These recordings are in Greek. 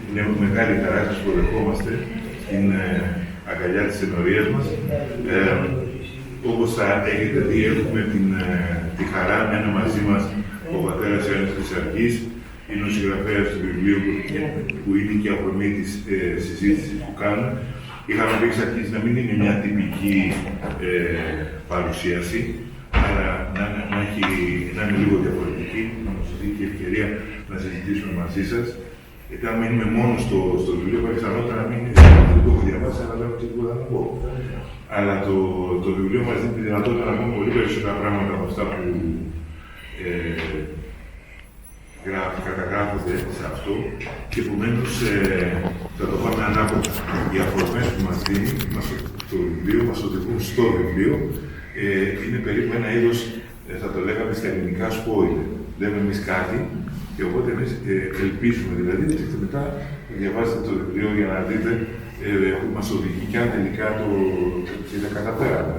Είναι μεγάλη χαρά σας που δεχόμαστε στην αγκαλιά της ενορίας μας. Όπως θα έχετε δει, έχουμε τη χαρά να είναι μαζί μας ο πατέρας Ιωάννης Χρυσαρχής, είναι ο συγγραφέας του βιβλίου που είναι και αφορμή της συζήτησης που κάνουμε. Είχαμε πει εξ αρχής να μην είναι μια τυπική παρουσίαση, αλλά να είναι λίγο διαφορετική, να μας δώσει και ευκαιρία να συζητήσουμε μαζί σας. Γιατί αν μείνουμε μόνο στο βιβλίο, θα πιθανότατα να μην είναι δεν το έχω διαβάσει, αλλά δεν έχω τίποτα να πω. Αλλά το βιβλίο μας δίνει τη δυνατότητα να πούμε πολύ περισσότερα πράγματα από αυτά που καταγράφονται σε αυτό και επομένως θα το πάμε ανάποδα. Οι αφορμές που μας δίνει το βιβλίο, μας οδηγούν στο βιβλίο, είναι περίπου ένα είδος, θα το λέγαμε στα ελληνικά, spoiler. Λέμε εμείς κάτι και οπότε εμείς ελπίζουμε, δηλαδή, και μετά διαβάζετε το βιβλίο για να δείτε που μας οδηγεί και αν τελικά το καταφέραμε.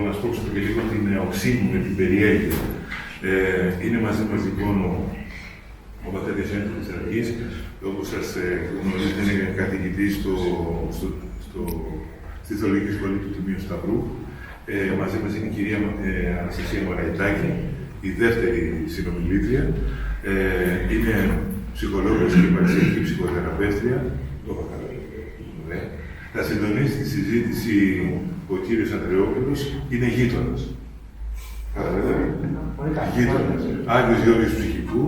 Να σπρώξουμε και λίγο την οξύνη με την περιέργεια. Είναι μαζί μας λοιπόν ο πατέρας Ιωάννης Χρυσαρχής, όπως σας γνωρίζετε είναι καθηγητής στη Θεολογική Σχολή του Τιμίου Σταυρού. Μαζί μας είναι η κυρία Αναστασία Μαραϊτάκη, η δεύτερη συνομιλήτρια. Είναι ψυχολόγος και υπαρξιακή ψυχοθεραπεύτρια. Θα συντονίσει τη συζήτηση ο κύριος Ανδρεόπουλος, είναι γείτονας. Καταλαβαίνετε. Γείτονας. Άγιος Γιώργος Ψυχικού,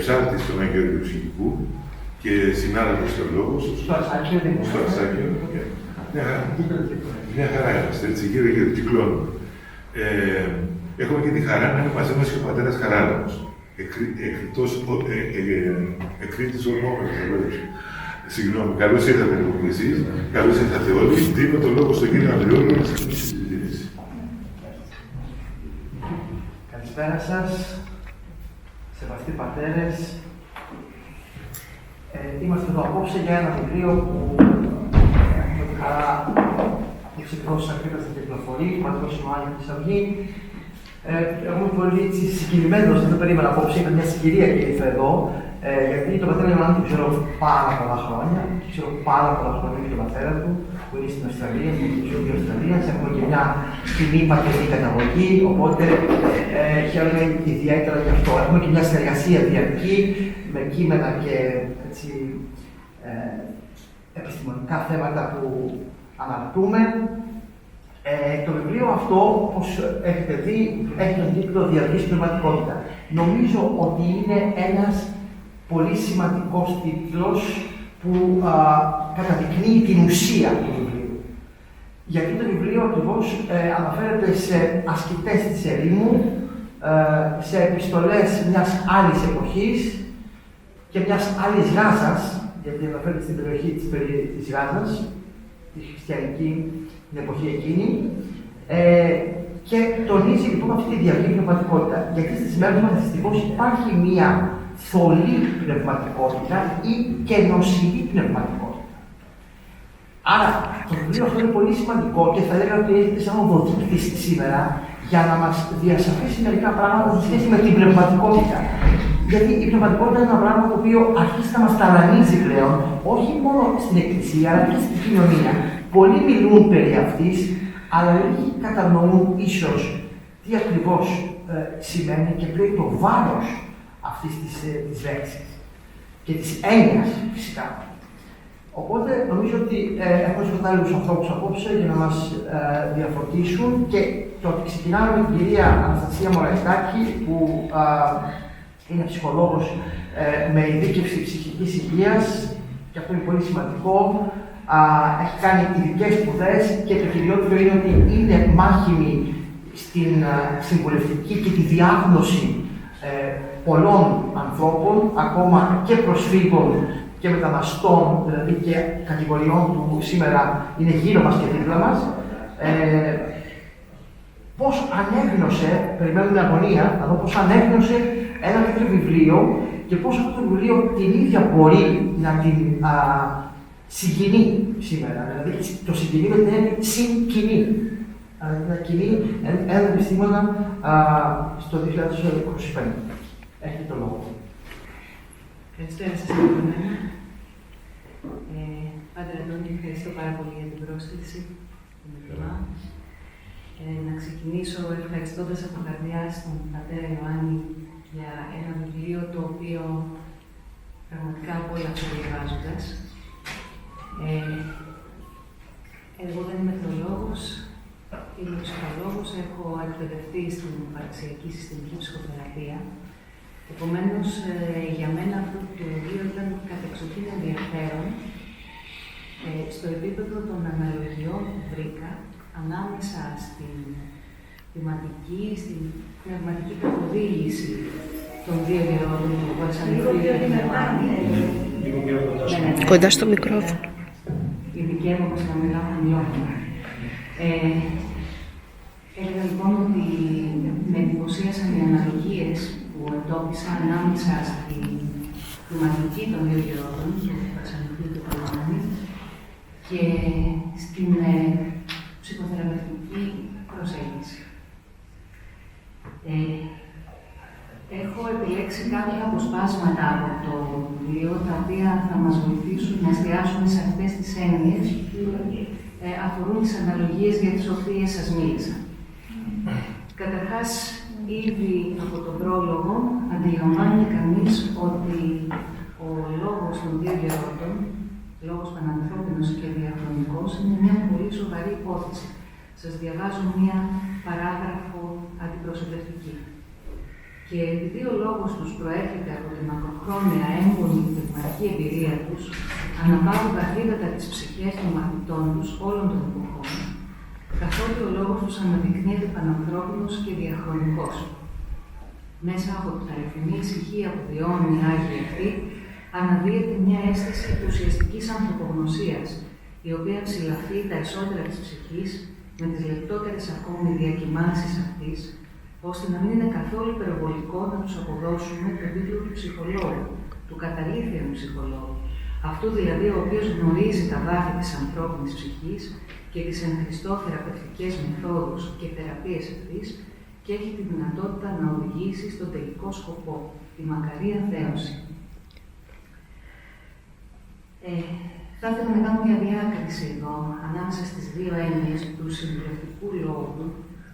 ψάλτης στον Άγιο Γιώργο Ψυχικού και συνάδελφος θεολόγος. Στο Αρσάκιο. Μια χαρά είμαστε, έτσι, γύρω κυκλώνουμε. Έχουμε και τη χαρά να είναι μαζί μας και ο πατέρας Χαράλαμπος. Εκρήτης ορμόμενος. Συγγνώμη, καλώς ήρθατε λοιπόν και εσείς. Καλώς ήρθατε όλοι. Δίνω το λόγο στον κύριο Ανδρεόπουλο να ξεκινήσει τη συζήτηση. Καλησπέρα σας, σεβαστοί πατέρες. Είμαστε εδώ απόψε για ένα βιβλίο που έχουμε τη χαρά που ξεκρώσει ακριβώς στην κυκλοφορεί, που μας δώσει ο Άγιος Χρυσαυγή. Εγώ είμαι πολύ συγκινημένος, δεν το περίμενα απόψε, ήταν μια συγκυρία και ήρθα εδώ, γιατί τον πατέρα Ιωάννη τον ξέρω πάρα πολλά χρόνια, ξέρω πάρα πολλά χρόνια και τον πατέρα του, που είναι στην Αυστραλία, στην Κοινωνική Αυστραλία, έχουμε και μια κοινή πατερική καταγωγή, οπότε χαίρομαι ιδιαίτερα γι' αυτό. Έχουμε και μια συνεργασία διαρκή με κείμενα και έτσι, επιστημονικά θέματα που αναρτούμε. Το βιβλίο αυτό, όπως έχετε δει, έχει τον τίτλο «Διαρκής πνευματικότητα». Νομίζω ότι είναι ένας πολύ σημαντικός τίτλος που καταδεικνύει την ουσία του βιβλίου. Γιατί το βιβλίο ακριβώς αναφέρεται σε ασκητές της ερήμου, σε επιστολές μιας άλλης εποχής και μιας άλλης Γάζας, γιατί αναφέρεται στην περιοχή της Γάζας, τη χριστιανική, την εποχή εκείνη, και τονίζει λοιπόν αυτή τη διαρκή πνευματικότητα. Γιατί στις μέρες μας δυστυχώς υπάρχει μία θολή πνευματικότητα ή κενοσιλή πνευματικότητα. Άρα το βιβλίο αυτό είναι πολύ σημαντικό και θα έλεγα ότι έχει σαν οδοδείκτης σήμερα για να μας διασαφίσει μερικά πράγματα σε σχέση με την πνευματικότητα. Γιατί η πνευματικότητα είναι ένα πράγμα το οποίο αρχίζει να μας ταρανίζει πλέον, όχι μόνο στην Εκκλησία, αλλά και στην κοινωνία. Πολλοί μιλούν περί αυτής, αλλά λίγοι κατανοούν ίσως τι ακριβώς σημαίνει και ποιο είναι το βάρος αυτής της λέξης και της έννοιας φυσικά. Οπότε νομίζω ότι έχουμε τους κατάλληλους ανθρώπους απόψε για να μας διαφωτίσουν και το ότι ξεκινάμε με την κυρία Αναστασία Μαραϊτάκη, που είναι ψυχολόγος με ειδίκευση ψυχικής υγείας, και αυτό είναι πολύ σημαντικό. Έχει κάνει ειδικές σπουδές και το κυριότερο είναι ότι είναι μάχημη στην συμβουλευτική και τη διάγνωση πολλών ανθρώπων, ακόμα και προσφύγων και μεταναστών, δηλαδή και κατηγοριών που σήμερα είναι γύρω μας και δίπλα μας. Πώς ανέγνωσε, περιμένουμε αγωνία, να δω πώς ανέγνωσε ένα τέτοιο βιβλίο και πώς αυτό το βιβλίο την ίδια μπορεί να την συγκινεί σήμερα. Δηλαδή το συγκινεί με την έννοια συγκινεί. Να κινεί ένα επιστήμονα στο 2025. Έχετε το λόγο. Καλησπέρα σας όλους. Πάτερ Αντώνη, ευχαριστώ πάρα πολύ για την πρόσκληση που με τιμά. Να ξεκινήσω ευχαριστώντας από καρδιά στον πατέρα Ιωάννη για ένα βιβλίο το οποίο πραγματικά απόλαυσα διαβάζοντας. Εγώ δεν είμαι θεολόγος, είμαι ψυχολόγος, έχω εκπαιδευτεί στην παραξιακή συστημική ψυχοθεραπεία. Επομένως, για μένα αυτό το βιβλίο ήταν κατεξοχήν ενδιαφέρον στο επίπεδο των αναλογιών που βρήκα ανάμεσα στην θεματική, στην πνευματική καθοδήγηση των δύο γερόντων του Βασανικού και του Ιωάννη. Κοντά στο μικρόφωνο. Ειδικεύομαι να μιλάω χαμηλότερα. Έλεγα λοιπόν ότι με εντυπωσίασαν οι αναλογίες που εντόπισα ανάμεσα στην θεματική των δύο γερόντων, του Βασανικού και του Ιωάννη, και στην ψυχοθεραπευτική προσέγγιση. Έχω επιλέξει κάποια αποσπάσματα από το βιβλίο, τα οποία θα μας βοηθήσουν να εστιάσουμε σε αυτές τις έννοιες που αφορούν τις αναλογίες για τις οποίες σας μίλησα. Καταρχάς, ήδη από τον πρόλογο αντιλαμβάνει κανείς ότι ο λόγος των δύο γερόντων, λόγος πανανθρώπινος και διαχρονικός, είναι μια πολύ σοβαρή υπόθεση. Σας διαβάζω μια παράγραφο αντιπροσωπευτική. Και επειδή ο λόγος τους προέρχεται από τη μακροχρόνια έμβολη πνευματική εμπειρία τους, αναπαύουν βαθύτατα τις ψυχές των μαθητών τους όλων των εποχών, καθότι ο λόγος τους αναδεικνύεται πανανθρώπινος και διαχρονικός. Μέσα από την αληθινή ησυχία που βιώνουν οι Άγιοι αυτοί, αναδύεται μια αίσθηση ουσιαστικής ανθρωπογνωσίας, η οποία ψηλαφεί τα εσωτερικά της ψυχής με τις λεπτότερες ακόμη διακυμάνσεις αυτής, ώστε να μην είναι καθόλου υπερβολικό να τους αποδώσουμε τον τίτλο του ψυχολόγου, του καταλήθιανου ψυχολόγου, αυτού δηλαδή ο οποίος γνωρίζει τα βάθη της ανθρώπινης ψυχής και τις εν Χριστώ θεραπευτικές μεθόδους και θεραπείες αυτής και έχει τη δυνατότητα να οδηγήσει στον τελικό σκοπό, τη μακαρία θέωση. Θα ήθελα να κάνω μια διάκριση εδώ ανάμεσα στις δύο έννοιες του συμβουλευτικού λόγου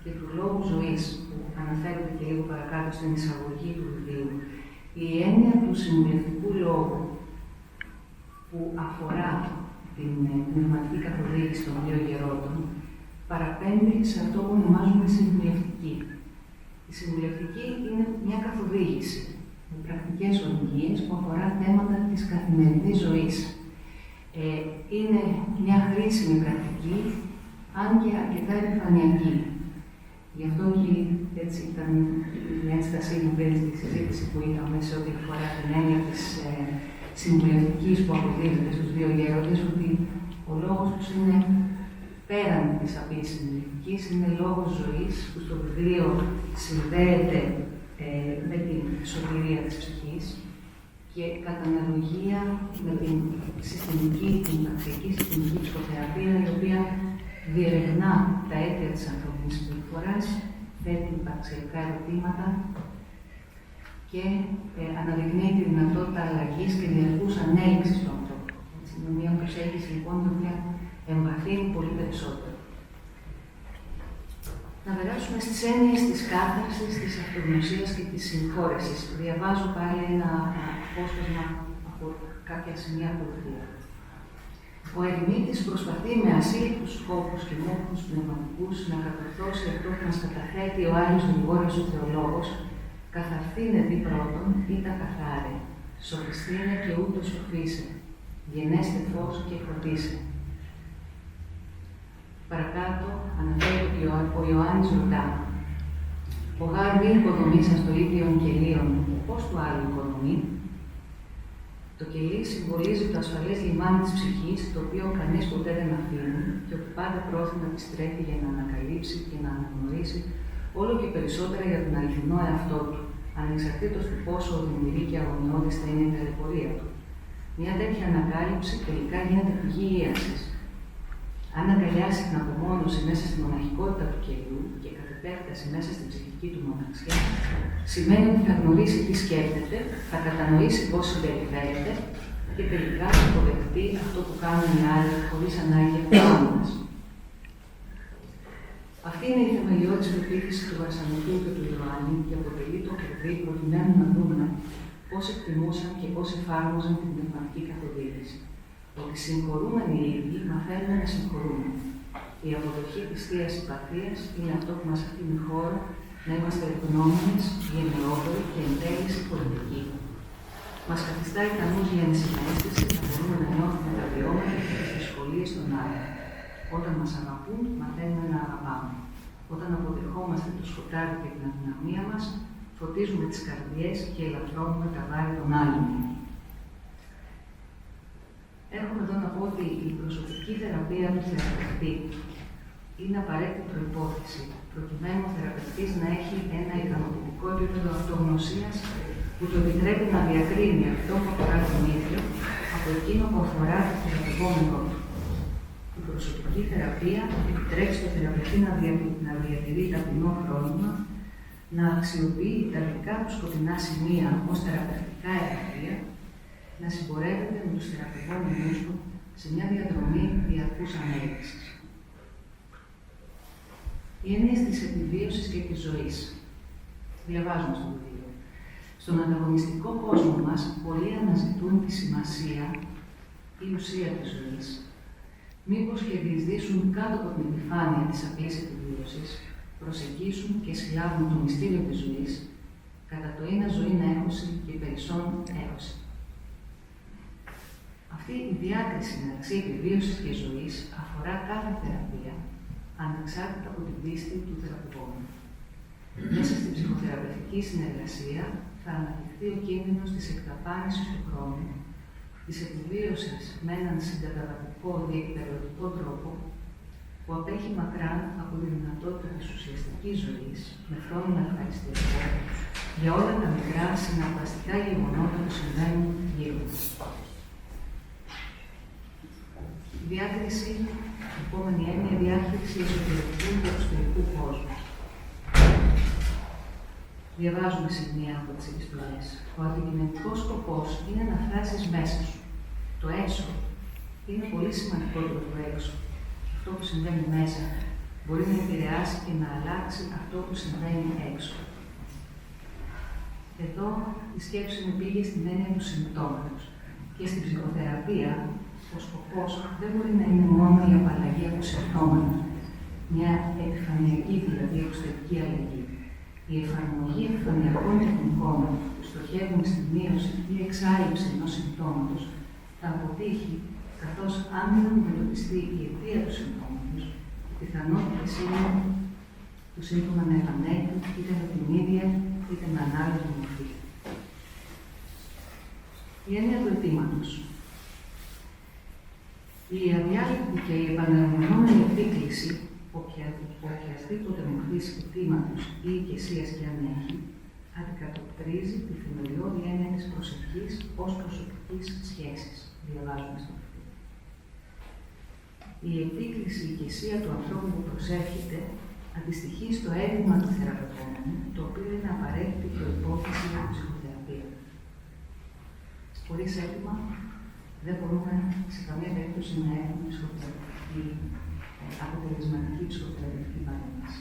και του λόγου ζωής, που αναφέρονται και λίγο παρακάτω στην εισαγωγή του βιβλίου. Η έννοια του συμβουλευτικού λόγου, που αφορά την πνευματική καθοδήγηση των δύο γερόντων, παραπέμπει σε αυτό που ονομάζουμε συμβουλευτική. Η συμβουλευτική είναι μια καθοδήγηση με πρακτικές οδηγίες που αφορά θέματα της καθημερινής ζωής. Είναι μια χρήσιμη πρακτική, αν και αρκετά επιφανειακή. Γι' αυτό και έτσι ήταν η ένστασή μου πριν στη συζήτηση που είχαμε σε ό,τι αφορά την έννοια της συμβουλευτικής που αποδίδεται στους δύο γέροντες, ότι ο λόγος τους είναι πέραν της απλής συμβουλευτικής, είναι λόγος ζωής που στο βιβλίο συνδέεται με την σωτηρία της ψυχής και κατά αναλογία με την συστημική, την πρακτική συστημική ψυχοθεραπεία, η οποία διερευνά τα αίτια της ανθρώπινης συμπεριφοράς, θέτει υπαρξιακά ερωτήματα και αναδεικνύει τη δυνατότητα αλλαγής και διαρκούς ανέλυξης του ανθρώπου. Είναι μια προσέγγιση λοιπόν η οποία εμβαθύνει πολύ περισσότερο. Να περάσουμε στις έννοιες της κάθαρσης, της αυτογνωσίας και της συγχώρεσης. Διαβάζω πάλι ένα απόσπασμα από κάποια σημεία του βιβλίου. Ο ερημίτης προσπαθεί με ασύλληπτους σκόπους και μόχους πνευματικούς να κατορθώσει αυτό που μας καταθέτει ο Άγιος Γρηγόριος ο Θεολόγος, καθαρθήνε δι πρώτον ή τα καθάρε, σοφιστήνε και ούτω σοφίσε, γενέστε φως και φωτίσε. Παρακάτω αναφέρει ότι ο Ιωάννης ρωτά, ο γάρ μη οικοδομήσα στο ίδιον κελίον, πώς του άλλου οικοδομεί? Το κελί συμβολίζει το ασφαλές λιμάνι της ψυχής, το οποίο κανείς ποτέ δεν αφήνει και όπου πάντα πρόθυμα επιστρέφει για να ανακαλύψει και να αναγνωρίσει όλο και περισσότερα για τον αληθινό εαυτό του, ανεξαρτήτως του πόσο οδυνηρή και αγωνιώδης θα είναι η ταλαιπωρία του. Μια τέτοια ανακάλυψη τελικά γίνεται πηγή ίασης. Αν αγκαλιάσει την απομόνωση μέσα στη μοναχικότητα του κελιού και κατ' επέκταση μέσα στην ψυχική του μοναξιά, σημαίνει ότι θα γνωρίσει τι σκέφτεται, θα κατανοήσει πώς συμπεριφέρεται και τελικά θα αποδεχτεί αυτό που κάνουν οι άλλοι χωρίς ανάγκη επάνωδας. Αυτή είναι η θεμελιώδης πεποίθηση του Βασανικού και του Ιωάννη και αποτελεί το κλειδί προκειμένου να δούμε πώς εκτιμούσαν και πώς εφάρμοζαν την πνευματική καθοδήγηση. Ότι συγχωρούμενοι οι ίδιοι μαθαίνουν να συγχωρούν. Η αποδοχή της θείας συμπαθίας είναι αυτό που μας αφήνει χώρο να είμαστε ευγνώμονες, γενναιόδοροι και εν τέλει συγχωρητικοί. Μας καθιστά ικανούς για ενσυναίσθηση να μπορούμε να νιώθουμε τα βιώματα και τις δυσκολίες των άλλων. Όταν μας αγαπούν, μαθαίνουμε να αγαπάμε. Όταν αποδεχόμαστε το σκοτάδι και την αδυναμία μας, φωτίζουμε τις καρδιές και ελαφρώνουμε τα βάρη των άλλων. Έρχομαι εδώ να πω ότι η προσωπική θεραπεία του θεραπευτή είναι απαραίτητη προϋπόθεση, προκειμένου ο θεραπευτής να έχει ένα ικανοποιητικό επίπεδο αυτογνωσίας που του επιτρέπει να διακρίνει αυτό που αφορά τον ίδιο από εκείνο που αφορά το θεραπευόμενό του. Η προσωπική θεραπεία επιτρέπει στο θεραπευτή να διατηρεί ταπεινό φρόνημα, να αξιοποιεί τα δικά του σκοτεινά σημεία ως θεραπευτικά εργαλεία, να συμπορεύεται με τους θεραπευόμενους του σε μια διαδρομή διαρκούς ανέλυξης. Οι έννοιες της επιβίωσης και της ζωής. Διαβάζουμε στο βιβλίο. Στον ανταγωνιστικό κόσμο μας, πολλοί αναζητούν τη σημασία ή ουσία της ζωής. Μήπως και διεισδύσουν κάτω από την επιφάνεια της απλής επιβίωσης, προσεγγίσουν και συλλάβουν το μυστήριο της ζωής, κατά το ένα ζωή έχωση και περισσόν έχωση. Αυτή η διάκριση μεταξύ επιβίωσης και ζωής αφορά κάθε θεραπεία, ανεξάρτητα από την πίστη του θεραπευόμενου. Μέσα στην ψυχοθεραπευτική συνεργασία θα αναπτυχθεί ο κίνδυνος της εκταπάνησης του χρόνου, της επιβίωσης με έναν συγκαταβατικό διεκπαιρεωτικό τρόπο που απέχει μακράν από τη δυνατότητα της ουσιαστικής ζωής, με φρόνημα ευχαριστηριακό για όλα τα μικρά συναρπαστικά γεγονότα που συμβαίνουν γύρω μας. Διάκριση, επόμενη έννοια, διάκριση εσωτερικού και εξωτερικού κόσμου. Διαβάζουμε σημεία από τις επιστολές. Ο αντικειμενικός σκοπός είναι να φτάσεις μέσα σου. Το έσω είναι πολύ σημαντικότερο του έξω. Αυτό που συμβαίνει μέσα μπορεί να επηρεάσει και να αλλάξει αυτό που συμβαίνει έξω. Εδώ η σκέψη μου πήγε στην έννοια του συμπτώματος. Και στην ψυχοθεραπεία, ο σκοπός δεν μπορεί να είναι μόνο η απαλλαγή από συμπτώματα, μια επιφανειακή δηλαδή εξωτερική αλλαγή. Η εφαρμογή επιφανειακών τεχνικών που στοχεύουν στη μείωση ή εξάλληψη ενός συμπτώματος θα αποτύχει, καθώς αν δεν αντιμετωπιστεί η αιτία του συμπτώματος, οι πιθανότητες είναι το σύμπτωμα να επανέλθει είτε με την ίδια είτε με ανάλογη μορφή. Η έννοια του αιτήματος. Η αδιάλειπτη και η επαναλαμβανόμενη επίκληση οποιασδήποτε μορφής αιτήματος ή οικεσίας και αν έχει, αντικατοπτρίζει τη θεμελιώδη έννοια της προσευχής ως προσωπικής σχέσης. Διαβάζουμε στο βιβλίο. Η επίκληση, η οικεσία του ανθρώπου που προσεύχεται αντιστοιχεί στο αίτημα του θεραπευόμενου, το οποίο είναι απαραίτητη προϋπόθεση για την ψυχοθεραπεία. Χωρίς αίτημα, δεν μπορούμε σε καμία περίπτωση να έχουμε ψυχοθεραπευτική, αποτελεσματική ψυχοθεραπευτική παρέμβαση.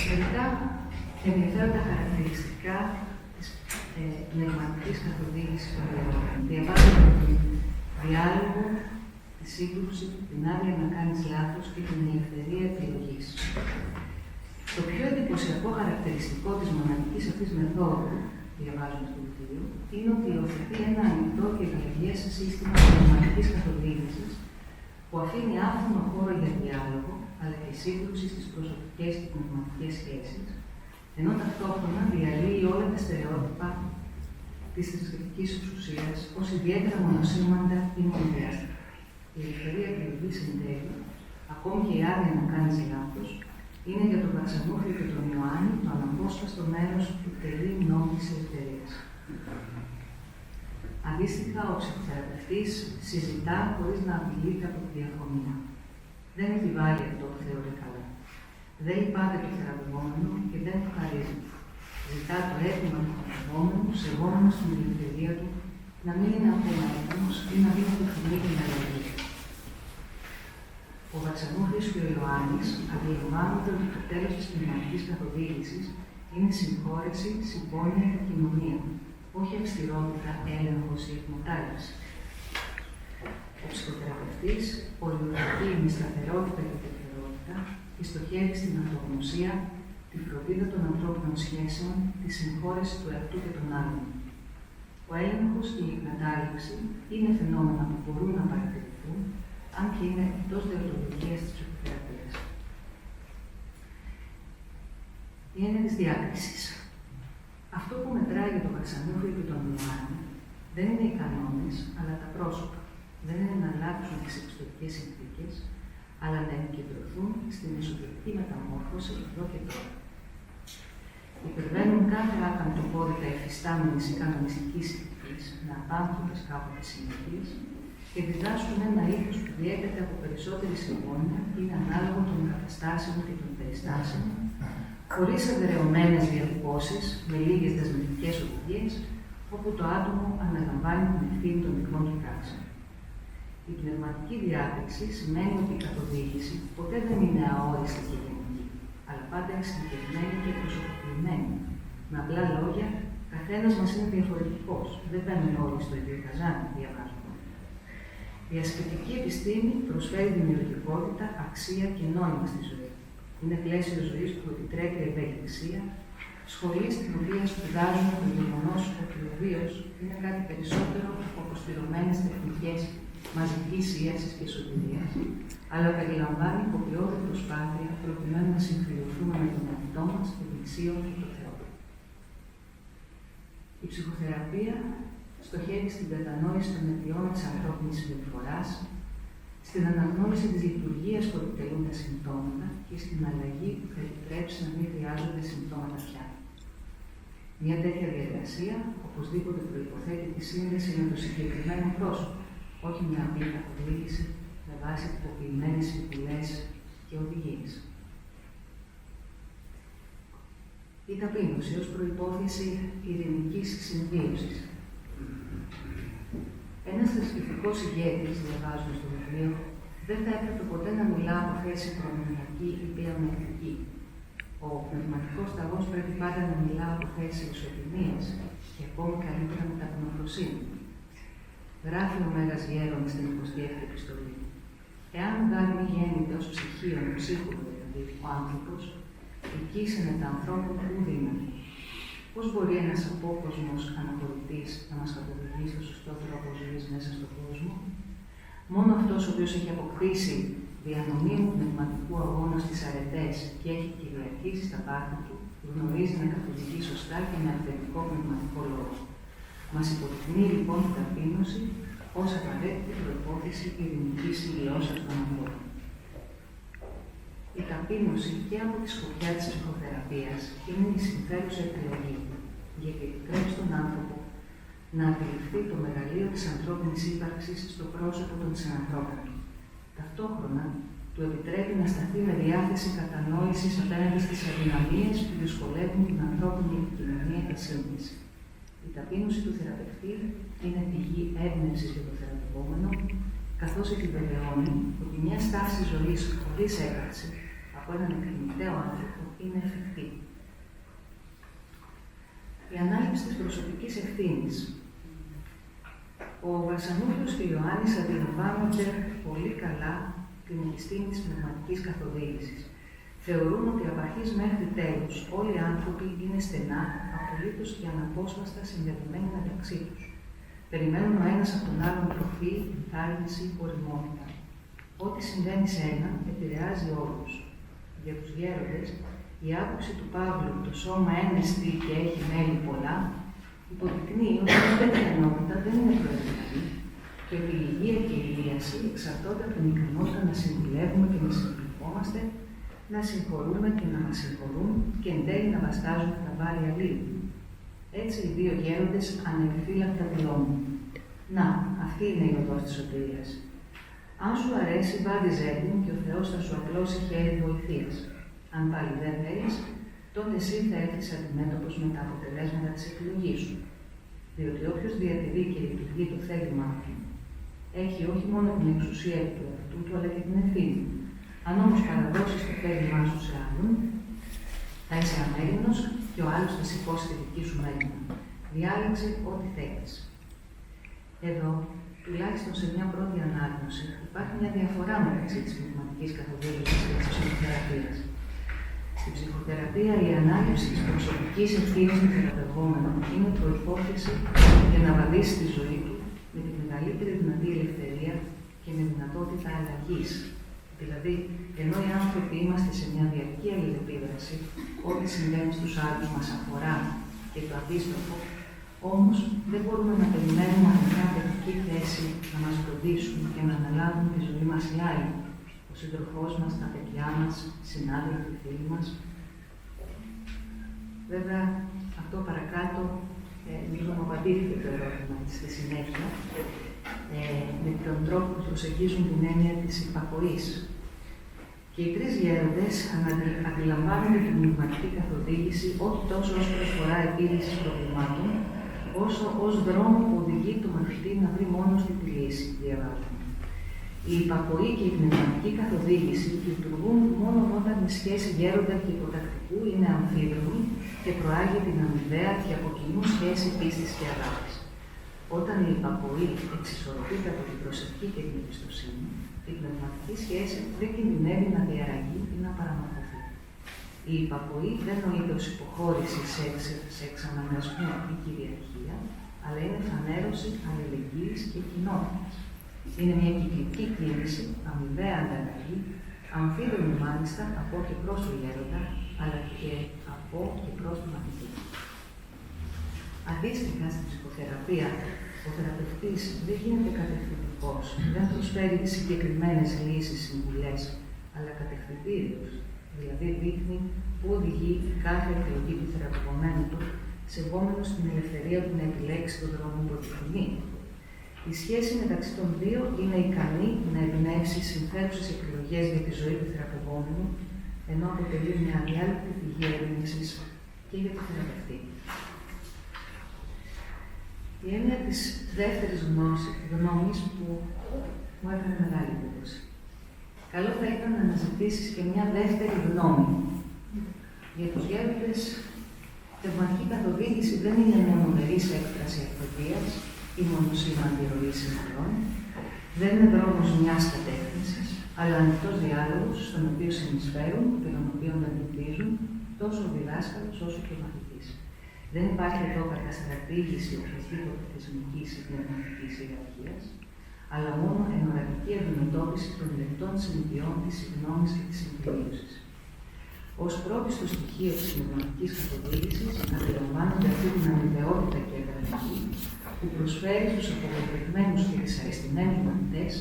Μερικά ενδιαφέροντα χαρακτηριστικά της πνευματικής καθοδήγησης των διαλόγων. Διαβάζουμε τον διάλογο, τη σύγκρουση, την άδεια να κάνεις λάθος και την ελευθερία επιλογής. Το πιο εντυπωσιακό χαρακτηριστικό της μοναδικής αυτής μεθόδου, διαβάζουμε στο βιβλίο, είναι ότι υιοθετεί ένα ανοιχτό και ευλογές σύστημα πνευματικής καθοδήγησης που αφήνει άφθονο χώρο για διάλογο, αλλά και σύγκρουση στις προσωπικές και πνευματικές σχέσεις, ενώ ταυτόχρονα διαλύει όλα τα στερεότυπα της θρησκευτικής εξουσίας ως ιδιαίτερα μονοσήμαντα ή μονοδιάστατα. Η ελευθερία επιλογής εν τέλει, ακόμη και η άδεια να κάνεις λάθος, είναι για τον Βαρσανόφιλο και τον Ιωάννη το αναπόσπαστο μέρος του τελείου νόμου της ελευθερίας. Αντίστοιχα, ο ψυχοθεραπευτής συζητά χωρίς να απειλείται από τη διαφωνία. Δεν επιβάλλει αυτό που θεωρεί καλά. Δεν λυπάται το θεραπευόμενο και δεν του χαρίζει. Ζητά το αίτημα του θεραπευόμενου, σεβόμενος την ελευθερία του, να μην είναι απομακρύνος ή να δίνει το φυλί την αλλαγή. Ο Βαρσανούφιος και ο Ιωάννης αντιλαμβάνονται ότι το τέλος της πνευματικής καθοδήγησης είναι συγχώρεση, συμπόνια και κοινωνία, όχι αυστηρότητα, έλεγχος ή εκμετάλλευση. Ο ψυχοθεραπευτής πολιορκεί με σταθερότητα και τεχερότητα και στοχεύει στην αυτογνωσία, τη φροντίδα των ανθρώπινων σχέσεων, τη συμφόρεση του εαυτού και των άλλων. Ο έλεγχος και η εκμετάλλευση είναι φαινόμενα που μπορούν να παρατηρηθούν, αν και είναι εκτός δεοντολογίας της ψυχοθεραπείας. Η έννοια της διάκρισης. Αυτό που μετράει για τον Βαρσανούφιο και τον Ιωάννη δεν είναι οι κανόνες, αλλά τα πρόσωπα. Δεν είναι να αλλάξουν τις εξωτερικές συνθήκες, αλλά να επικεντρωθούν στην εσωτερική μεταμόρφωση εδώ και τώρα. Υπερβαίνουν κάθε άκαμπτο κώδικα εφιστάμενης ή κανονιστικής ηθικής, να απάνθρωπες κάποτε συνήθειες και διδάσκουν ένα ήθος που διέπεται από περισσότερη συμπόνια ή ανάλογο των καταστάσεων και των περιστάσεων, χωρίς ευερεωμένες διατυπώσεις, με λίγες δεσμευτικές οδηγίες, όπου το άτομο αναλαμβάνει την ευθύνη των δικών του πράξεων. Η πνευματική διάδειξη σημαίνει ότι η καθοδήγηση ποτέ δεν είναι αόριστη και γενική, αλλά πάντα εξειδικευμένη και προσωποποιημένη. Με απλά λόγια, καθένας μας είναι διαφορετικός. Δεν μπαίνουν όλοι στο ίδιο καζάνι, διαβάζουμε. Η ασκητική επιστήμη προσφέρει δημιουργικότητα, αξία και νόημα στη ζωή. Είναι πλαίσιο ζωής που επιτρέπει ευελιξία, σχολή στην οποία σπουδάζουμε το γεγονός ότι ο βίος είναι κάτι περισσότερο από αποστηρωμένες τεχνικές μαζικής ίασης και σωτηρίας, αλλά περιλαμβάνει κοπιώδη προσπάθεια προκειμένου να συμφιλειωθούμε με τον εαυτό μας, την πλησίον και τον Θεό. Η ψυχοθεραπεία στοχεύει στην κατανόηση των αιτιών της ανθρώπινης συμπεριφοράς, στην αναγνώριση της λειτουργίας που επιτελούν τα συμπτώματα και στην αλλαγή που θα επιτρέψει να μην χρειάζονται συμπτώματα πια. Μια τέτοια διαδικασία οπωσδήποτε προϋποθέτει τη σύνδεση με το συγκεκριμένο πρόσωπο, όχι μια απλή καθοδήγηση με βάση τυποποιημένες συμβουλές και οδηγίες. Η ταπείνωση ως προϋπόθεση ειρηνικής συμβίωσης. Ένας θρησκευτικός ηγέτης, διαβάζοντας στο βιβλίο, δεν θα έπρεπε ποτέ να μιλά από θέση προνομιακή ή πλεονεκτική. Ο πνευματικός σταγός πρέπει πάντα να μιλά από θέση ισοτιμίας και ακόμη καλύτερα με ταπεινοφροσύνη. Γράφει ο Μέγας Γέροντας στην 27η επιστολή. Εάν δεν μη γέννηται ως ψυχίον, ψύχουλο δηλαδή, ο άνθρωπος, οικήσενε τα ανθρώπων ουδύναμη. Πώς μπορεί ένας απόκοσμος αναχωρητής να μας καθοδηγεί στο σωστό τρόπο ζωής μέσα στον κόσμο? Μόνο αυτός ο οποίος έχει αποκτήσει διανομίου πνευματικού αγώνα στις αρετές και έχει κυριαρχήσει στα πάθη του, γνωρίζει να καθοδηγεί σωστά και με αυθεντικό πνευματικό λόγο. Μας υποδεικνύει λοιπόν την ταπείνωση ως απαραίτητη προϋπόθεση ειρηνικής συμβιώσεως των ανθρώπων. Η ταπείνωση και από τη σκοπιά της ψυχοθεραπείας είναι η συμφέρουσα επιλογή, γιατί επιτρέπει στον άνθρωπο να αντιληφθεί το μεγαλείο της ανθρώπινης ύπαρξης στο πρόσωπο των συνανθρώπων. Ταυτόχρονα, του επιτρέπει να σταθεί με διάθεση κατανόησης απέναντι στις αδυναμίες που δυσκολεύουν την ανθρώπινη επικοινωνία και σύνδεση. Η ταπείνωση του θεραπευτή είναι πηγή έμπνευσης για το θεραπευόμενο, καθώς επιβεβαιώνει ότι μια στάση ζωής χωρίς έκαρξη από έναν εκκληνητέο άνθρωπο είναι εφικτή. Η ανάληψη της προσωπικής ευθύνης. Ο Βαρσανούφιος και ο Ιωάννης αντιλαμβάνονται πολύ καλά την επιστήμη της πνευματικής καθοδήγησης. Θεωρούν ότι από αρχής μέχρι τέλους όλοι οι άνθρωποι είναι στενά, απολύτως και αναπόσπαστα συνδεδεμένοι μεταξύ τους. Περιμένουν ο ένας από τον άλλον τροφή, θάρρυνση, οριμότητα. Ό,τι συμβαίνει σε έναν επηρεάζει όλους. Για τους γέροντες, η άποψη του Παύλου «το σώμα ένεστη και έχει μέλη πολλά» υποδεικνύει ότι τέτοια ενότητα δεν είναι προαιρετική και ότι η υγεία και η ήλιαση εξαρτώνται από την ικανότητα να συμβουλεύουμε και να συμβουλευόμαστε, να συγχωρούμε και να μας συγχωρούν και εν τέλει να βαστάζουν τα βάρη αλλήλου. Έτσι οι δύο γέροντες ανεπιφύλακτα δηλώνουν. Να, αυτή είναι η οδός της σωτηρίας. Αν σου αρέσει, βάδιζε την και ο Θεός θα σου απλώσει χέρι βοηθείας. Αν πάλι δεν θέλεις, τότε εσύ θα έρθεις αντιμέτωπος με τα αποτελέσματα της επιλογής σου. Διότι όποιος διατηρεί και λειτουργεί το θέλημά του, έχει όχι μόνο την εξουσία του εαυτού του, αλλά και την ευθύνη. Αν όμως παραδώσεις το θέλημά σου σε άλλον, θα είσαι αμέριμνος και ο άλλος θα σηκώσει τη δική σου μέρημνα. Διάλεξε ό,τι θέλεις. Εδώ, τουλάχιστον σε μια πρώτη ανάγνωση, υπάρχει μια διαφορά μεταξύ της πνευματικής καθοδήγησης και της ψυχοθεραπείας. Στην ψυχοθεραπεία, η ανάληψη της προσωπικής ευθύνης του θεραπευόμενου είναι προϋπόθεση για να βαδίσει τη ζωή του με τη μεγαλύτερη δυνατή ελευθερία και με δυνατότητα αλλαγής. Δηλαδή, ενώ οι άνθρωποι είμαστε σε μια διαρκή αλληλεπίδραση, ό,τι συμβαίνει στους άλλους μας αφορά και το αντίστροφο, όμως δεν μπορούμε να περιμένουμε από μια παιδική θέση να μας φροντίσουν και να αναλάβουν τη ζωή μας οι άλλοι. Ο σύντροφός μας, τα παιδιά μας, οι συνάδελφοι, οι φίλοι μας. Βέβαια, αυτό παρακάτω λίγο μου απαντήθηκε το ερώτημα στη συνέχεια, με τον τρόπο που προσεγγίζουν την έννοια της υπακοής. Και οι τρεις γέροντες αντιλαμβάνονται την πνευματική καθοδήγηση όχι τόσο ως προσφορά επίλυσης προβλημάτων, όσο ως δρόμο που οδηγεί το μαθητή να βρει μόνος τη λύση, διαβάζουν. Η υπακοή και η πνευματική καθοδήγηση λειτουργούν μόνο όταν η σχέση γέροντα και υποτακτικού είναι αμφίδρομη και προάγει την αμοιβαία και από κοινού σχέση πίστης και αγάπης. Όταν η υπακοή εξισορροπείται από την προσευχή και την εμπιστοσύνη, η πνευματική σχέση δεν κινδυνεύει να διαραγεί ή να παραμορφωθεί. Η υπακοή δεν νοείται ως υποχώρηση σε εξαναγκασμό ή κυριαρχία, αλλά είναι φανέρωση αλληλεγγύης και κοινότητας. Είναι μια κυκλική κίνηση, αμοιβαία ανταλλαγή, αμφίδρομη μάλιστα από και προς τον γέροντα, αλλά και από και προς τον μαθητή. Αντίστοιχα, στην ψυχοθεραπεία, ο θεραπευτής δεν γίνεται κατευθυντικός, δεν προσφέρει συγκεκριμένες λύσεις, συμβουλές, αλλά κατευθυντήριος, δηλαδή δείχνει πού οδηγεί κάθε επιλογή του θεραπευομένου του, σεβόμενος την ελευθερία του να επιλέξει τον δρόμο που επιθυμεί. Η σχέση μεταξύ των δύο είναι ικανή να εμπνεύσει συμφέρουσες επιλογές για τη ζωή του θεραπευόμενου, ενώ αποτελεί μια αδιάλειπτη πηγή έμπνευσης και για τον θεραπευτή. Η έννοια της δεύτερης γνώμης που μου έκανε μεγάλη εντύπωση. Καλό θα ήταν να αναζητήσεις και μια δεύτερη γνώμη. Για τους γέροντες, πνευματική καθοδήγηση δεν είναι μονομερής έκφραση αυτοδείας ή μονοσήμα αντιρροής συμβουλών, δεν είναι δρόμος μιας κατεύθυνσης, αλλά ανοιχτός διάλογος, στον οποίο συνεισφέρουν και τον οποίο ελπίζουν τόσο ο διδάσκαλος όσο και ο μαθητής. Δεν υπάρχει εδώ καταστρατήγηση οποιασδήποτε θεσμικής ή πνευματικής ιεραρχίας, αλλά μόνο ενωρακική αντιμετώπιση των λεπτών συνδυών της συγγνώμης και της συμφιλίωσης. Ως πρώτιστο στοιχείο της πνευματικής καθοδήγησης, αντιλαμβάνονται αυτή την αμοιβαιότητα και εγγραφή που προσφέρει στους απογοητευμένους και δυσαρεστημένους μαθητές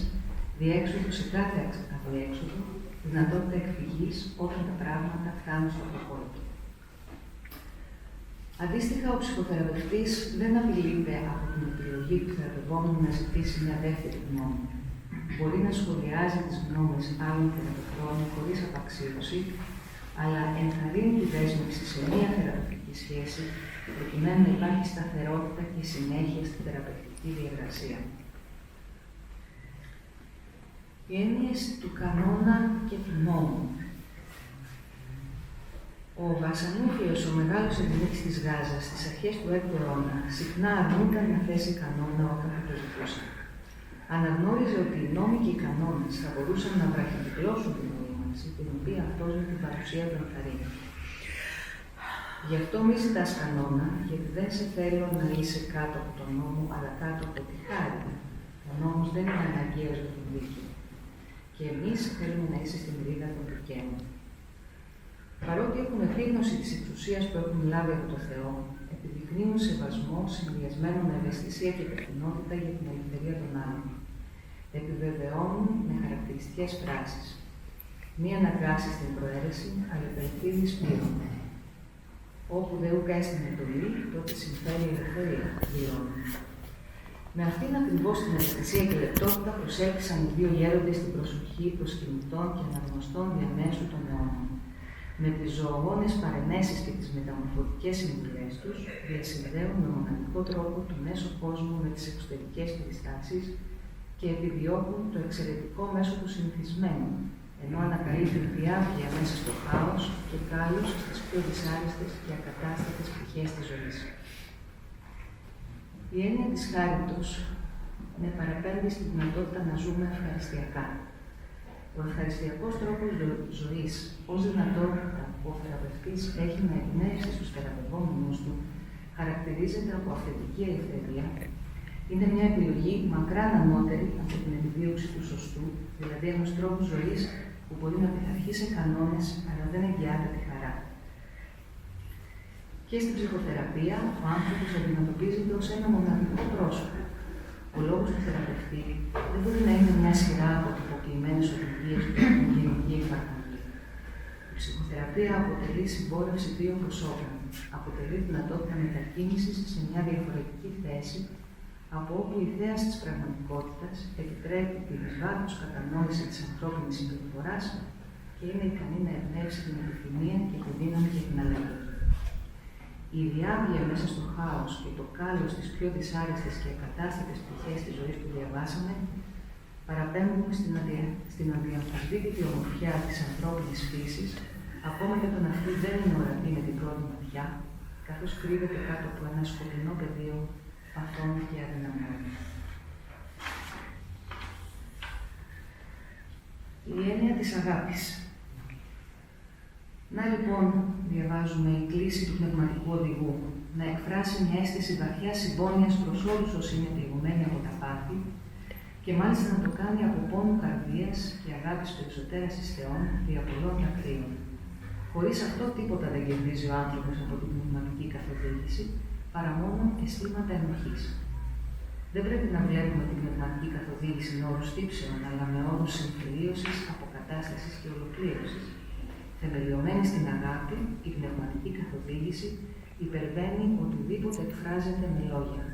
διέξοδο σε κάθε αδιέξοδο, δυνατότητα εκφυγής όταν τα πράγματα φτάνουν στο αποχώρητο. Αντίστοιχα, ο ψυχοθεραπευτής δεν απειλείται από την επιλογή του θεραπευόμενου να ζητήσει μια δεύτερη γνώμη. Μπορεί να σχολιάζει τις γνώμες άλλων θεραπευτών χωρίς απαξίωση, αλλά ενθαρρύνει τη δέσμευση σε μια θεραπευτική σχέση, προκειμένου να υπάρχει σταθερότητα και συνέχεια στη θεραπευτική διεργασία. Οι έννοιες του κανόνα και του νόμου. Ο Βασανούφιος, ο μεγάλος ερημίτης της Γάζας, στις αρχές του 6ου αιώνα, συχνά αρνούταν να θέσει κανόνα όταν θα το ζητούσαν. Αναγνώριζε ότι οι νόμοι και οι κανόνες θα μπορούσαν να βραχυκυκλώσουν την νοήμανση, την οποία αυτός με την παρουσία του ενθαρρύνει. Γι' αυτό μη ζητάς κανόνα, γιατί δεν σε θέλω να είσαι κάτω από τον νόμο, αλλά κάτω από τη χάρη. Ο νόμος δεν είναι αναγκαίος για τον δίκαιο. Και εμείς θέλουμε να είσαι στην ρίδα των δικαίων. Παρότι έχουν επίγνωση της εξουσίας που έχουν λάβει από τον Θεό, επιδεικνύουν σεβασμό συνδυασμένο με ευαισθησία και υπευθυνότητα για την ελευθερία των άλλων. Επιβεβαιώνουν με χαρακτηριστικές φράσεις. Μη αναγκάσεις την προαίρεση, αλλά υπερθύδεις πλήρων. Όπου δε ούκα έστειν εντολή, τότε συμφέρει η ελευθερία, δηλώνουν. Με αυτήν ακριβώς την ευαισθησία και λεπτότητα προσέλκυσαν οι δύο γέροντες στην προσοχή προσκυνητών και αναγνωστών διαμέσου των αιώνων. Με τις ζωογόνες παρενέσεις και τις μεταμορφωτικές συμβουλές τους, διασυνδέουν με μοναδικό τρόπο το μέσο κόσμο με τις εξωτερικές περιστάσεις και επιδιώκουν το εξαιρετικό μέσο του συνηθισμένου, ενώ ανακαλύπτουν διάβγεια μέσα στο χάος και κάλους στις πιο δυσάρεστες και ακατάστατες πτυχές της ζωής. Η έννοια της χάριτος με παραπέμπει στη δυνατότητα να ζούμε ευχαριστιακά. Ο ευχαριστιακός τρόπος ζωής, ως δυνατότητα που ο θεραπευτής έχει να εμπνεύσει στους θεραπευόμενους του, χαρακτηρίζεται από αυθεντική ελευθερία. Είναι μια επιλογή μακράν ανώτερη από την επιδίωξη του σωστού, δηλαδή ενός τρόπου ζωής που μπορεί να πειθαρχεί σε κανόνες, αλλά δεν εγγυάται τη χαρά. Και στην ψυχοθεραπεία, ο άνθρωπος αντιμετωπίζεται ως ένα μοναδικό πρόσωπο. Ο λόγος του θεραπευτή δεν μπορεί να είναι μια σειρά από τυποποιημένες οδηγίες που έχουν γενική εφαρμογή. Η ψυχοθεραπεία αποτελεί συμπόρευση δύο προσώπων. Αποτελεί δυνατότητα μετακίνησης σε μια διαφορετική θέση, από όπου η θέαση της πραγματικότητας επιτρέπει την εις βάθος κατανόηση της ανθρώπινης συμπεριφοράς και είναι ικανή να εμπνεύσει την επιθυμία και τη δύναμη για την αλλαγή. Η διάβγεια μέσα στο χάος και το κάλος στις πιο δυσάρεστες και ακατάστατες πτυχές της ζωής που διαβάσαμε παραπέμπουν στην αδιαμφισβήτητη ομορφιά της ανθρώπινης φύσης, ακόμα και όταν αυτή δεν είναι ορατή με την πρώτη ματιά, καθώς κρύβεται κάτω από ένα σκοτεινό πεδίο παθών και αδυναμιών. Η έννοια της αγάπης. Να λοιπόν, διαβάζουμε η κλήση του πνευματικού οδηγού, να εκφράσει μια αίσθηση βαθιάς συμπόνιας προς όλους όσοι είναι πληγωμένοι από τα πάθη και μάλιστα να το κάνει από πόνο καρδίας και αγάπης περισσότερας εις Θεόν δια πολλών δακρύων. Χωρίς αυτό τίποτα δεν κερδίζει ο άνθρωπος από την πνευματική καθοδήγηση, παρά μόνο αισθήματα ενοχής. Δεν πρέπει να βλέπουμε την πνευματική καθοδήγηση με όρους τύψεων, αλλά με όρους συμφιλίωσης, αποκατάστασης και ολοκλήρωσης. Θεμελιωμένη στην αγάπη, η πνευματική καθοδήγηση υπερβαίνει οτιδήποτε εκφράζεται με λόγια.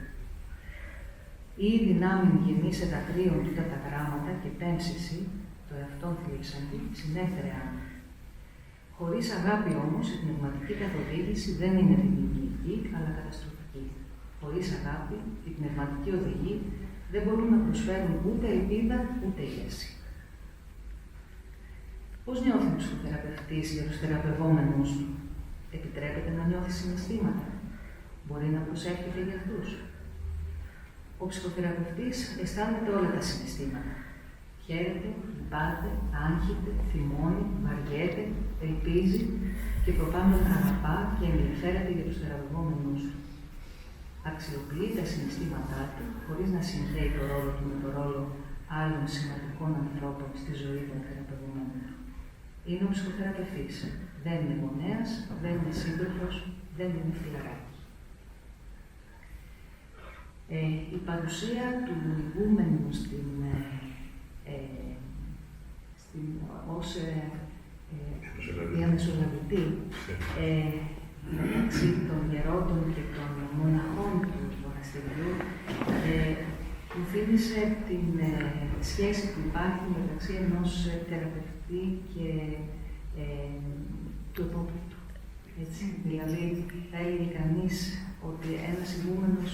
Ή δυνάμει γεννή σε δακρύων τούτα τα γράμματα και πέμψηση, το εαυτόν θλίψαντη, συνέφερε άνω. Χωρίς αγάπη όμως, η πνευματική καθοδήγηση δεν είναι δημιουργική, αλλά καταστροφική. Χωρίς αγάπη, η πνευματική οδηγοί δεν μπορούν να προσφέρουν ούτε ελπίδα, ούτε ίαση. Πώς νιώθει ο ψυχοθεραπευτής για τους θεραπευόμενους του? Επιτρέπεται να νιώθει συναισθήματα? Μπορεί να προσεύχεται για αυτούς? Ο ψυχοθεραπευτής αισθάνεται όλα τα συναισθήματα. Χαίρεται, λυπάται, άγχεται, θυμώνει, βαριέται, ελπίζει και προπάντων αγαπά και ενδιαφέρεται για τους θεραπευόμενους του. Αξιοποιεί τα συναισθήματά του χωρίς να συνδέει το ρόλο του με το ρόλο άλλων σημαντικών ανθρώπων στη ζωή των θεραπευόμενων του. Είναι ο ψυχοθεραπευτής. Δεν είναι γονέας, δεν είναι σύντροφος, δεν είναι φιλαράκι. Η παρουσία του ηγούμενου ως διαμεσολαβητή μεταξύ των γερόντων και των μοναχών του μοναστηριού μου θύμισε την σχέση που υπάρχει μεταξύ ενός θεραπευτή και του επόπτου. Δηλαδή, θα έλεγε κανείς ότι ένας ηγούμενος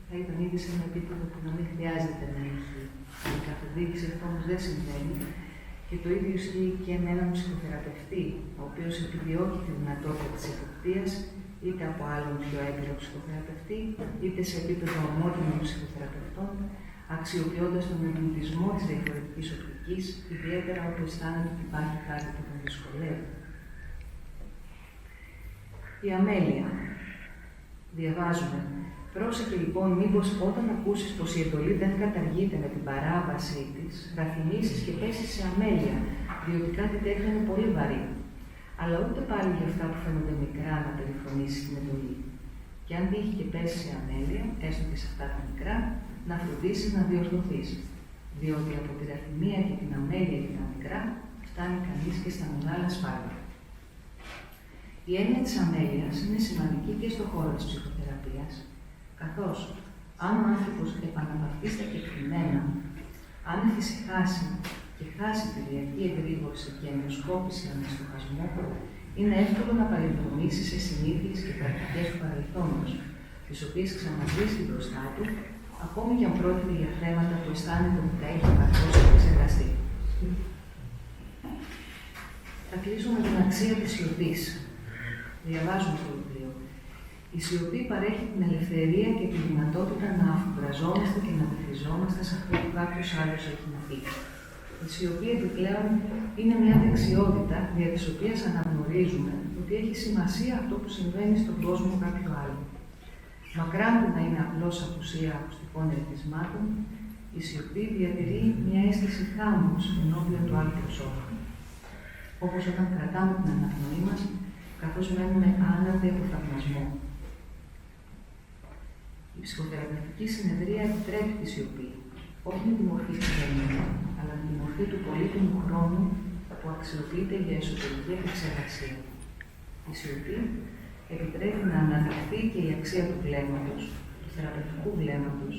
θα ήταν ήδη σε ένα επίπεδο που να μην χρειάζεται να έχει την καθοδήγηση, αυτό όμως δεν συμβαίνει. Και το ίδιο ισχύει και με έναν ψυχοθεραπευτή, ο οποίος επιδιώκει τη δυνατότητα της εποπτείας είτε από άλλον πιο έμπειρο ψυχοθεραπευτή, είτε σε επίπεδο ομότιμων ψυχοθεραπευτών, αξιοποιώντας τον εμπλουτισμό της διαφορετικής οπτικής, ιδιαίτερα όπου αισθάνεται ότι υπάρχει κάτι που τον δυσκολεύει. Η αμέλεια. Διαβάζουμε. Πρόσεχε λοιπόν, μήπως όταν ακούσεις πως η εντολή δεν καταργείται με την παράβασή της, θα θυμίσεις και πέσεις σε αμέλεια, διότι κάτι τέτοιο είναι πολύ βαρύ. Αλλά ούτε πάλι για αυτά που φαίνονται μικρά να περιφρονήσεις την εντολή. Και αν τύχει και πέσει σε αμέλεια, έστω και σε αυτά τα μικρά, να φροντίσεις να διορθωθείς. Διότι από την αθυμία και την αμέλεια και τα μικρά, φτάνει κανείς και στα μεγάλα σφάλματα. Η έννοια της αμέλειας είναι σημαντική και στον χώρο της ψυχοθεραπείας, καθώς αν ο άνθρωπος επαναπαυθεί στα κεκτημένα, αν εφησυχάσει και χάσει τη διαρκή εγρήγορση και ενδοσκόπηση αναστοχασμού, είναι εύκολο να παρεμβολήσει σε συνήθειες και πρακτικές του παρελθόντος, τις οποίες ξαναβρίσκει μπροστά του, ακόμη και αν πρόκειται για θέματα που αισθάνεται ότι τα έχει επαρκώς επεξεργαστεί. Θα κλείσω με την αξία της σιωπής. Διαβάζουμε το βιβλίο. Η σιωπή παρέχει την ελευθερία και τη δυνατότητα να αφουγκραζόμαστε και να βυθιζόμαστε σε αυτό που κάποιος άλλος έχει να πει. Η σιωπή επιπλέον είναι μια δεξιότητα δια της οποίας αναγνωρίζουμε ότι έχει σημασία αυτό που συμβαίνει στον κόσμο κάποιου άλλου. Μακράν του να είναι απλώς απουσία ακουστικών ερεθισμάτων, η σιωπή διατηρεί μια αίσθηση χάμους ενώπιον του άλλου προσώπου. Όπως όταν κρατάμε την αναπνοή μας, καθώς μένουμε άνατοι από θαυμασμό. Η ψυχοθεραπευτική συνεδρία επιτρέπει τη σιωπή, όχι με τη μορφή του γέννη, αλλά με τη μορφή του πολύτιμου χρόνου που αξιοποιείται για εσωτερική επεξεργασία. Η σιωπή επιτρέπει να αναδειχθεί και η αξία του βλέμματος, του θεραπευτικού βλέμματος,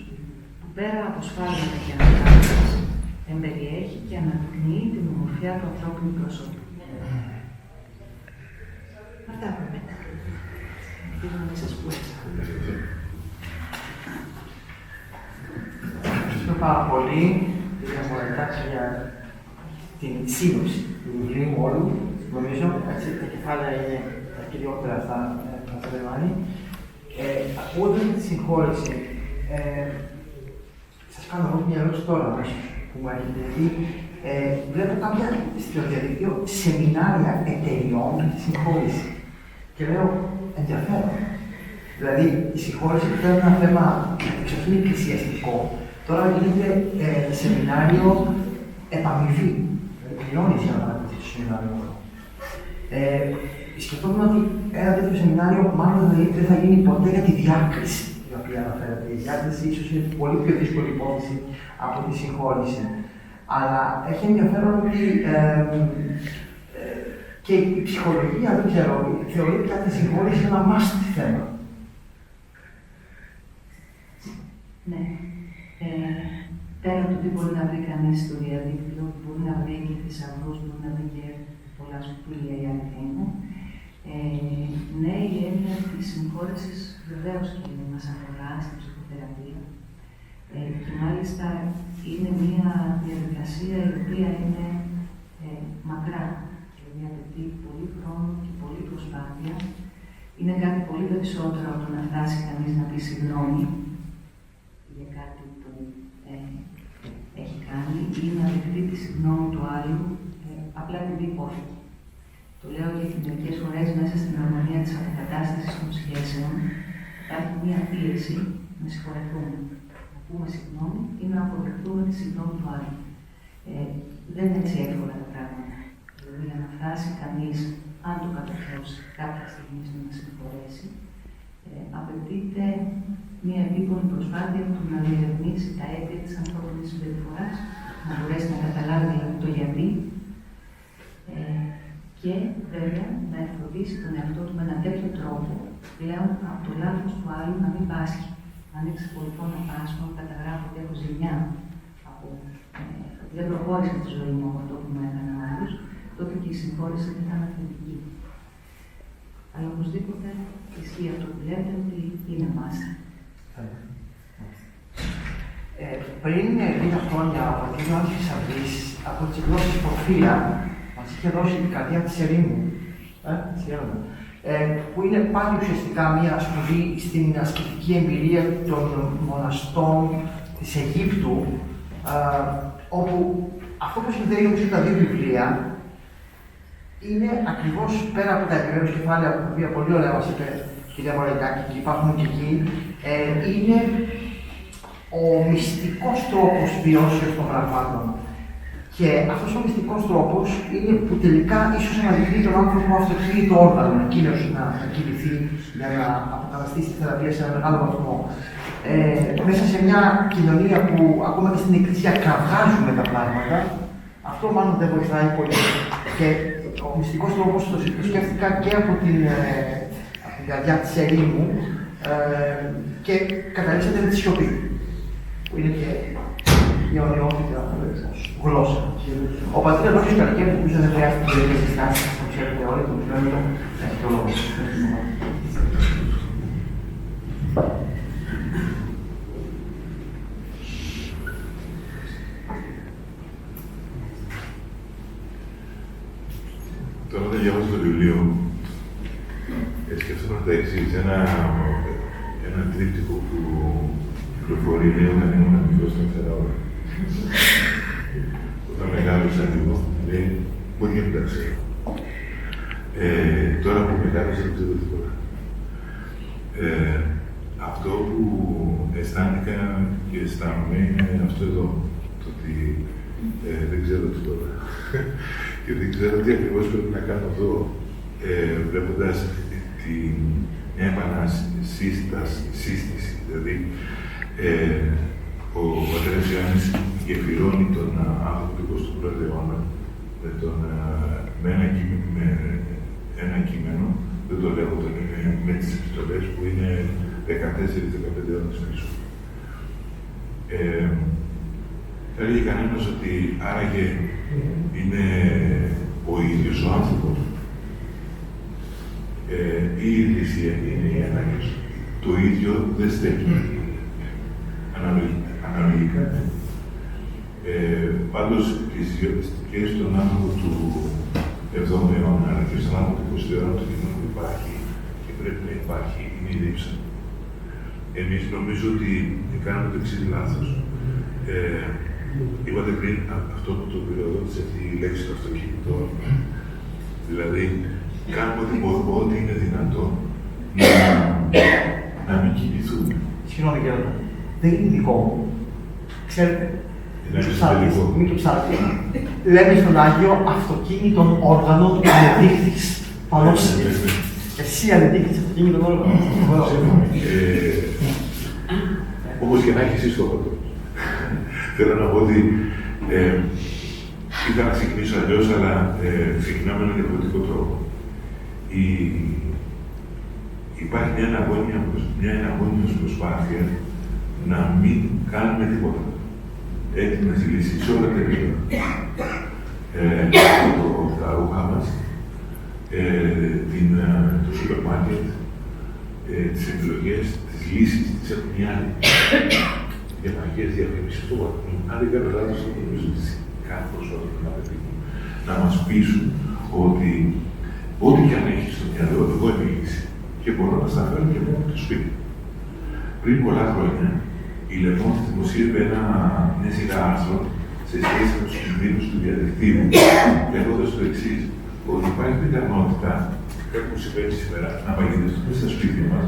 που πέρα από σφάλματα και ανακάλυψεις, εμπεριέχει και αναδεικνύει την ομορφιά του ανθρώπινου προσώπου. Αυτά από μένα. Ελπίζω να μην σας πούσα. Ευχαριστώ πάρα πολύ, κυρία Μωρετάκη, για την σύνοψη του βιβλίου όλου. Νομίζω ότι τα κεφάλαια είναι τα κυριότερα αυτά που θα περιλαμβάνει. Ακούγοντας τη συγχώρεση, σας κάνω εγώ μια ερώτηση τώρα που μου έρχεται. Βλέπω κάποια στο διαδίκτυο σεμινάρια εταιριών για τη συγχώρεση. Και λέω ενδιαφέρον. Δηλαδή, η συγχώρεση ήταν ένα θέμα εξωτερικό εκκλησιαστικό. Τώρα γίνεται σεμινάριο επαμοιβή. Πληρώνεις για να παρακολουθείς το σεμινάριο. Σκεφτόμουν ότι ένα τέτοιο σεμινάριο μάλλον δεν θα γίνει ποτέ για τη διάκριση η οποία αναφέρεται. Η διάκριση ίσως είναι πολύ πιο δύσκολη υπόθεση από τη συγχώρεση. Αλλά έχει ενδιαφέρον ότι και η ψυχολογία, δεν ξέρω, θεωρεί ότι η συγχώρεση είναι ένα must θέμα. Ναι. Πέρα από το τι μπορεί να βρει κανείς στο διαδίκτυο, μπορεί να βρει και θησαυρούς, μπορεί να βρει και πολλά σπουδαία η αλήθεια είναι. Ναι, η έννοια της συγχώρεσης βεβαίως και μας αφορά στην ψυχοθεραπεία. Και μάλιστα είναι μια διαδικασία η οποία είναι μακρά. Δηλαδή απαιτεί πολύ χρόνο και πολύ προσπάθεια. Είναι κάτι πολύ περισσότερο από το να φτάσει κανείς να πει συγγνώμη για κάτι που έχει κάνει ή να δεχτεί τη συγγνώμη του άλλου απλά επειδή υπόθηκε. Το λέω γιατί μερικές φορές μέσα στην αρμονία της αποκατάστασης των σχέσεων υπάρχει μια πίεση να συγχωρεθούμε. Να πούμε συγγνώμη ή να αποδεχτούμε τη συγγνώμη του άλλου. Δεν είναι έτσι εύκολα τα πράγματα. Δηλαδή, για να φτάσει κανείς, αν το καταφέρει κάποια στιγμή στο να συγχωρέσει, απαιτείται μια επίπονη προσπάθεια του να διερευνήσει τα αίτια της ανθρώπινης συμπεριφοράς, να μπορέσει να καταλάβει δηλαδή το γιατί και βέβαια να εφροντίσει τον εαυτό του με έναν τέτοιο τρόπο πλέον από το λάθος του άλλου να μην πάσχει. Αν εξακολουθώ να πάσχω, αν καταγράφω ότι έχω ζημιά από δεν προχώρησε τη ζωή μου από αυτό που μου έκανε ο άλλος, τότε και η συγχώρεση δεν ήταν αυθεντική. Αλλά οπωσδήποτε ισχύει αυτό που λέτε ότι είναι μάστα. Πριν λίγα χρόνια, ο κ. Χρυσαυγής από τις εκδόσεις Προφίλα μας είχε δώσει την καρδιά της ερήμου, που είναι πάλι ουσιαστικά μια σπουδή στην ασκητική εμπειρία των μοναστών της Αιγύπτου, όπου αυτό που συνδέει όμως τα δύο βιβλία είναι ακριβώς πέρα από τα επιμέρους κεφάλαια που οποία πολύ ωραία μας είπε η κυρία Μωρετάκη και υπάρχουν και εκεί, είναι ο μυστικός τρόπος βιώσεως των πραγμάτων. Και αυτός ο μυστικός τρόπος είναι που τελικά ίσως αναδεικνύει τον άνθρωπο αυτοεξήγει το όργανο, εκείνος να κινηθεί για να αποκαταστήσει τη θεραπεία σε ένα μεγάλο βαθμό. Μέσα σε μια κοινωνία που ακόμα και στην εκκλησία κραυγάζουμε τα πράγματα, αυτό μάλλον δεν βοηθάει πολύ. Και ο μυστικός τρόπος το σκέφτηκα και από την καρδιά της ερήμου και καταλήξατε με τη σιωπή, που είναι και η αιωνιότητα γλώσσα. Ο πατήρ Αλόφιος Καρικέρης, που δεν χρειάζεται να συστάσεις ξέρετε όλοι, το βιβλίο είναι το λόγο. Τώρα όταν διαβάζω το βιβλίο, σκεφτόμουν τα εξής. Ένα τρίπτυχο που κυκλοφορεί, λέει, όταν ήμουν μικρός στα 4 ώρα. Όταν μεγάλωσα λίγο, λέει, μπορεί να μην τα ξέρω. Τώρα που μεγάλωσα, δεν ξέρω τίποτα. Αυτό που αισθάνθηκα και αισθάνομαι είναι αυτό εδώ. Το ότι δεν ξέρω τίποτα. Και δεν ξέρω τι ακριβώς πρέπει να κάνω εδώ, βλέποντας μια επανασύστηση. Δηλαδή, ο πατέρας Ιωάννης γεφυρώνει τον άνθρωπο του 21ου αιώνα με ένα κείμενο, δεν το λέω, με τις επιστολές που είναι 14-15 αιώνες πίσω. Έλεγε κανένας ότι άραγε είναι ο ίδιος ο άνθρωπος ή η Εκκλησία είναι η ανάγκη. Το ίδιο δεν στέκει. Αναλογικά. Πάντως και στον άνθρωπο του 7ου αιώνα, αλλά και στον άνθρωπο του 20ου αιώνα, το κοινωνικό υπάρχει και πρέπει να υπάρχει, είναι η δίψα. Εμείς νομίζω ότι κάνουμε το εξής λάθος. Είπατε πριν αυτό που το πυροδότησε αυτή η λέξη του αυτοκίνητο. Δηλαδή, κάνουμε ό,τι είναι δυνατό να μην κινηθούμε. Συγγνώμη κύριε, δεν είναι δικό μου. Ξέρετε, μην το ψάχνετε. Λέμε στον Άγιο αυτοκίνητον όργανο του ανεδείχθης πανώση. Εσύ ανεδείχθης αυτοκίνητον όργανο. Όπως και να έχεις εσύ το χώρο. Θέλω να πω ότι ήθελα να ξεκινήσω αλλιώς, αλλά ξεκινάμε με έναν διαφορετικό τρόπο. Υπάρχει μια εναγώνιος προσπάθεια να μην κάνουμε τίποτα. Έτοιμες λύσεις σε όλα τα επίπεδα. Τα ρούχα μας, το σούπερ μάρκετ, τις επιλογές, τις λύσεις, τις έχουν οι άλλοι. Οι επαγγές διαφήμισεις του βαθμού. Αν δεν κάνω λάθος, θα νομίζω ότι κάθε προσώπημα να πετύχουν να μας πείσουν ότι ό,τι και αν έχεις στο μυαλό, εγώ είμαι η λύση. Και μπορώ να στα φέρω και μόνο από το σπίτι. Πριν πολλά χρόνια, η Λεμόν δημοσίευε μια σειρά άρθρων σε σχέση με τους κινδύνους του διαδικτύου, λέγοντας το εξής, ότι υπάρχει πιθανότητα, κάτι που συμβαίνει σήμερα, να παγιδευτούμε στα σπίτια μας,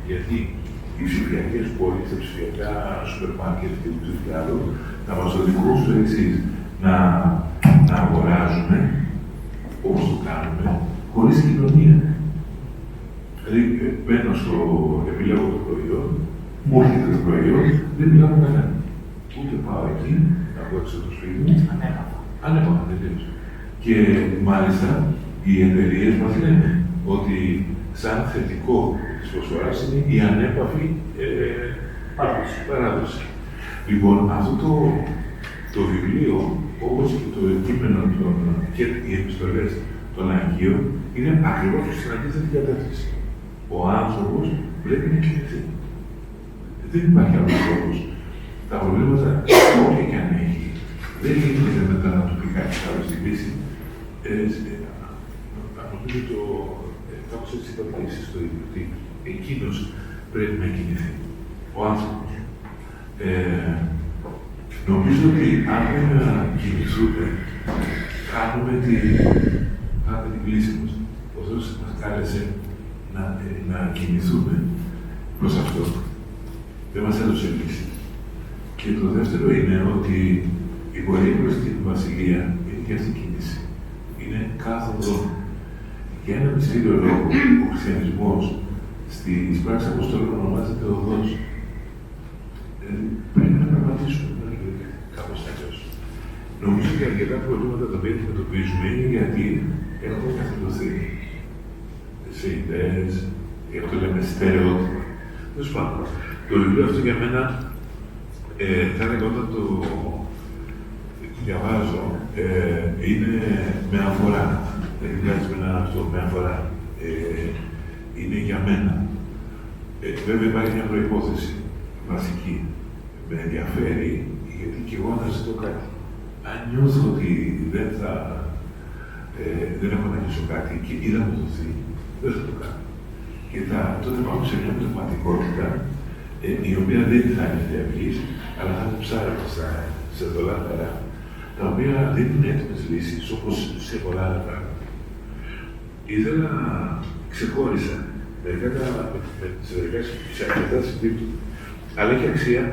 γιατί οι ψηφιακές πόλεις, τα ψηφιακά σούπερ μάρκετ και το άλλο, θα μας οδηγούν στο εξής, να αγοράζουμε, όπως το κάνουμε, χωρίς κοινωνία. Δηλαδή, μπαίνω στο επιλέγω το προϊόν, μου έρχεται το προϊόν, δεν μιλάω με κανέναν. Ούτε πάω εκεί, να βγω έξω το σπίτι μου. Ανέπαφα, τελείως. Και μάλιστα, οι εταιρείες μας λένε ότι σαν θετικό της προσφοράς είναι η ανέπαφη παράδοση. Λοιπόν, αυτό το βιβλίο, όπως και το κείμενο και οι επιστολές των Αγίων, είναι ακριβώς στην αντίθετη κατεύθυνση. Ο άνθρωπος πρέπει να κινηθεί. Δεν υπάρχει άλλος τρόπος. Τα προβλήματα, όποια και αν έχει, δεν γίνεται μετά να του πει κάτι άλλο στη λύση. Νομίζω κάπως έτσι είπατε και εσείς το ίδιο, ότι εκείνος πρέπει να κινηθεί. Ο άνθρωπος. Νομίζω ότι αν δεν κινηθούμε, κάνουμε την κλίση μας. Ο Θεός μας κάλεσε να κινηθούμε προς αυτό. Δεν μας έδωσε λύση. Και το δεύτερο είναι ότι η πορεία προς την Βασιλεία είναι και αυτή η κίνηση. Είναι κάθοδο. Και ένα μυστήριο λόγο, ο χριστιανισμός στις πράξεις Αποστόλων ονομάζεται οδός. Πρέπει να πραγματίσουμε κάπως αλλιώς. Νομίζω ότι αρκετά προβλήματα τα οποία αντιμετωπίζουμε είναι γιατί έχουμε καθυλωθεί σε ιδέες, γι' αυτό λέμε στερεότυπα. Τέλος πάντων, το βιβλίο αυτό για μένα θα έλεγα όταν το διαβάζω είναι με αφορά. δεν βγάζει με αυτό με αφορά. Είναι για μένα. Βέβαια υπάρχει μια προϋπόθεση βασική. Με ενδιαφέρει, γιατί και εγώ αναζητώ κάτι. Αν νιώθω ότι δεν έχω να νιώσω κάτι και είδα μου δοθεί, δεν θα το κάνω. Και τότε πάω σε μια πνευματικότητα, η οποία δεν θα είναι διαβγής, αλλά θα είναι ψάρευα σε δολάρια, τα οποία δεν είναι έτοιμες λύσεις, όπως σε πολλά άλλα πράγματα. Ήθελα να ξεχώρισα μερικά σε αρκετά συμπίπτουν, αλλά έχει αξία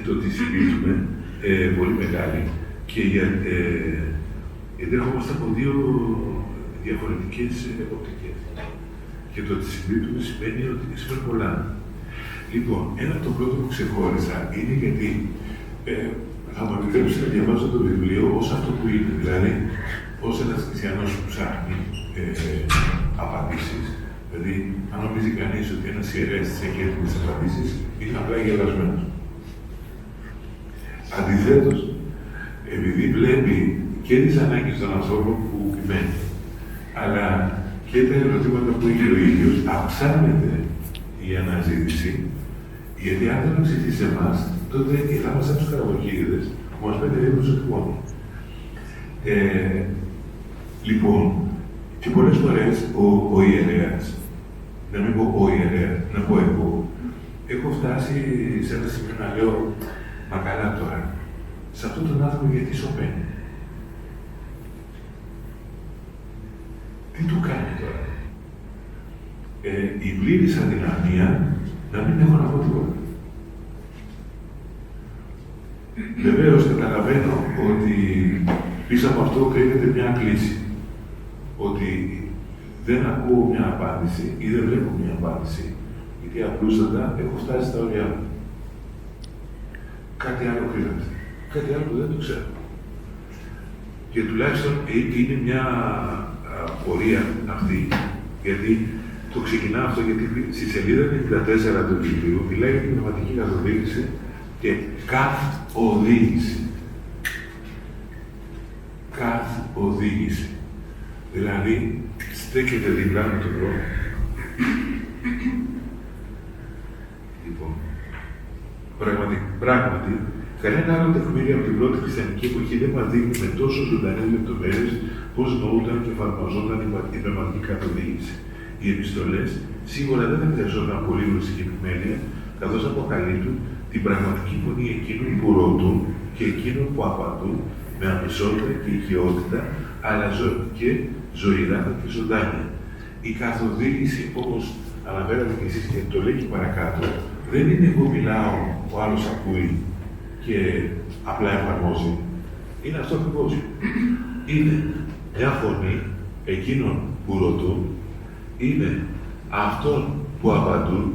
το ότι συμπίπτουμε πολύ μεγάλη και γιατί ερχόμαστε από δύο διαφορετικές οπτικές. Και το ότι συμπίπτουμε σημαίνει ότι σημαίνει πολλά. Λοιπόν, ένα από το πρώτο που ξεχώρισα είναι γιατί θα μου επιτρέψει να διαβάζω το βιβλίο ως αυτό που είναι, δηλαδή ως ένας χριστιανός που ψάχνει απαντήσεις. Δηλαδή, αν νομίζει κανείς ότι ένας ιερέας έχει έτοιμες απαντήσεις, είναι απλά γελασμένος. Αντιθέτως, επειδή βλέπει και τις ανάγκες των ανθρώπων που επιμένει, αλλά και τα ερωτήματα που έχει ο ίδιος, αυξάνεται η αναζήτηση, γιατί αν δεν αυξηθεί σε εμάς, τότε θα είμαστε τους καραβοκύριδες που μας πέντε λίγο προσεκτικόνοι. Λοιπόν, και πολλές φορές ο ιερέας, να μην πω ο ιερέας, να πω εγώ, έχω φτάσει σε ένα σημείο να λέω, μα καλά τώρα, σε αυτόν τον άνθρωπο γιατί σωπαίνει. Τι του κάνει τώρα. Η πλήρης αδυναμία να μην έχω να πω τίποτα. Βεβαίως καταλαβαίνω ότι πίσω από αυτό κρύβεται μια κλίση. Ότι δεν ακούω μια απάντηση ή δεν βλέπω μια απάντηση, γιατί απλούστατα έχω φτάσει στα όρια μου. Κάτι άλλο κρύβεται. Κάτι άλλο που δεν το ξέρω. Και τουλάχιστον είναι μια πορεία αυτή, γιατί το ξεκινάω αυτό, γιατί στη σελίδα 94 του βιβλίου μιλάει για την πνευματική καθοδήγηση και καθοδήγηση. Καθοδήγηση. Δηλαδή, στέκεται δίπλα με τον δρόμο. Λοιπόν, πράγματι, κανένα άλλο τεκμήριο από την πρώτη χριστιανική εποχή δεν μας δείχνει με τόσο ζωντανές λεπτομέρειες πώς νοούταν και εφαρμοζόταν η πνευματική καθοδήγηση. Οι επιστολές σίγουρα δεν χρειαζόταν απολύτως και επιμέλεια, καθώς αποκαλύπτουν την πραγματική φωνή εκείνων που ρωτούν και εκείνων που απαντούν με αμεσότητα και οικειότητα, αλλά και ζωηρά και ζωντάνια. Η καθοδήγηση, όπως αναφέρατε και εσείς και το λέει και παρακάτω, δεν είναι εγώ μιλάω, ο άλλος ακούει και απλά εφαρμόζει. Είναι αυτό ακριβώς. Είναι μια φωνή εκείνων που ρωτούν, είναι αυτών που απαντούν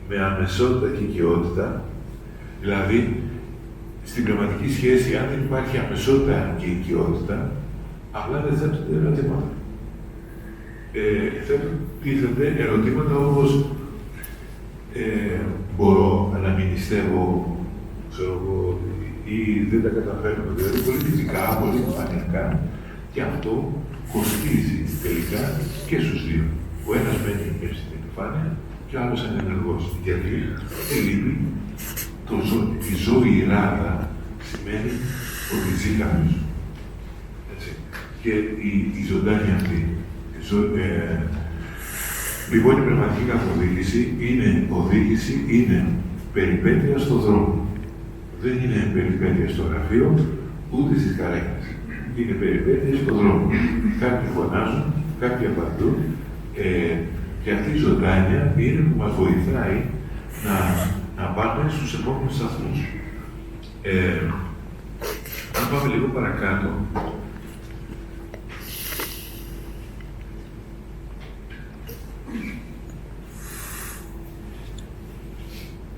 με αμεσότητα και οικειότητα, δηλαδή στην πνευματική σχέση, αν δεν υπάρχει αμεσότητα και οικειότητα, απλά δεν θέτονται ερωτήματα. Τίθενται ερωτήματα όπως μπορώ να μην πιστεύω, ξέρω εγώ, ή δεν τα καταφέρνω, δηλαδή πολύ φυσικά, πολύ εμφανικά, και αυτό κοστίζει τελικά και στους δύο. Ο ένας μένει μέσα στην επιφάνεια και ο άλλος είναι ενεργός. Γιατί λείπει η ζωηράδα σημαίνει ότι ζει κάποιος. Και η ζωντάνια αυτή. Λοιπόν, η πνευματική καθοδήγηση είναι οδήγηση, είναι περιπέτεια στον δρόμο. Δεν είναι περιπέτεια στο γραφείο, ούτε στις καρέκλες. Είναι περιπέτεια στον δρόμο. Κάποιοι φωνάζουν, κάποιοι απαντούν, και αυτή η ζωντάνια είναι που μας βοηθάει να πάμε στους επόμενους σταθμούς. Αν πάμε λίγο παρακάτω,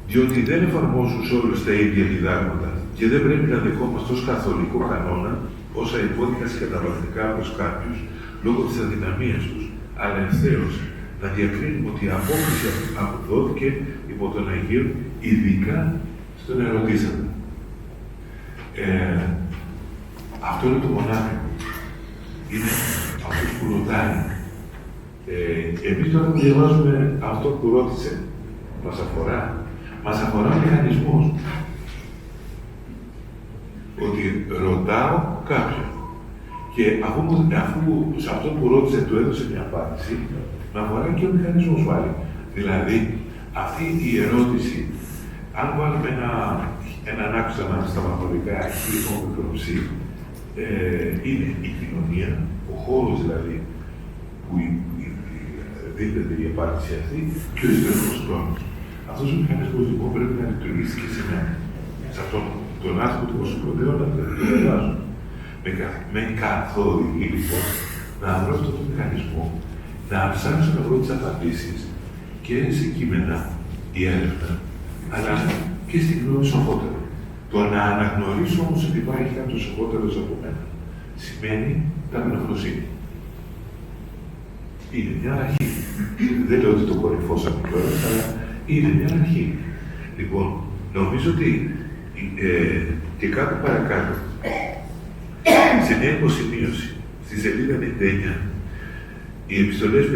διότι δεν εφαρμόζουν σε όλους τα ίδια διδάγματα και δεν πρέπει να δεχόμαστε ως καθολικό κανόνα όσα υπόθηκαν συγκαταβατικά προς κάποιους λόγω της αδυναμίας τους, αλλά ευθέως να διακρίνουμε ότι η απόκριση αποδόθηκε υπό τον Αγίο, ειδικά στον ερωτήσαντα. Αυτό είναι το μονάδικο. Είναι αυτός που ρωτάει. Εμείς τώρα που διαβάζουμε αυτό που ρώτησε, μας αφορά ο μηχανισμός. Ότι ρωτάω κάποιον και αφού σε αυτό που ρώτησε του έδωσε μια απάντηση, με αφορά και ο μηχανισμός πάλι. Δηλαδή, αυτή η ερώτηση, αν βάλουμε έναν άξονα στα μαθηματικά χ, είναι η κοινωνία, ο χώρος δηλαδή που δίδεται η απάντηση αυτή και ο ιστορικός χρόνος. Αυτός ο μηχανισμός λοιπόν πρέπει να λειτουργήσει και σε μένα. Σε αυτόν τον άνθρωπο του 21ου αιώνα που διαβάζω. Με καθοδηγεί λοιπόν να βρω αυτόν τον μηχανισμό, να ψάξω να βρω τις απαντήσεις και σε κείμενα η έρευνα, αλλά και στην γνώμη σοφότερο. Το να αναγνωρίσω όμως ότι υπάρχει κάποιος σοφότερος από μένα σημαίνει ταπεινοφροσύνη. Είναι μια αρχή. Δεν λέω ότι το κορυφώσαμε κιόλας, αλλά είναι μια αρχή. Λοιπόν, νομίζω ότι και κάτω παρακάτω, σε μια υποσημείωση, στη σελίδα 99, οι επιστολές 577-98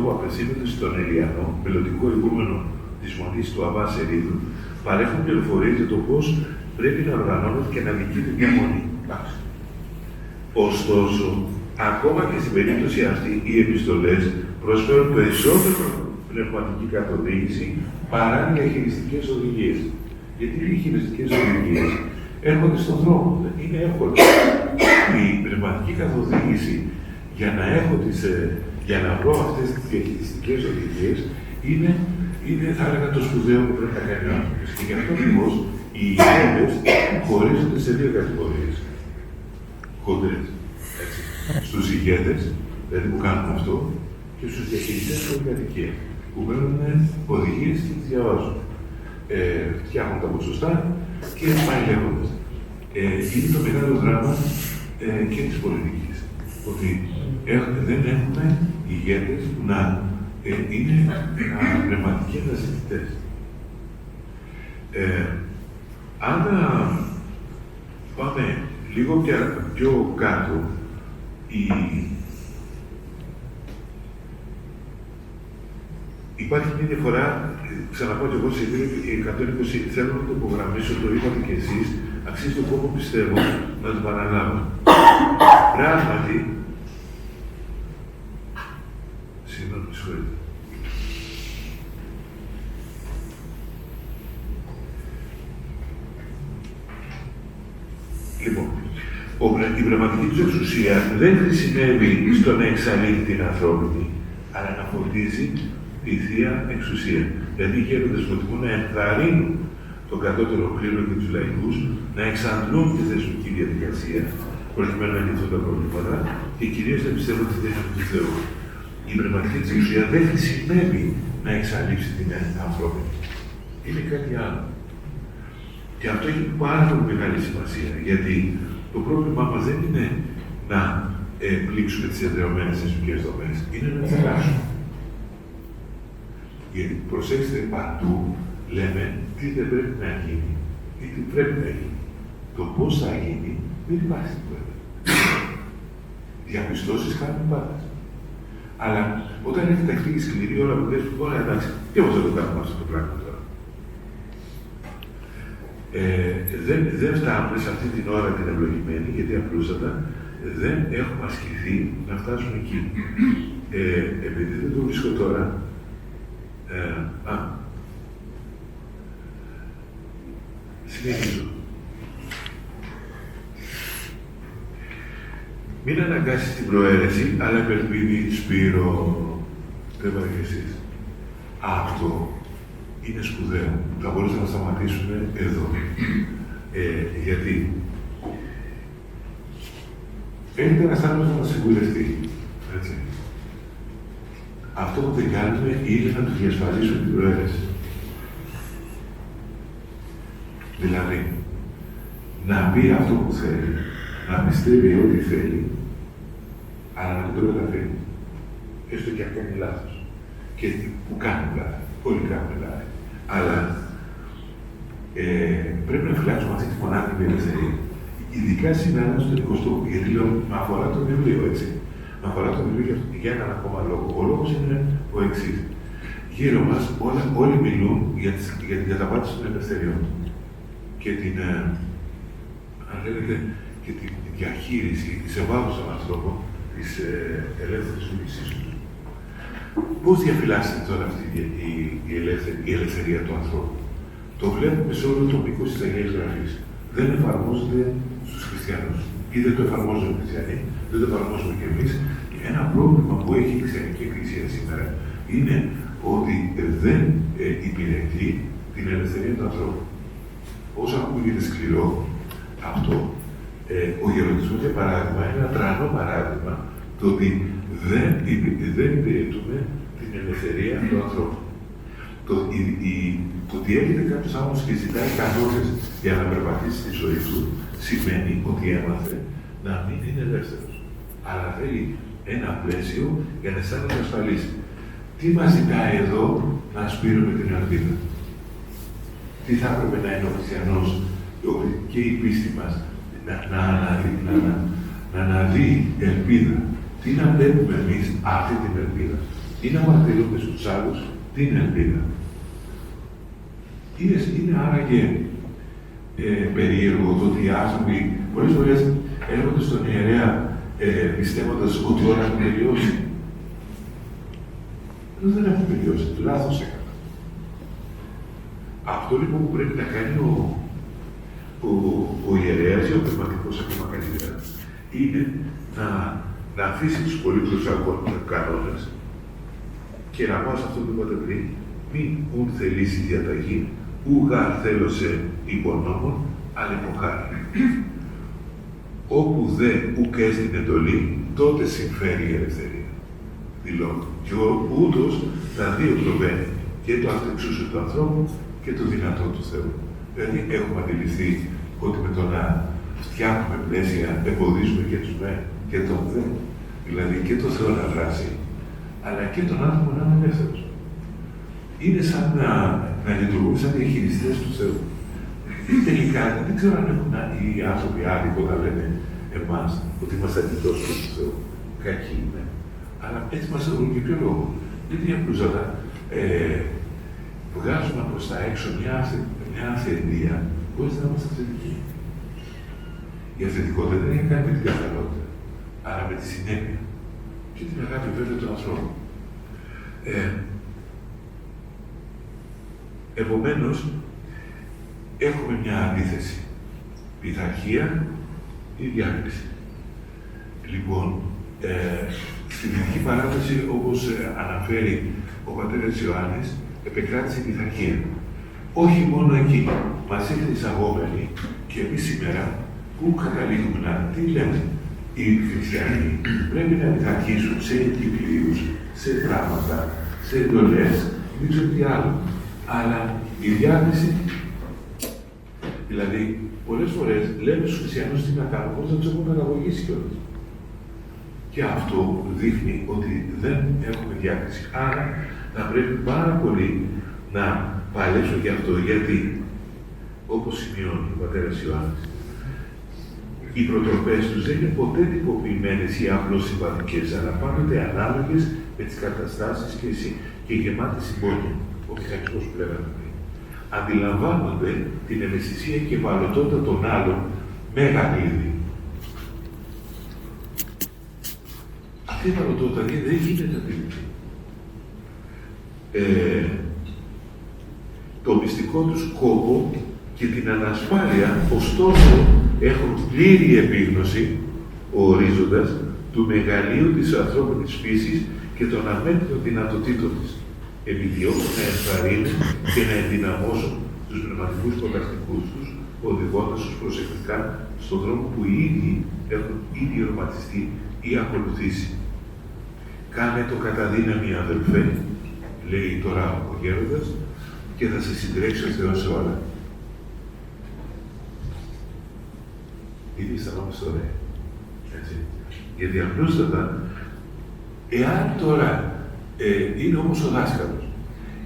που απευθύνονται στον Ελιανό, μελλοντικό ηγούμενο της Μονής του Αββά Σερίδου, παρέχουν πληροφορίες για το πώς πρέπει να οργανώνεται και να διοικείται μια μονή. Ωστόσο, ακόμα και στην περίπτωση αυτή, οι επιστολές προσφέρουν περισσότερο πνευματική καθοδήγηση παρά διαχειριστικές οδηγίες. Γιατί οι διαχειριστικές οδηγίες έρχονται στον δρόμο, είναι εύκολο. Η πνευματική καθοδήγηση για να βρω αυτές τις διαχειριστικές οδηγίες είναι, θα έλεγα, το σπουδαίο που πρέπει να κάνει ο άνθρωπος. Και γι' αυτό ακριβώς οι ηγέτες χωρίζονται σε δύο κατηγορίες. Χοντρές. Στους ηγέτες, δηλαδή που κάνουν αυτό, και στους διαχειριστές πολυκατοικία, που παίρνουν οδηγίες και τις διαβάζουν. Φτιάχνουν τα ποσοστά και πάει λέγοντας. Είναι το μεγάλο δράμα και της πολιτικής. Ότι δεν έχουμε ηγέτες που να είναι πνευματικοί αναζητητές. Αν πάμε λίγο πιο κάτω, υπάρχει μια διαφορά, ξαναπάω και εγώ σε 120, θέλω να το υπογραμμίσω, το είπατε και εσείς, αξίζει τον κόπο, πιστεύω, να το παραλάβω. Πράγματι, συγγνώμη, συγχωρείτε. Λοιπόν, η πνευματική του εξουσία δεν χρησιμεύει στο να εξαλείφει την ανθρώπινη, αλλά να φωτίζει τη θεία εξουσία. Δηλαδή, οι γέροντες προτιμούν να ενθαρρύνουν τον κατώτερο κλήρο και τους λαϊκούς, να εξαντλούν τη θεσμική διαδικασία, προκειμένου να λυθούν τα προβλήματα και κυρίως να πιστεύουν τη δύναμη του Θεού. Η πνευματική της εξουσία δεν χρησιμεύει να εξαλείψει την ανθρώπινη. Είναι κάτι άλλο. Και αυτό έχει πάρα πολύ μεγάλη σημασία, γιατί το πρόβλημά μας δεν είναι να πλήξουμε τις εδραιωμένες θεσμικές δομές, είναι να τις αλλάξουμε. Γιατί προσέξτε, παντού λέμε τι δεν πρέπει να γίνει ή τι πρέπει να γίνει. Το πώς θα γίνει δεν υπάρχει στην κουβέντα. Διαπιστώσεις κάνουν πάντα. Αλλά όταν έχει ταχθεί η σκληρή ώρα που λες, ωραία, εντάξει, τι όμως δεν το κάνουμε αυτό το πράγμα τώρα. Δεν φτάνουμε σε αυτή την ώρα την ευλογημένη, γιατί απλούστατα δεν έχουμε ασκηθεί να φτάσουμε εκεί. Επειδή δεν το βρίσκω τώρα, συνεχίζω. Μην αναγκάσεις την προαίρεση, αλλά επελπίδη Σπύρο, δεν είπατε κι εσείς. Αυτό είναι σπουδαίο. Θα μπορούσαμε να σταματήσουμε εδώ. Γιατί έρχεται ένας άνθρωπος να μας συμβουλευτεί. Έτσι. Αυτό που δεν κάνουμε είναι να του διασφαλίσουμε την προαίρεση. Δηλαδή, να πει αυτό που θέλει, να πιστεύει ό,τι θέλει, αλλά να μην το καταφέρει. Έστω και αν κάνει λάθος. Και που κάνει λάθος. Όλοι κάνουμε λάθος. Αλλά πρέπει να φυλάξουμε αυτή τη μονάδικη ελευθερία. Ειδικά σήμερα στο 20ο, γιατί λέω, με αφορά το βιβλίο, έτσι. Με αφορά το βιβλίο για έναν ακόμα λόγο. Ο λόγος είναι ο εξής. Γύρω μας όλοι μιλούν για την καταπάτηση των ελευθεριών και την, αν θέλετε, και τη διαχείριση, σε βάρος των ανθρώπων της ελεύθερης βούλησής τους. Πώς διαφυλάσσεται τώρα αυτή η ελευθερία του ανθρώπου? Το βλέπουμε σε όλο το μήκος της Αγίας Γραφής. Δεν εφαρμόζεται στους χριστιανούς. Ή δεν το εφαρμόζουν οι χριστιανοί, δεν το εφαρμόζουμε κι εμείς. Ένα πρόβλημα που έχει η χριστιανική εκκλησία σήμερα είναι ότι δεν υπηρετεί την ελευθερία του ανθρώπου. Όσο ακούγεται σκληρό αυτό, ο γεροντισμός, για παράδειγμα, είναι ένα τρανό παράδειγμα το ότι δεν υπηρετούμε την ελευθερία του ανθρώπου. Το ότι έρχεται κάποιος άνθρωπος και ζητάει κανόνες για να περπατήσει στη ζωή του, σημαίνει ότι έμαθε να μην είναι ελεύθερος. Αλλά θέλει ένα πλαίσιο για να αισθάνεται ασφαλής. Τι μας ζητάει εδώ? Να σπείρουμε την ελπίδα. Τι θα έπρεπε να είναι ο χριστιανός και η πίστη μας να αναδεί ελπίδα. Τι να βλέπουμε εμείς αυτή την ελπίδα? Ή να μαρτυρούμε στους άλλους την ελπίδα. Είναι άραγε περίεργο το ότι οι άνθρωποι πολλές φορές έρχονται στον ιερέα πιστεύοντας ότι όλα έχουν τελειώσει. Δεν έχουν τελειώσει, λάθος έκανα. Αυτό λοιπόν που πρέπει να κάνει ο ιερέας ή ο πνευματικός ακόμα καλύτερα είναι να αφήσει τους πολίτες κανόνες και να πας αυτό που είπατε πριν, μην ουν θελήσει διαταγή, ούγα θέλωσε υπονόμων, αλλά υποχάρη. Όπου δε ουκ έστειν εντολή, τότε συμφέρει η ελευθερία. Δηλώνει. Και ούτως τα δύο προβαίνει, και το αυτεξούσιο του ανθρώπου και το δυνατό του Θεού. Δηλαδή έχουμε αντιληφθεί ότι με το να φτιάχνουμε πλαίσια εμποδίζουμε και τους μεν και τον δε, δηλαδή και το Θεό να δράσει, αλλά και τον άνθρωπο να είναι ελεύθερος. Είναι σαν να λειτουργούμε σαν διαχειριστές του Θεού. Τελικά δεν ξέρω αν έχουν οι άνθρωποι άδικο όταν λένε εμάς ότι είμαστε αντιτός του Θεού. Κακοί είναι. Αλλά έτσι μας θεωρούν και ποιο λόγο. Γιατί απλούστατα βγάζουμε προς τα έξω μια αυθεντία χωρίς να είμαστε αυθεντικοί. Η αυθεντικότητα δεν έχει κάνει με την καθαρότητα, αλλά με τη συνέπεια και την αγάπη βέβαια του ανθρώπου. Επομένως, έχουμε μια αντίθεση. Πειθαρχία ή διάκριση. Λοιπόν, στη Δυτική Παράδοση, όπως αναφέρει ο πατέρας Ιωάννης, επεκράτησε η πειθαρχία. Όχι μόνο εκεί. Μας ήρθε εισαγόμενη και εμείς σήμερα που καταλήγουμε τι λέμε. Οι χριστιανοί πρέπει να πειθαρχήσουν σε εγκυκλίους, σε πράγματα, σε εντολές, δεν ξέρω τι άλλο. Αλλά η διάκριση, δηλαδή, πολλές φορές λέμε στους χριστιανούς τι να κάνουν, πώς να τους έχουμε παραγωγήσει κιόλας. Και αυτό δείχνει ότι δεν έχουμε διάκριση. Άρα, θα πρέπει πάρα πολύ να παλέψω γι' αυτό, γιατί, όπως σημειώνει ο πατέρας Ιωάννης, οι προτροπές τους δεν είναι ποτέ τυποποιημένες ή απλώς συμβατικές, αλλά πάντοτε ανάλογες με τις καταστάσεις και γεμάτες συμπόνια. Ο μηχανισμός που λέγαμε πριν. Αντιλαμβάνονται την ευαισθησία και ευαλωτότητα των άλλων με γανίδι. Αυτή η ευαλωτότητα δεν γίνεται αντιληπτή. Το μυστικό τους κόπο και την ανασφάλεια, ωστόσο, έχουν πλήρη επίγνωση, ο ορίζοντας, του μεγαλείου της ανθρώπινης φύσης και των αμέτρητων δυνατοτήτων της. Επιδιώκουν να ενθαρρύνουν και να ενδυναμώσουν τους πνευματικούς υποτακτικούς τους, οδηγώντας τους προσεκτικά στον δρόμο που οι ίδιοι έχουν ήδη οραματιστεί ή ακολουθήσει. Κάνε το κατά δύναμη, αδελφέ, λέει τώρα ο γέροντας, και θα σε συντρέξει ο Θεός σε όλα. Ήδη αισθανόμαστε ωραία. Έτσι. Γιατί απλούστατα, εάν τώρα είναι όμως ο δάσκαλος,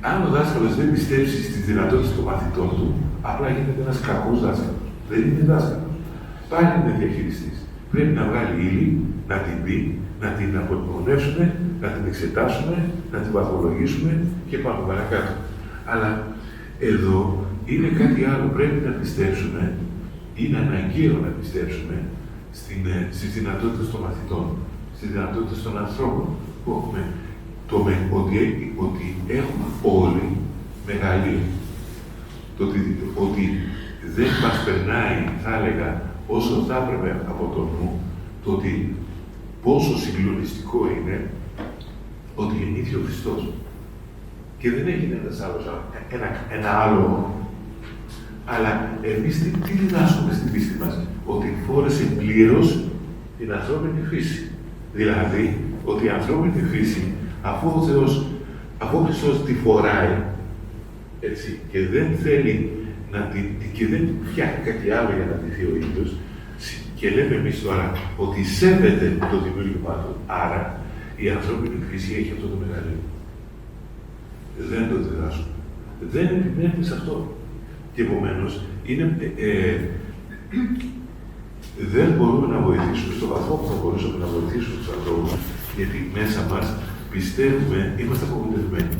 αν ο δάσκαλος δεν πιστέψει στις δυνατότητες των μαθητών του, απλά γίνεται ένας κακός δάσκαλος. Δεν είναι δάσκαλος. πάλι είναι διαχειριστής. Πρέπει να βγάλει ύλη, να την πει, να την απομονεύσουμε, να την εξετάσουμε, να την βαθμολογήσουμε και πάμε παρακάτω. Αλλά εδώ είναι κάτι άλλο. Πρέπει να πιστέψουμε, είναι αναγκαίο να πιστέψουμε στις δυνατότητες των μαθητών, στις δυνατότητες των ανθρώπων που έχουμε, ότι έχουμε όλοι μεγαλείο. Ότι δεν μας περνάει, θα έλεγα, όσο θα έπρεπε από το νου, το ότι πόσο συγκλονιστικό είναι ότι γεννήθη ο Χριστός. Και δεν έγινε ένα άλλο. Αλλά εμείς τι διδάσκουμε στην πίστη μας, ότι φόρεσε πλήρως την ανθρώπινη φύση. Δηλαδή, ότι η ανθρώπινη φύση, αφού ο Χριστός τη φοράει, έτσι, και δεν θέλει και δεν φτιάχνει κάτι άλλο για να ντυθεί ο ίδιος, και λέμε εμείς τώρα ότι σέβεται το δημιούργημά του. Άρα η ανθρώπινη φύση έχει αυτό το μεγαλείο. Δεν το διδάσκουμε. Δεν επιμένουμε σε αυτό. Και επομένως δεν μπορούμε να βοηθήσουμε στο βαθμό που θα μπορούσαμε να βοηθήσουμε τους ανθρώπους, γιατί μέσα μας πιστεύουμε, είμαστε απογοητευμένοι.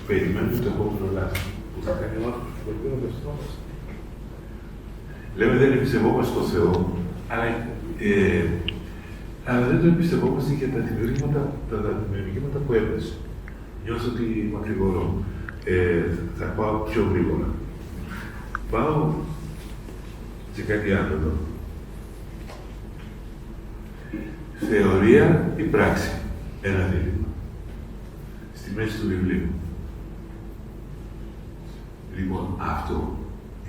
Περιμένουμε το επόμενο λάθος που θα κάνει ο άνθρωπος που πρέπει να δεχτόμαστε. Λέμε δεν εμπιστευόμαστε στον Θεό, αλλά δεν το εμπιστευόμαστε για τα δημιουργήματα που έπαιζε. Νιώθω ότι μακρηγορώ. Θα πάω πιο γρήγορα. Πάω σε κάτι άλλο εδώ. Θεωρία ή πράξη. Ένα δίλημμα. Στη μέση του βιβλίου. Λοιπόν, αυτό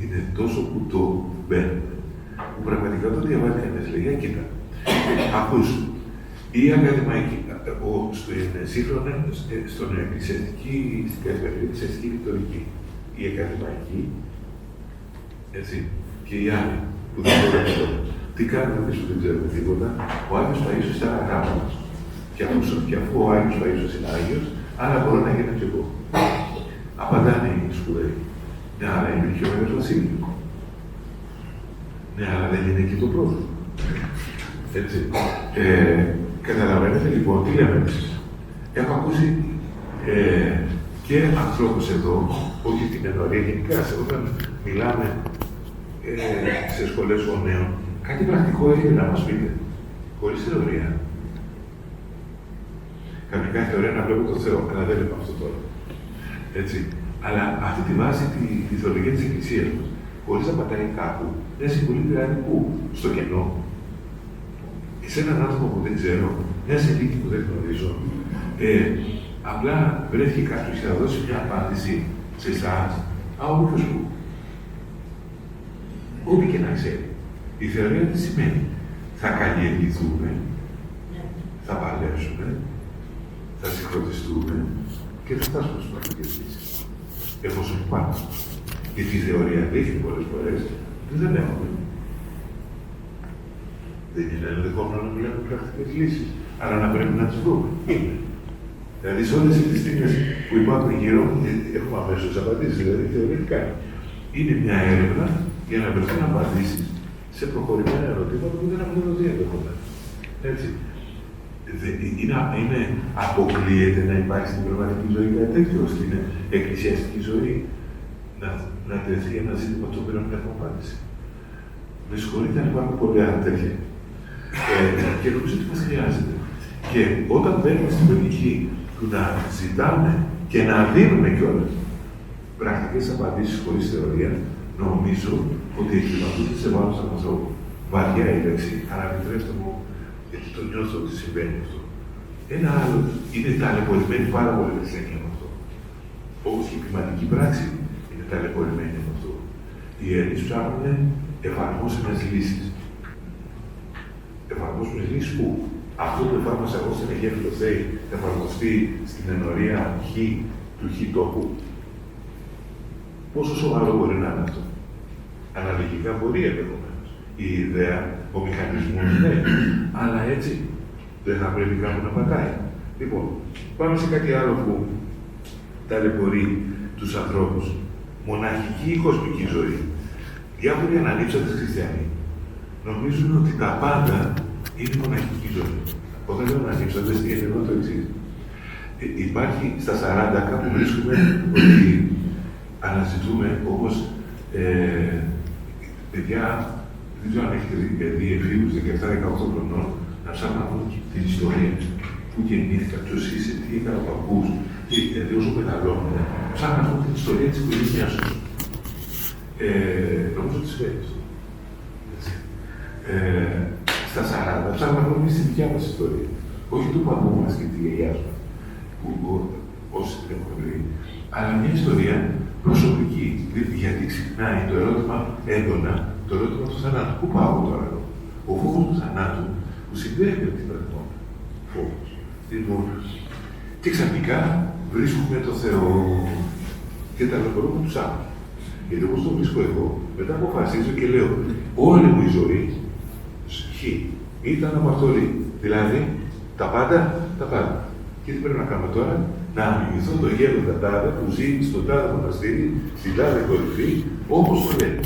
είναι τόσο κουτό που μπαίνουμε, που πραγματικά το διαβάζει κανένας. Λέει, για κοίτα. Ακούς, η ακαδημαϊκή, στην εκκλησιαστική ρητορική, η ακαδημαϊκή, έτσι, και οι άλλοι που δεν μπορούν να. Τι κάνουμε εμείς που δεν ξέρουμε τίποτα, ο Άγιος Παΐσιος ήταν αγάπητος. Και αφού ο Άγιος Παΐσιος είναι Άγιος, άρα μπορώ να γίνω κι εγώ. Απαντάνε οι σπουδαίοι. Ναι, αλλά είναι πιο Άγιος Βασίλειο. Ναι, αλλά δεν είναι εκεί το πρόβλημα. Έτσι. Καταλαβαίνετε λοιπόν τι λέμε εμείς. Έχω ακούσει και ανθρώπους εδώ, όχι την ενορία, γενικά όταν μιλάμε σε σχολές γονέων, κάτι πρακτικό έχετε να μας πείτε, χωρίς θεωρία. Καμικά θεωρία να βλέπω τον Θεό, αλλά δεν βλέπω αυτό τώρα. Έτσι. Αλλά αυτή τη βάση τη θεολογία της Εκκλησίας μας, χωρίς να πατάει κάπου, μια συμβουλή δηλαδή πού, στο κενό. Σε έναν άνθρωπο που δεν ξέρω, μια σελίδα που δεν γνωρίζω, απλά βρέθηκε κάποιος και θα δώσει μια απάντηση σε εσάς, όποιος που. Ό,τι και να ξέρει. Η θεωρία τι σημαίνει. Θα καλλιεργηθούμε, θα παλέψουμε, θα συγχρονιστούμε και θα φτάσουμε στις πρακτικές λύσεις. Εφόσον υπάρχουν. Γιατί η θεωρία δείχνει πολλές φορές ότι δεν έχουμε. Δεν είναι ενδεχόμενο να μιλάμε πρακτικές λύσεις, αλλά να πρέπει να τις βρούμε. Είναι. Δηλαδή, σε όλες τις στιγμές που υπάρχουν γύρω, έχουμε αμέσως απαντήσεις, δηλαδή θεωρητικά. Είναι μια έρευνα για να βρεθούν απαντήσεις σε προχωρημένα ερωτήματα που δεν έχουν δοθεί ενδεχομένως. Έτσι. Αποκλείεται να υπάρχει στην πραγματική ζωή κάτι τέτοιο, στην εκκλησιαστική ζωή, να τεθεί ένα ζήτημα το οποίο δεν έχουμε απάντηση. Με συγχωρείτε αν υπάρχουν πολλά τέτοια. Και νομίζω ότι μας χρειάζεται. Και όταν μπαίνουμε στην λογική του να ζητάμε και να δίνουμε κιόλας πρακτικές απαντήσεις χωρίς θεωρία, νομίζω ότι εκκληματούνται σε βάρος των ανθρώπων. Βαριά η λέξη, αλλά επιτρέψτε μου, γιατί το νιώθω ότι συμβαίνει αυτό. Ένα άλλο είναι ταλαιπωρημένη πάρα πολύ με αυτό. Όπως και η κλιματική πράξη είναι ταλαιπωρημένη με αυτό. Οι Έλληνες ψάχνουν εφαρμόσιμες λύσεις. Εφαρμόσιμες λύσεις που αυτό που εφάρμοσα εγώ στην Αγία Φιλοθέη θα εφαρμοστεί στην ενορία Χ του Χ τόπου. Πόσο σοβαρό μπορεί να είναι αυτό. Αναλογικά μπορεί ενδεχομένως. Η ιδέα, ο μηχανισμός, ναι, αλλά έτσι δεν θα πρέπει κάπου να πατάει. Λοιπόν, πάμε σε κάτι άλλο που ταλαιπωρεί τους ανθρώπους. Μοναχική ή κοσμική ζωή. Διάφοροι αναλήψαντες χριστιανοί νομίζουν ότι τα πάντα είναι μοναχική ζωή. Όταν λέω να ανοίξω, δεν εννοώ το εξής. Υπάρχει στα 40 κάπου βρίσκουμε ότι αναζητούμε όπως παιδιά, δεν ξέρω αν έχετε δει εφήβους 17-18 χρονών να ψάχνουν να βρουν την ιστορία. Πού γεννήθηκα, ποιος είσαι, τι έκανε ο παππούς, και δηλαδή όσο μεγαλώνουν, ψάχνουν να βρουν την ιστορία της οικογένειάς τους. Νομίζω ότι συμβαίνει αυτό. Στα 40 ψάχνουν να βρουν τη δικιά μας ιστορία. Όχι του παππού μας και τη γιαγιά μας, που όσοι την έχουν βρει, αλλά μια ιστορία προσωπική. Γιατί ξυπνάει το ερώτημα έντονα, το ερώτημα του θανάτου. Πού πάω τώρα εδώ? Ο φόβος του θανάτου που συνδέεται με την πραγματικότητα. Φόβος. Και ξαφνικά βρίσκουμε το Θεό και ταλαιπωρούμε τους άλλους. Γιατί όπως το βρίσκω εγώ, μετά αποφασίζω και λέω: όλη μου η ζωή ήταν αμαρτωλή. Δηλαδή, τα πάντα. Και τι πρέπει να κάνω τώρα? Να αμυνθώ το γέροντα τάδε που ζει στο τάδε μοναστήρι, στην τάδε κορυφή, όπως το λέει.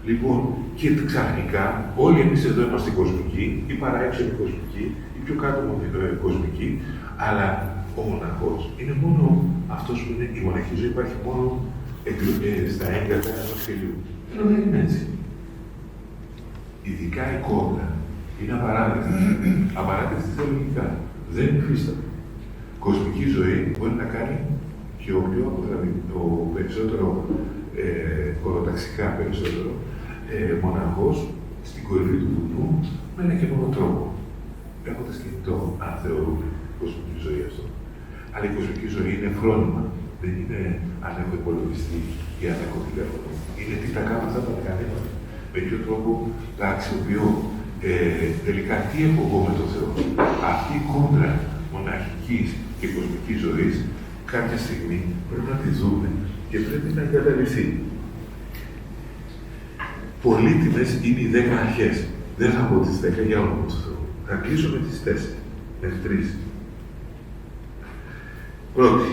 Λοιπόν, και ξαφνικά όλοι εμείς εδώ είμαστε κοσμικοί, ή παράεξενοι κοσμικοί, ή πιο κάτω κοσμικοί, αλλά ο μοναχός είναι μόνο αυτός που είναι η μοναχή ζωή, υπάρχει μόνο στα έγκατα ενός χελιού. Ενώ δεν είναι έτσι. Ειδικά η κόντρα είναι απαράδεκτη. Απαράδεκτη θεολογικά. Δεν υφίσταται. Κοσμική ζωή μπορεί να κάνει και ο περισσότερο χωροταξικά περισσότερο μοναχός στην κορυφή του βουνού με ένα και μόνο τρόπο. Έχοντας κινητό, αν θεωρούμε κοσμική ζωή αυτό. Αλλά η κοσμική ζωή είναι φρόνημα. Δεν είναι αν έχω υπολογιστή ή αν έχω τηλέφωνο. Είναι τι τα κάνω αυτά τα μηχανήματα. Με ποιο τρόπο τα αξιοποιώ. Τελικά, τι έχω εγώ με το Θεό. Αυτή η κόντρα μοναχικής και κοσμικής ζωής κάποια στιγμή πρέπει να τη δούμε και πρέπει να εγκαταλειφθεί. Πολύτιμες είναι οι 10 αρχές. Δεν θα πω τις 10 για όνομα του Θεού. Θα κλείσω με τις 4, μέχρι 3. Πρώτη,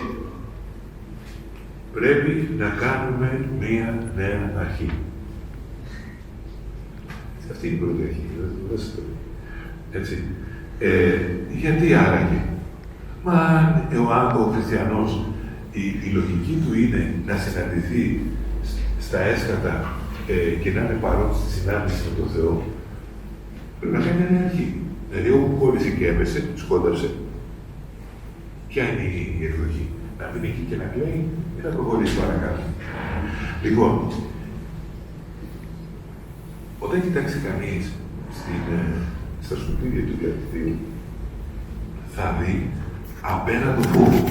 πρέπει να κάνουμε μία νέα αρχή. Αυτή είναι η πρώτη αρχή, δεν σας το λέω. Έτσι. Γιατί άραγε? Μα ο χριστιανός, η λογική του είναι να συναντηθεί στα έσκατα και να είναι παρόν στη συνάντηση με τον Θεό. Πρέπει να κάνει μια αρχή. Δηλαδή, όπου κόλλησε και έπεσε, σκόνταψε. Ποια είναι η εκδοχή? Να μην εκεί και να κλαίει ή να προχωρήσει παρακάτω. Λοιπόν, όταν κοιτάξει κανείς στα σκουπίδια του διαδικτύου, θα δει απέναντο φόβο.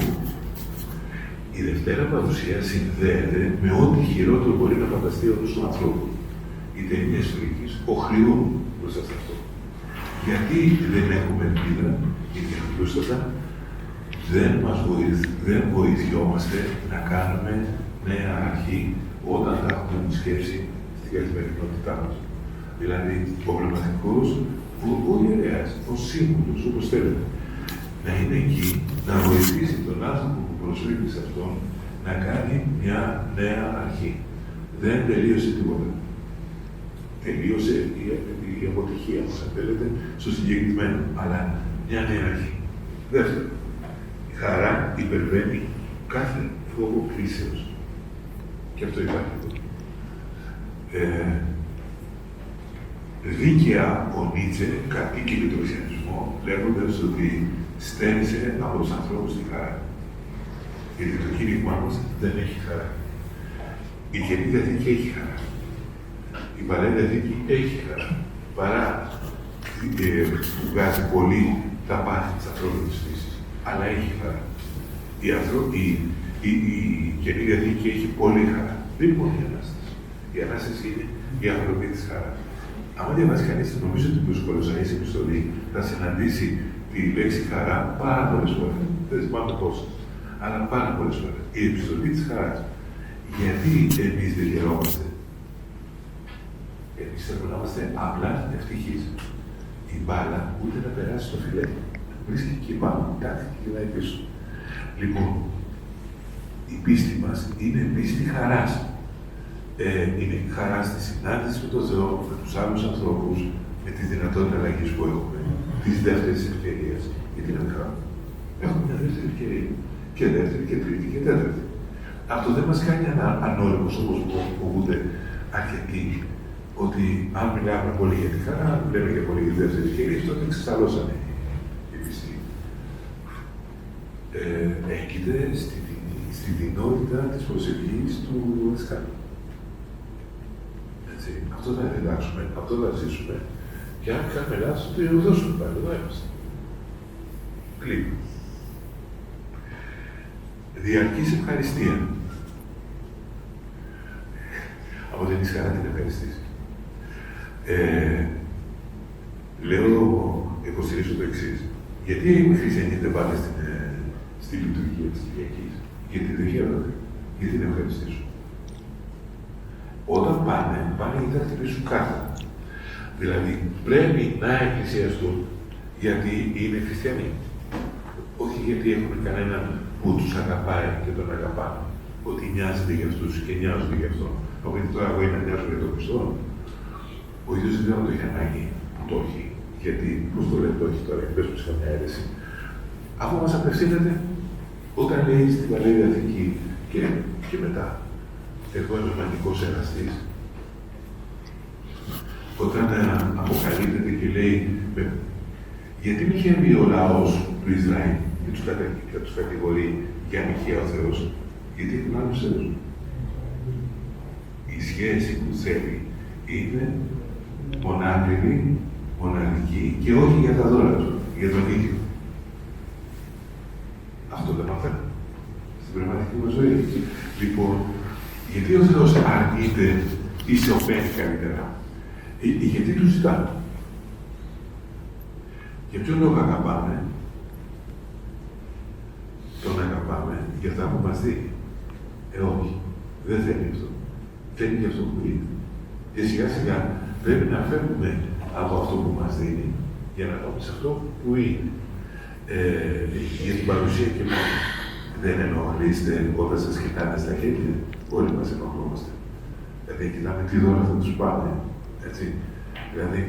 Η Δευτέρα Παρουσία συνδέεται με ό,τι χειρότερο μπορεί να φανταστεί ο νους του ανθρώπου. Οι ταινίες φρίκης οχριούν μπροστά σε αυτό. Γιατί δεν έχουμε ελπίδα, γιατί απλούστατα δεν βοηθιόμαστε να κάνουμε νέα αρχή όταν θα έχουμε τη σκέψη στην καθημερινότητά μας. Δηλαδή, ο πνευματικός, ο ιερέας, ο σύμβουλος, όπως θέλετε, να είναι εκεί, να βοηθήσει τον άνθρωπο που προσφύγει σε αυτόν να κάνει μια νέα αρχή. Δεν τελείωσε τίποτα. Τελείωσε η αποτυχία μας, αν θέλετε, στο συγκεκριμένο, αλλά μια νέα αρχή. Δεύτερον, η χαρά υπερβαίνει κάθε φόβο κρίσεως. Και αυτό υπάρχει εδώ. Δίκαια ο Νίτσε κατοίκει με τον χριστιανισμό, λέγοντας ότι στέλνησε από τους ανθρώπους τη χαρά. Γιατί το κήρυγμά μας δεν έχει χαρά. Η Καινή Διαθήκη έχει χαρά. Η Παλαιά Διαθήκη έχει χαρά. Παρά που βγάζει πολύ τα πάθη της ανθρώπινης φύσης. Αλλά έχει χαρά. Η Καινή Διαθήκη έχει πολύ χαρά. Δεν είναι μόνο η Ανάσταση. Η Ανάσταση είναι η ανθρωπή της χαράς. Αν διαβάσει κανείς, νομίζω ότι στους Κολοσσαείς επιστολή θα συναντήσει τη λέξη χαρά πάρα πολλές φορές. Δεν θυμάμαι πόσες, αλλά πάρα πολλές φορές. Η επιστολή της χαράς. Γιατί εμείς δεν γερόμαστε? Εμείς θέλουμε να είμαστε απλά ευτυχείς. Η μπάλα ούτε να περάσει στο φιλέ. Βρίσκει και πάνω, κάτι και κυλάει πίσω. Λοιπόν, η πίστη μας είναι πίστη χαράς. Είναι χαρά στη συνάντηση με τον Θεό, με τους άλλους ανθρώπους, με τη δυνατότητα αλλαγής που έχουμε, της δεύτερης ευκαιρίας, γιατί να μην κάνουμε. Έχουμε μια δεύτερη ευκαιρία. Και δεύτερη, και τρίτη, και τέταρτη. Αυτό δεν μας κάνει ανώριμος όπως φοβούνται αρκετοί, ότι αν μιλάμε πολύ για τη χαρά, αν μιλάμε για πολύ για τη δεύτερη ευκαιρία, τότε ξεσταλώσανε οι πιστοί. Έγκυται στη δεινότητα της προσευχής του δασκάλου. Αυτό θα διδάξουμε, αυτό θα ζήσουμε και αν κάνουμε λάθος, το δώσουμε πάλι, εδώ είμαστε. Κλείνω. Διαρκής ευχαριστία. Αποτελείς χαρά την ευχαριστήση. Υποστηρίζω το εξής. Γιατί οι χριστιανοί δεν πάνε στη λειτουργία της Κυριακής? Γιατί δεν χαίρονται. Γιατί δεν ευχαριστήσουν. Όταν πάνε γιατί θα χτυπήσουν κάρτα. Δηλαδή, πρέπει να εκκλησιαστούν γιατί είναι χριστιανοί. Όχι γιατί έχουν κανέναν που τους αγαπάει και τον αγαπάνε. Ότι νοιάζεται για αυτούς και νοιάζονται για αυτόν. Από γιατί τώρα εγώ είμαι να νοιάζω για τον Χριστό. Ο ίδιος δεν το έχει ανάγκη που το έχει. Γιατί, πώς το λέει, το έχει τώρα, πες μου σε καμιά αίρεση. Αφού μας απευθύνεται, όταν λέει στην Παλαιά Διαθήκη και μετά, εγώ είμαι μανικός εραστής, όταν αποκαλύπτεται και λέει γιατί μη χαίρει ο λαός του Ισραήλ και τους κατηγορεί για μοιχεία ο Θεός, γιατί έχουν άλλους Θεούς. Η σχέση που θέλει είναι μονάδικη, μοναδική και όχι για τα δώρα του, για τον ίδιο. Αυτό δεν μαθαίνουμε στην πνευματική μας ζωή. Λοιπόν, γιατί ο Θεός αρνείται ή σε ωφέλει καλύτερα? Γιατί του ζητάμε. Για ποιο λόγο αγαπάμε? Τον αγαπάμε για αυτά που μας δίνει. Όχι. Δεν θέλει αυτό. Θέλει για αυτό που είναι. Και σιγά σιγά πρέπει να φεύγουμε από αυτό που μας δίνει για να πάμε σε αυτό που είναι. Για την παρουσία και μόνο. Δεν ενοχλείστε όταν σας κοιτάνε στα χέρια. Όλοι μας ενοχλούμαστε. Δηλαδή, κοιτάμε τι δώρα θα τους πάμε. Έτσι. Δηλαδή,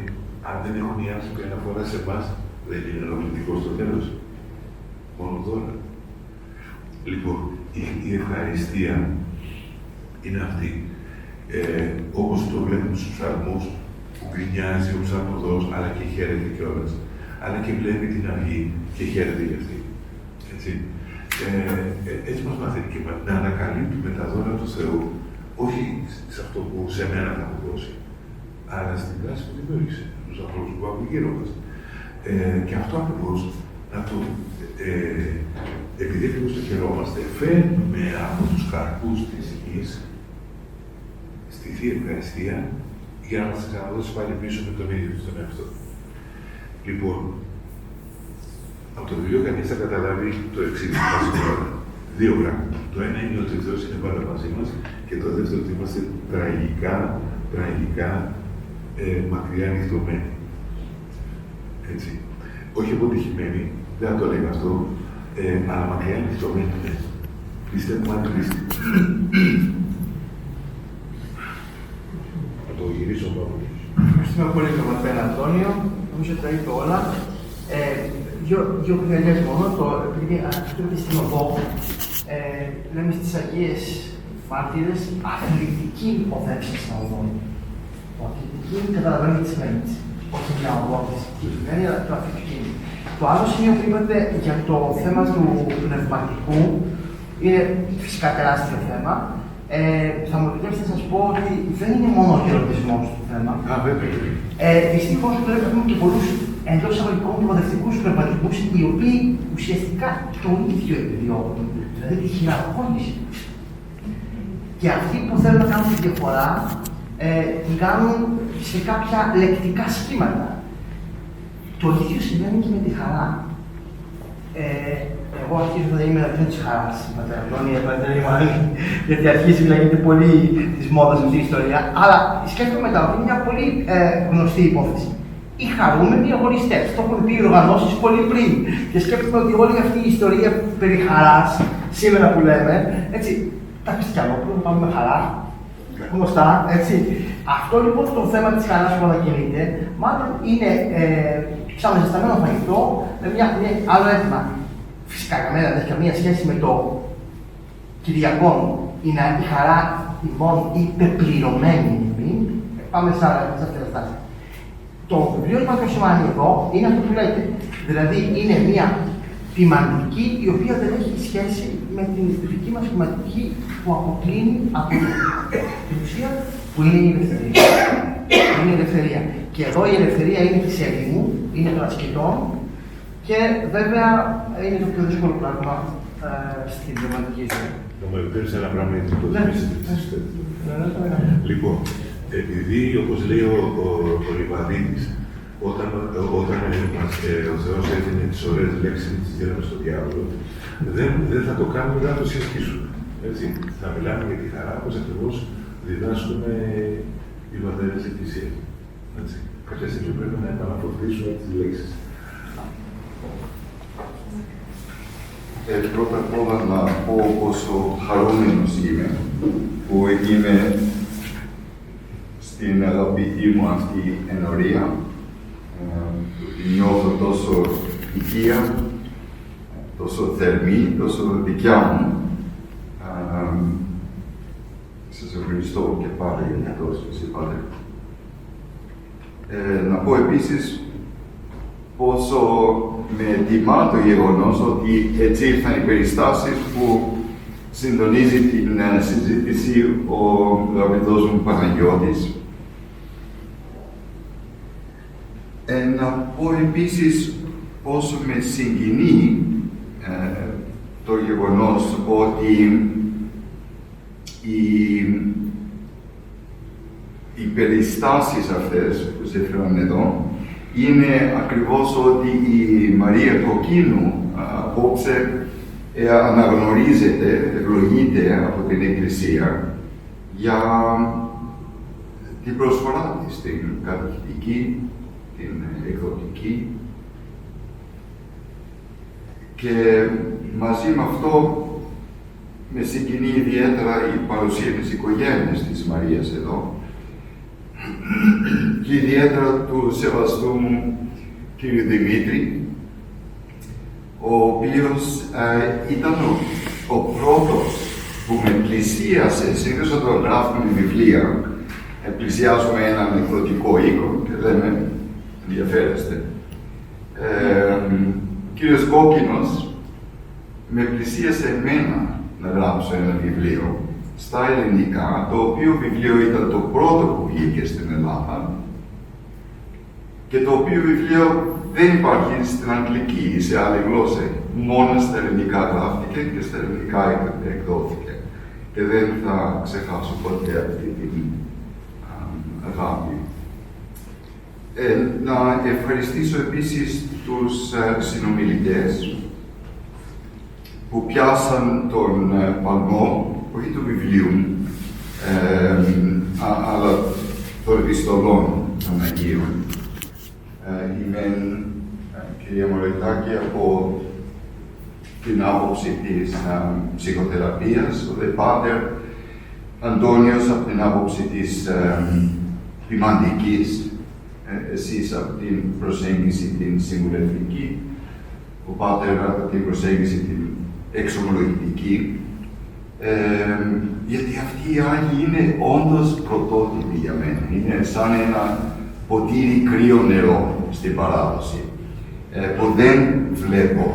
αν δεν έχουν οι άνθρωποι αναφορά σε εμάς, δεν είναι ενοχλητικό στο τέλος. Μόνο δώρα. Λοιπόν, η ευχαριστία είναι αυτή. Όπως το βλέπουμε στους ψαλμούς, που γκρινιάζει ο ψαλμοδός, αλλά και χαίρεται κιόλας. Αλλά και βλέπει την αυγή και χαίρεται γι' αυτή. Έτσι. Έτσι μας μαθαίνει και να ανακαλύπτουμε τα δώρα του Θεού, όχι σε αυτό που σε μένα θα μου δώσει, αλλά στην τάση που δημιούργησε, στους ανθρώπους που έχουν γύρω μας. Και αυτό ακριβώς, να το, επειδή ακριβώς το χαιρόμαστε, φέρνουμε από τους καρπούς της γης στη Θεία Ευχαριστία για να μας ξαναδώσει πάλι πίσω με τον ίδιο στον εαυτό. Λοιπόν, από το βιβλίο κανείς θα καταλάβει το εξής. Δύο πράγματα. Το ένα είναι ότι ο Θεός είναι πάντα μαζί μας και το δεύτερο ότι είμαστε τραγικά μακριά ανοιχτωμένοι. Έτσι. Όχι αποτυχημένοι, δεν θα το έλεγα αυτό, αλλά μακριά ανοιχτωμένοι. Πιστεύουμε αν Κρίστη. Θα το γυρίσω πάνω. Ευχαριστούμε πολύ τον Πατέρα Αντώνιο. Νομίζω ότι τα είπε όλα. Δύο κουβεντιές μόνο, επειδή αυτή στην οδό, λέμε στις Αγίες Μάρτυρες, αθλητική οδεύση στα οδό. Αθλητική καταλαβαίνει τι σημαίνει. Όχι μια οδόθεση, τι σημαίνει, αλλά το αθλητική. Το άλλο σημείο που είπατε για το θέμα του πνευματικού είναι φυσικά τεράστιο θέμα. Θα μου επιτρέψετε να σας πω ότι δεν είναι μόνο ο χειροτισμός το θέμα. Δυστυχώς βλέπουμε και πολλούς εντός εισαγωγικών προοδευτικούς πνευματικούς, οι οποίοι ουσιαστικά το ίδιο επιδιώκουν, δηλαδή τη χειραγώγηση. Και αυτοί που θέλουν να κάνουν τη διαφορά, την κάνουν σε κάποια λεκτικά σχήματα. Το ίδιο συμβαίνει και με τη χαρά. Εγώ αρχίζω να είμαι αυτήν της χαράς, Πατέρα Αντώνη, γιατί αρχίζει να γίνεται πολύ της μόδας αυτή η ιστορία, αλλά σκέφτομαι μετά ότι είναι μια πολύ γνωστή υπόθεση. Οι χαρούμενοι αγωνιστές, το έχουν πει οι οργανώσεις πολύ πριν. Και σκέφτομαι ότι όλη αυτή η ιστορία περί χαράς, σήμερα που λέμε, έτσι, τα Χριστιανόπουλα πάμε με χαρά. γνωστά, έτσι. Αυτό λοιπόν το θέμα της χαράς που ανακοινείται, μάλλον είναι ξαναζεσταμένο φαγητό με μια άλλο έτοιμα. Φυσικά κανένα δεν έχει καμία σχέση με το Κυριακών. Είναι η χαρά ημών ή πεπληρωμένη ημών. Πάμε σε άλλα στάση. Το βιβλίο του Μακροσημάνη εδώ είναι αυτό που λέτε. Δηλαδή είναι μια ποιμαντική η οποία δεν έχει σχέση με την δική μας ποιμαντική που αποκλίνει από την ουσία που είναι η ελευθερία. Είναι η ελευθερία. Και εδώ η ελευθερία είναι της ερήμου, είναι των ασκητών και βέβαια είναι το πιο δύσκολο πράγμα στην πνευματική ζωή. Θα μου επιτρέψει ένα πράγμα για το θυμίσετε. Λοιπόν, επειδή όπως λέει ο Λιβαδίτης, όταν ο Θεός έδινε τις ωραίες λέξεις και τις δίναμε στο διάβολο, δεν θα το κάνουμε, δεν θα το συζητήσουμε. Έτσι. Θα μιλάμε για τη χαρά, όπως ακριβώς διδάσκουμε οι πατέρες της Εκκλησίας. Κάποια στιγμή πρέπει να επαναφορτήσουμε τις λέξεις. Πρώτα απ' όλα να πω πόσο χαρούμενος είμαι που είμαι στην αγαπητή μου αυτή ενορία. Νιώθω τόσο οικία, τόσο θερμή, τόσο δικιά μου. Σας ευχαριστώ και πάλι για τόσο είπατε. Να πω επίσης πόσο με τιμά το γεγονός ότι έτσι ήρθαν οι περιστάσεις που συντονίζει την συζήτηση ο αγαπητός μου Παναγιώτης. Να πω επίσης πόσο με συγκινεί το γεγονός ότι οι περιστάσεις αυτές που σε έφεραν εδώ είναι ακριβώς ότι η Μαρία Κοκκίνου απόψε αναγνωρίζεται, ευλογείται από την Εκκλησία για την προσφορά της, την κατηχητική, την εκδοτική και μαζί με αυτό με συγκινεί ιδιαίτερα η παρουσία της οικογένειας της Μαρίας εδώ και ιδιαίτερα του σεβαστού μου κ. Δημήτρη, ο οποίος ήταν ο πρώτος που με πλησίασε. Συνήθως όταν γράφουμε βιβλία, πλησιάζουμε έναν εκδοτικό οίκο και λέμε ενδιαφέρεστε. Κύριος Κόκκινος με πλησίασε εμένα να γράψω ένα βιβλίο στα ελληνικά, το οποίο βιβλίο ήταν το πρώτο που βγήκε στην Ελλάδα και το οποίο βιβλίο δεν υπάρχει στην αγγλική ή σε άλλη γλώσσα. Μόνο στα ελληνικά γράφτηκε και στα ελληνικά εκδόθηκε. Και δεν θα ξεχάσω ποτέ αυτή την αγάπη. Να ευχαριστήσω επίσης τους συνομιλητές που πιάσαν τον παλμό, όχι του βιβλίου, αλλά των επιστολών των Αγίων. Είμαι, κυρία Μωρετάκη, από την άποψη της ψυχοθεραπείας, ο δε Πάτερ Αντώνιος από την άποψη της ποιμαντικής, εσείς από την προσέγγιση την συμβουλευτική, ο Πάτερ από την προσέγγιση την εξομολογητική, γιατί αυτοί οι Άγιοι είναι όντως πρωτότυποι για μένα. Είναι σαν ένα ποτήρι κρύο νερό στην παράδοση, που δεν βλέπω,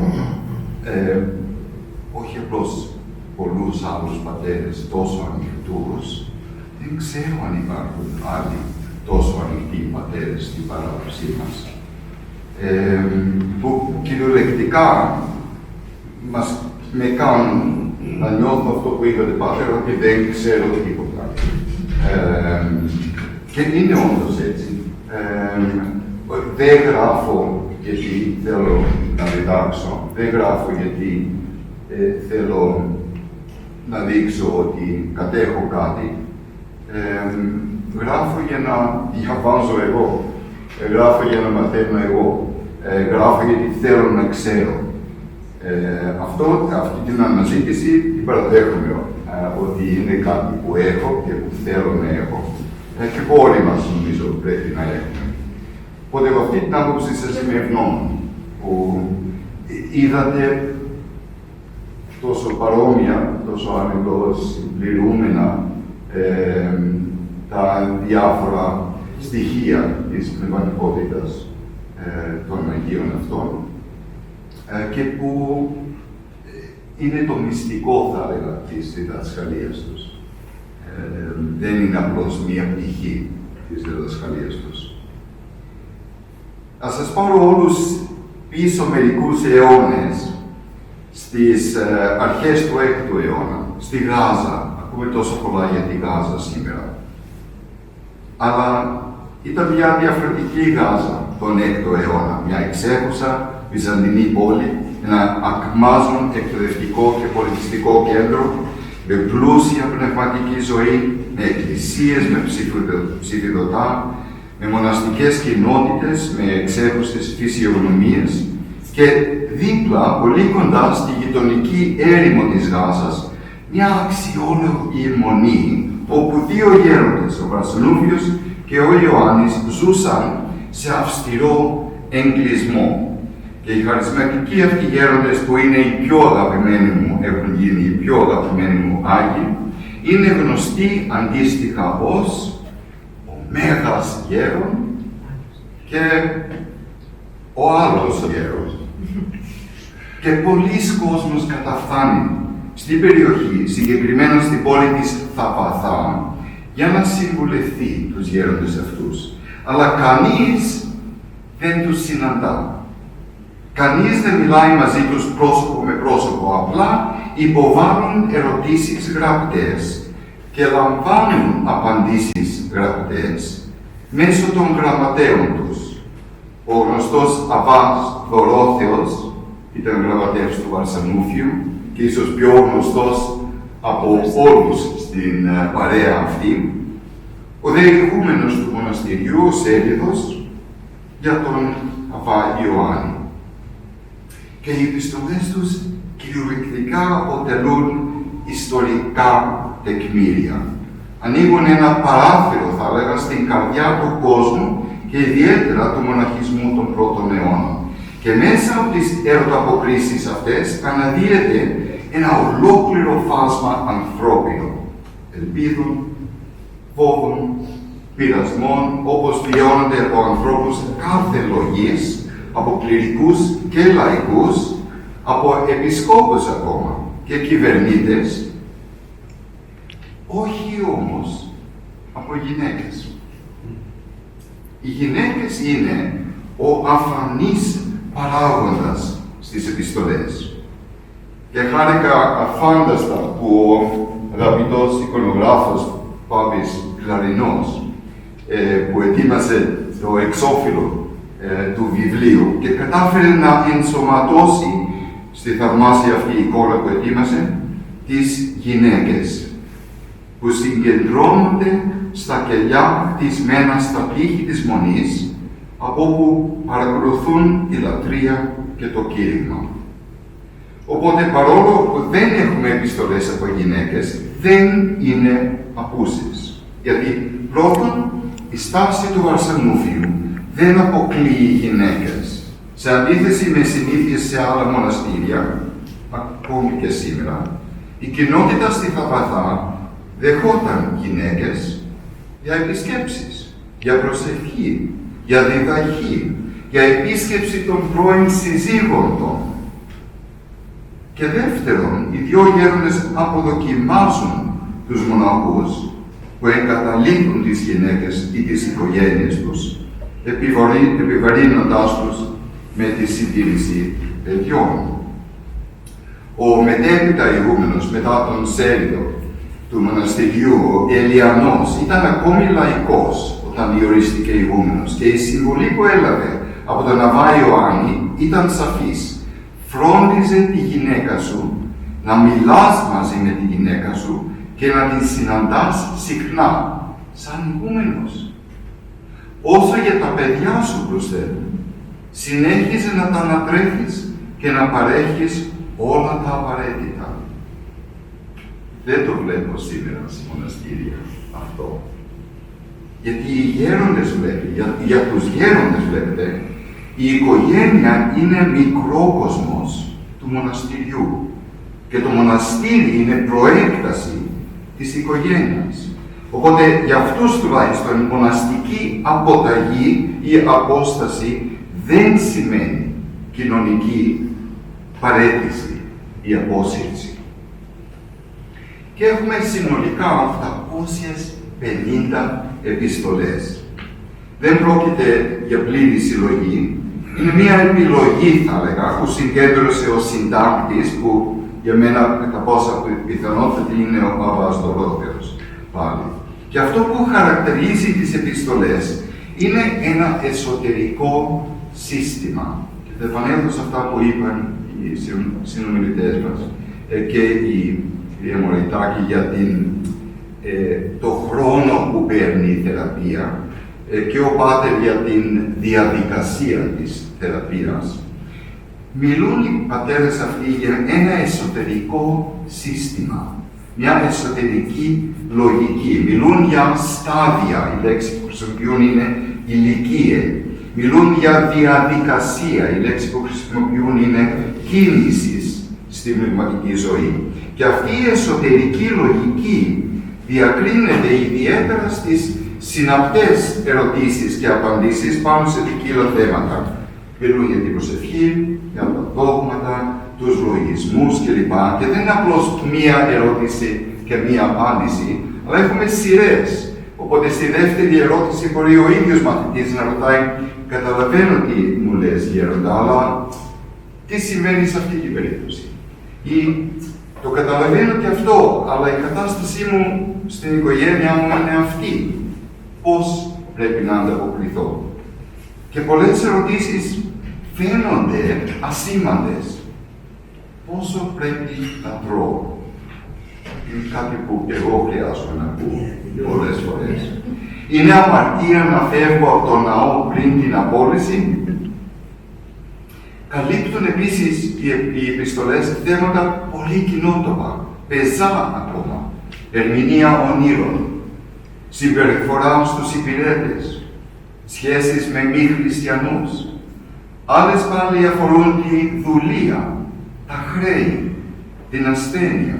όχι απλώς πολλούς άλλους πατέρες τόσο ανοιχτούς, δεν ξέρω αν υπάρχουν άλλοι τόσο ανοιχτοί πατέρες στην παράδοσή μας, που κυριολεκτικά με κάνουν να νιώθω αυτό που είπατε, Πάτερ, ότι δεν ξέρω τίποτα. Και είναι όντως έτσι. Δεν γράφω γιατί θέλω να διδάξω, δεν γράφω γιατί θέλω να δείξω ότι κατέχω κάτι. Γράφω για να διαβάζω εγώ, γράφω για να μαθαίνω εγώ, γράφω γιατί θέλω να ξέρω. Αυτή την αναζήτηση την παραδέχομαι ότι είναι κάτι που έχω και που θέλω να έχω και που όλοι μας νομίζω πρέπει να έχουμε. Οπότε από αυτή την άποψη σας είμαι ευγνώμων που είδατε τόσο παρόμοια, τόσο αμυγός συμπληρούμενα τα διάφορα στοιχεία της πνευματικότητας των Αγίων αυτών και που είναι το μυστικό, θα έλεγα, της διδασκαλίας τους. Δεν είναι απλώς μία πτυχή της διδασκαλίας τους. Ας σας πάρω όλους πίσω μερικούς αιώνες στις αρχές του 6ου αιώνα, στη Γάζα. Ακούμε τόσο πολλά για τη Γάζα σήμερα. Αλλά ήταν μια διαφορετική Γάζα τον 6ο αιώνα, μια εξέχουσα βυζαντινή πόλη, ένα ακμάζον εκπαιδευτικό και πολιτιστικό κέντρο, με πλούσια πνευματική ζωή, με εκκλησίες, με ψηφιδωτά, με μοναστικές κοινότητες, με εξέχουσες φυσιογνωμίες και δίπλα, πολύ κοντά στη γειτονική έρημο της Γάζας, μια αξιόλογη μονή, όπου δύο γέροντες, ο Βρασανούφιος και ο Ιωάννης, ζούσαν σε αυστηρό εγκλισμό. Και οι χαρισματικοί αυτοί γέροντες που είναι οι πιο αγαπημένοι μου, έχουν γίνει οι πιο αγαπημένοι μου Άγιοι, είναι γνωστοί αντίστοιχα ως ο Μέγας Γέρον και ο άλλος Γέρος. Και πολλοί κόσμος καταφθάνει στην περιοχή, συγκεκριμένα στην πόλη της Θαπαθά, για να συμβουλευτεί τους γέροντες αυτούς. Αλλά κανείς δεν τους συναντά. Κανείς δεν μιλάει μαζί τους πρόσωπο με πρόσωπο, απλά υποβάλλουν ερωτήσεις γραπτές και λαμβάνουν απαντήσεις γραπτές μέσω των γραμματέων τους. Ο γνωστός Αββάς Δωρόθεος ήταν γραμματέας του Βαρσανούφιου και ίσως πιο γνωστός από όλους στην παρέα αυτή. Ο δε ηγούμενος του μοναστηριού, ο Σέλιδος, για τον Αββά Ιωάννη. Και οι επιστολές τους κυριολεκτικά αποτελούν ιστορικά τεκμήρια. Ανοίγουν ένα παράθυρο, θα έλεγα, στην καρδιά του κόσμου και ιδιαίτερα του μοναχισμού των πρώτων αιώνων. Και μέσα από τις ερωταποκρίσεις αυτές αναδύεται ένα ολόκληρο φάσμα ανθρώπινων ελπίδων, φόβων, πειρασμών, όπως βιώνονται από ανθρώπους κάθε λογής, από κληρικούς και λαϊκούς, από επισκόπους ακόμα και κυβερνήτες, όχι όμως από γυναίκες. Οι γυναίκες είναι ο αφανής παράγοντας στις επιστολές. Και χάρηκα αφάνταστα που ο αγαπητός εικονογράφος Πάπης Κλαρινός, που ετοίμασε το εξώφυλλο του βιβλίου και κατάφερε να ενσωματώσει στη θαυμάσια αυτή εικόνα που ετοίμασε τις γυναίκες που συγκεντρώνονται στα κελιά χτισμένα στα τείχη της Μονής, από όπου παρακολουθούν τη λατρεία και το κήρυγμα. Οπότε, παρόλο που δεν έχουμε επιστολές από γυναίκες, δεν είναι απούσιες. Γιατί πρώτον, η στάση του Βαρσανούφιου δεν αποκλείει γυναίκες. Σε αντίθεση με συνήθειες σε άλλα μοναστήρια, ακόμη και σήμερα, η κοινότητα στη Θαπαθά δεχόταν γυναίκες για επισκέψεις, για προσευχή, για διδαχή, για επίσκεψη των πρώην συζύγων των. Και δεύτερον, οι δύο γέροντες αποδοκιμάζουν τους μοναχούς που εγκαταλείπουν τις γυναίκες ή τις οικογένειες τους, επιβαρύνοντάς τους με τη συντήρηση παιδιών. Ο μετέπειτα ηγούμενος μετά τον Σέλιδο του μοναστηριού, ο Ελιανός, ήταν ακόμη λαϊκός όταν διορίστηκε ηγούμενος και η συμβουλή που έλαβε από τον Αββά Ιωάννη ήταν σαφής. Φρόντιζε τη γυναίκα σου, να μιλάς μαζί με τη γυναίκα σου και να την συναντάς συχνά, σαν ηγούμενος. Όσο για τα παιδιά σου, προσθέτω, συνέχιζε να τα ανατρέφεις και να παρέχεις όλα τα απαραίτητα. Δεν το βλέπω σήμερα σε μοναστήρια αυτό. Γιατί οι γέροντες για τους γέροντες βλέπετε, η οικογένεια είναι μικρόκοσμος του μοναστηριού. Και το μοναστήρι είναι προέκταση της οικογένειας. Οπότε για αυτούς τουλάχιστον η μοναστική αποταγή ή απόσταση δεν σημαίνει κοινωνική παραίτηση ή απόσυρση. Και έχουμε συνολικά 850 επιστολές. Δεν πρόκειται για πλήρη συλλογή. Είναι μια επιλογή, θα έλεγα, που συγκέντρωσε ο συντάκτης, που για μένα κατά πόσα πιθανότητα είναι ο Παπάς Δωρόθεος πάλι. Και αυτό που χαρακτηρίζει τις επιστολές είναι ένα εσωτερικό σύστημα. Και θα επανέλθω σε αυτά που είπαν οι συνομιλητές μας και η κυρία Μωρητάκη για το χρόνο που παίρνει η θεραπεία και ο Πάτερ για την διαδικασία της θεραπείας. Μιλούν οι πατέρες αυτοί για ένα εσωτερικό σύστημα, μια εσωτερική λογική. Μιλούν για στάδια, η λέξη που χρησιμοποιούν είναι ηλικίε. Μιλούν για διαδικασία, η λέξη που χρησιμοποιούν είναι κίνησης στη πνευματική ζωή. Και αυτή η εσωτερική λογική διακρίνεται ιδιαίτερα στις συναπτές ερωτήσεις και απαντήσεις πάνω σε ποικίλα θέματα. Μιλούν για την προσευχή, για τα δόγματα, τους λογισμούς κλπ. Και δεν είναι απλώς μία ερώτηση και μία απάντηση, αλλά έχουμε σειρές. Οπότε στη δεύτερη ερώτηση μπορεί ο ίδιος μαθητής να ρωτάει, καταλαβαίνω τι μου λες γέροντα, αλλά τι συμβαίνει σε αυτή την περίπτωση. Ή το καταλαβαίνω και αυτό, αλλά η κατάστασή μου στην οικογένειά μου είναι αυτή. Πώς πρέπει να ανταποκριθώ. Και πολλές ερωτήσεις φαίνονται ασήμαντες. Πόσο πρέπει να τρώω. Είναι κάτι που εγώ χρειάζομαι να ακούω πολλές φορές. Είναι αμαρτία να φεύγω από το ναό πριν την απόλυση. Καλύπτουν επίσης οι επιστολές θέματα πολύ κοινότοπα, πεζά ακόμα. Ερμηνεία ονείρων, συμπεριφορά στους υπηρέτες, σχέσεις με μη χριστιανούς. Άλλες πάλι αφορούν τη δουλεία, τα χρέη, την ασθένεια.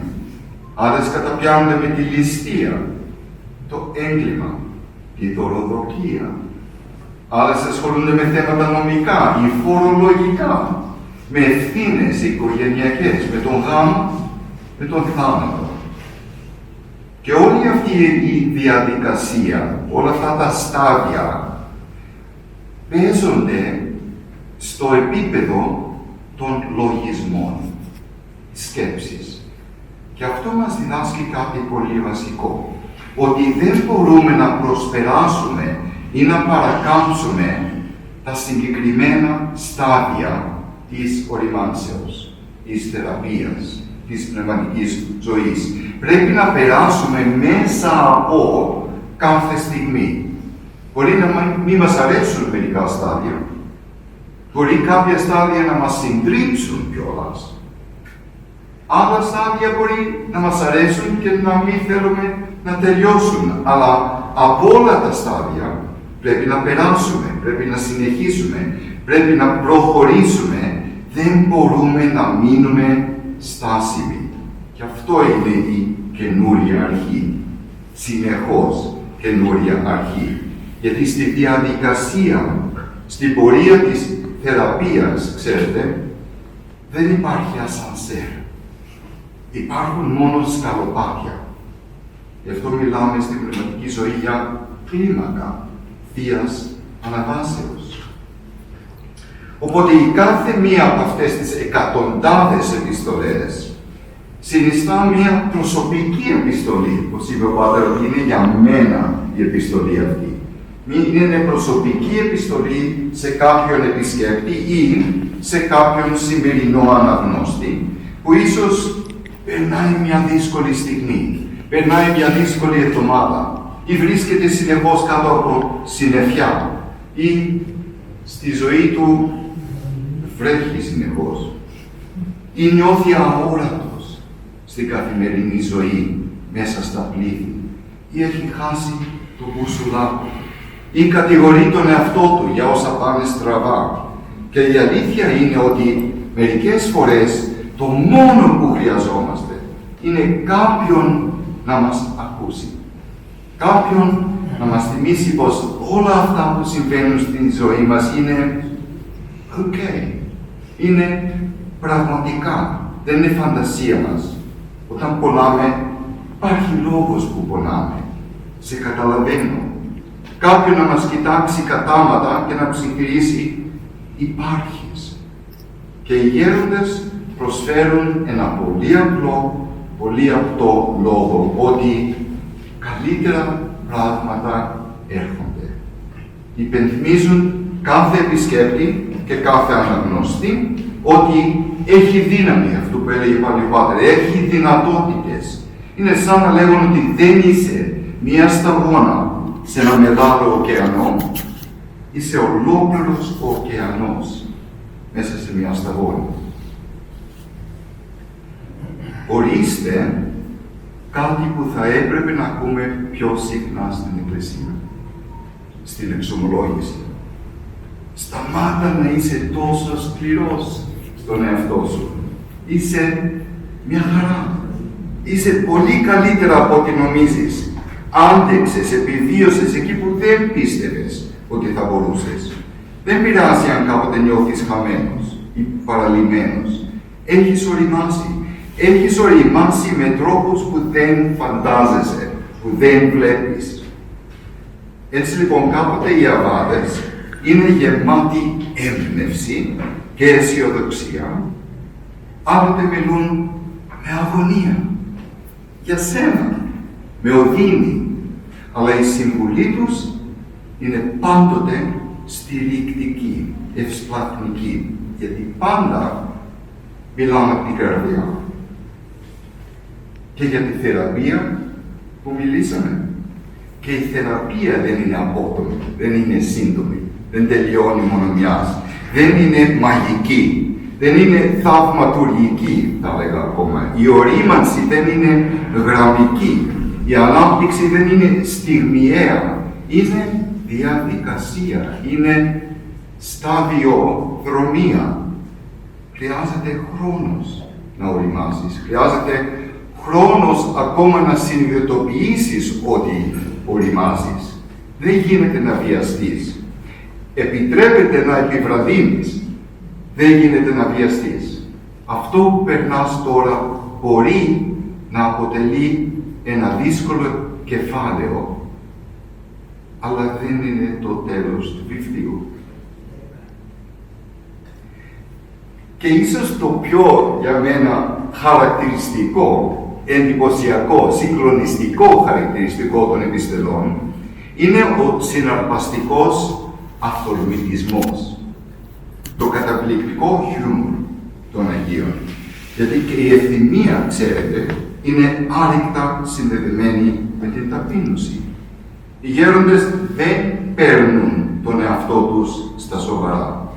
Άλλες καταπιάνονται με τη ληστεία, το έγκλημα, τη δωροδοκία. Άλλες ασχολούνται με θέματα νομικά ή φορολογικά, με ευθύνες οικογενειακές, με τον γάμο, με τον θάνατο. Και όλη αυτή η διαδικασία, όλα αυτά τα στάδια, παίζονται στο επίπεδο των λογισμών, σκέψης. Και αυτό μας διδάσκει κάτι πολύ βασικό, ότι δεν μπορούμε να προσπεράσουμε ή να παρακάμψουμε τα συγκεκριμένα στάδια της οριμάνσεως, της θεραπείας, της πνευματικής ζωής. Πρέπει να περάσουμε μέσα από κάθε στιγμή. Μπορεί να μην μας αρέσουν μερικά στάδια. Μπορεί κάποια στάδια να μας συντρίψουν κιόλας. Άλλα στάδια μπορεί να μας αρέσουν και να μην θέλουμε να τελειώσουν. Αλλά από όλα τα στάδια πρέπει να περάσουμε, πρέπει να συνεχίσουμε, πρέπει να προχωρήσουμε. Δεν μπορούμε να μείνουμε στάσιμοι. Και αυτό είναι η καινούρια αρχή. Συνεχώς καινούρια αρχή. Γιατί στη διαδικασία, στην πορεία της θεραπείας, ξέρετε, δεν υπάρχει ασανσέρ. Υπάρχουν μόνο σκαλοπάτια. Γι' αυτό μιλάμε στην πνευματική ζωή για κλίμακα θείας αναβάσεως. Οπότε η κάθε μία από αυτές τις εκατοντάδες επιστολές συνιστά μία προσωπική επιστολή. Όπως είπε ο Πάτερ, ότι είναι για μένα η επιστολή αυτή. Είναι προσωπική επιστολή σε κάποιον επισκέπτη ή σε κάποιον σημερινό αναγνώστη, που ίσως περνάει μια δύσκολη στιγμή, περνάει μια δύσκολη εβδομάδα ή βρίσκεται συνεχώς κάτω από συννεφιά ή στη ζωή του βρέχει συνεχώς ή νιώθει αόρατος στην καθημερινή ζωή μέσα στα πλήθη, ή έχει χάσει το μπουσουλά ή κατηγορεί τον εαυτό του για όσα πάνε στραβά. Και η αλήθεια είναι ότι μερικές φορές το μόνο που χρειαζόμαστε είναι κάποιον να μας ακούσει. Κάποιον να μας θυμίσει πως όλα αυτά που συμβαίνουν στην ζωή μας είναι ok. Είναι πραγματικά. Δεν είναι φαντασία μας. Όταν πονάμε, υπάρχει λόγος που πονάμε. Σε καταλαβαίνω. Κάποιον να μας κοιτάξει κατάματα και να ψιθυρίσει υπάρχεις. Και οι γέροντες προσφέρουν ένα πολύ απλό, πολύ απτό λόγο, ότι καλύτερα πράγματα έρχονται. Υπενθυμίζουν κάθε επισκέπτη και κάθε αναγνώστη ότι έχει δύναμη, αυτό που έλεγε πάλι ο Πάτερ, έχει δυνατότητες. Είναι σαν να λέγουν ότι δεν είσαι μία σταγόνα σε ένα μεγάλο ωκεανό, είσαι ολόκληρος ο ωκεανός μέσα σε μία σταγόνα. Ορίστε κάτι που θα έπρεπε να ακούμε πιο συχνά στην Εκκλησία, στην εξομολόγηση. Σταμάτα να είσαι τόσο σκληρός στον εαυτό σου. Είσαι μια χαρά. Είσαι πολύ καλύτερα από ό,τι νομίζεις. Άντεξες, επιβίωσες εκεί που δεν πίστευες ότι θα μπορούσες. Δεν πειράζει αν κάποτε νιώθεις χαμένος ή παραλυμμένος. Έχεις οριμάσει. Έχεις οριμάσει με τρόπους που δεν φαντάζεσαι, που δεν βλέπεις. Έτσι λοιπόν κάποτε οι Αββάδες είναι γεμάτοι έμπνευση και αισιοδοξία. Άλλοτε μιλούν με αγωνία για σένα, με οδύνη, αλλά η συμβουλή τους είναι πάντοτε στηρικτική, ευσπλαχνική, γιατί πάντα μιλάμε από την καρδιά. Και για τη θεραπεία που μιλήσαμε. Και η θεραπεία δεν είναι απότομη, δεν είναι σύντομη, δεν τελειώνει μόνο μιας, δεν είναι μαγική, δεν είναι θαυματουργική, θα λέγα ακόμα. Η ορίμανση δεν είναι γραμμική, η ανάπτυξη δεν είναι στιγμιαία, είναι διαδικασία, είναι σταδιοδρομία. Χρειάζεται χρόνος να οριμάσεις, χρειάζεται χρόνος ακόμα να συνειδητοποιήσεις ότι οριμάζεις. Δεν γίνεται να βιαστείς. Επιτρέπεται να επιβραδύνεις. Δεν γίνεται να βιαστείς. Αυτό που περνάς τώρα μπορεί να αποτελεί ένα δύσκολο κεφάλαιο, αλλά δεν είναι το τέλος του βιβλίου. Και ίσως το πιο για μένα χαρακτηριστικό, εντυπωσιακό, συγκλονιστικό χαρακτηριστικό των επιστελών είναι ο συναρπαστικός αυθορμητισμός, το καταπληκτικό χιούμορ των Αγίων. Γιατί και η ευθυμία, ξέρετε, είναι άρρηκτα συνδεδεμένη με την ταπείνωση. Οι γέροντες δεν παίρνουν τον εαυτό τους στα σοβαρά.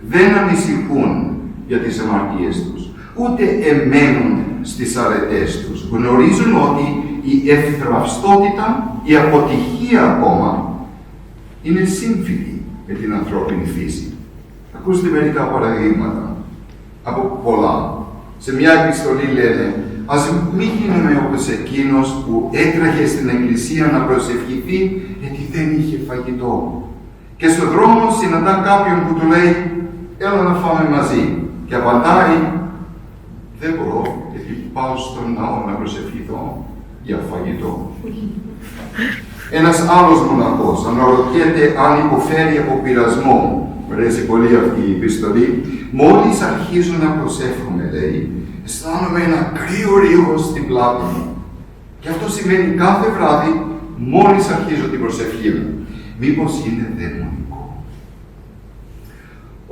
Δεν ανησυχούν για τις αμαρτίες τους, ούτε εμένουν στις αρετές τους. Γνωρίζουν ότι η ευθραυστότητα, η αποτυχία ακόμα, είναι σύμφυτη με την ανθρώπινη φύση. Ακούστε μερικά παραδείγματα από πολλά. Σε μια επιστολή λένε, ας μην γίνουμε όπως εκείνος που έτρεχε στην εκκλησία να προσευχηθεί γιατί δεν είχε φαγητό. Και στον δρόμο συναντά κάποιον που του λέει, έλα να φάμε μαζί. Και απαντάει, δεν μπορώ, γιατί πάω στον ναό να προσευχηθώ για φαγητό. Ένας άλλος μοναχός αναρωτιέται αν υποφέρει από πειρασμό. Μου αρέσει πολύ αυτή η επιστολή. Μόλις αρχίζω να προσεύχομαι, λέει, αισθάνομαι ένα κρύο ρίγο στην πλάτη μου. Και αυτό σημαίνει κάθε βράδυ, μόλις αρχίζω την προσευχή μου. Μήπως είναι δαιμονικό.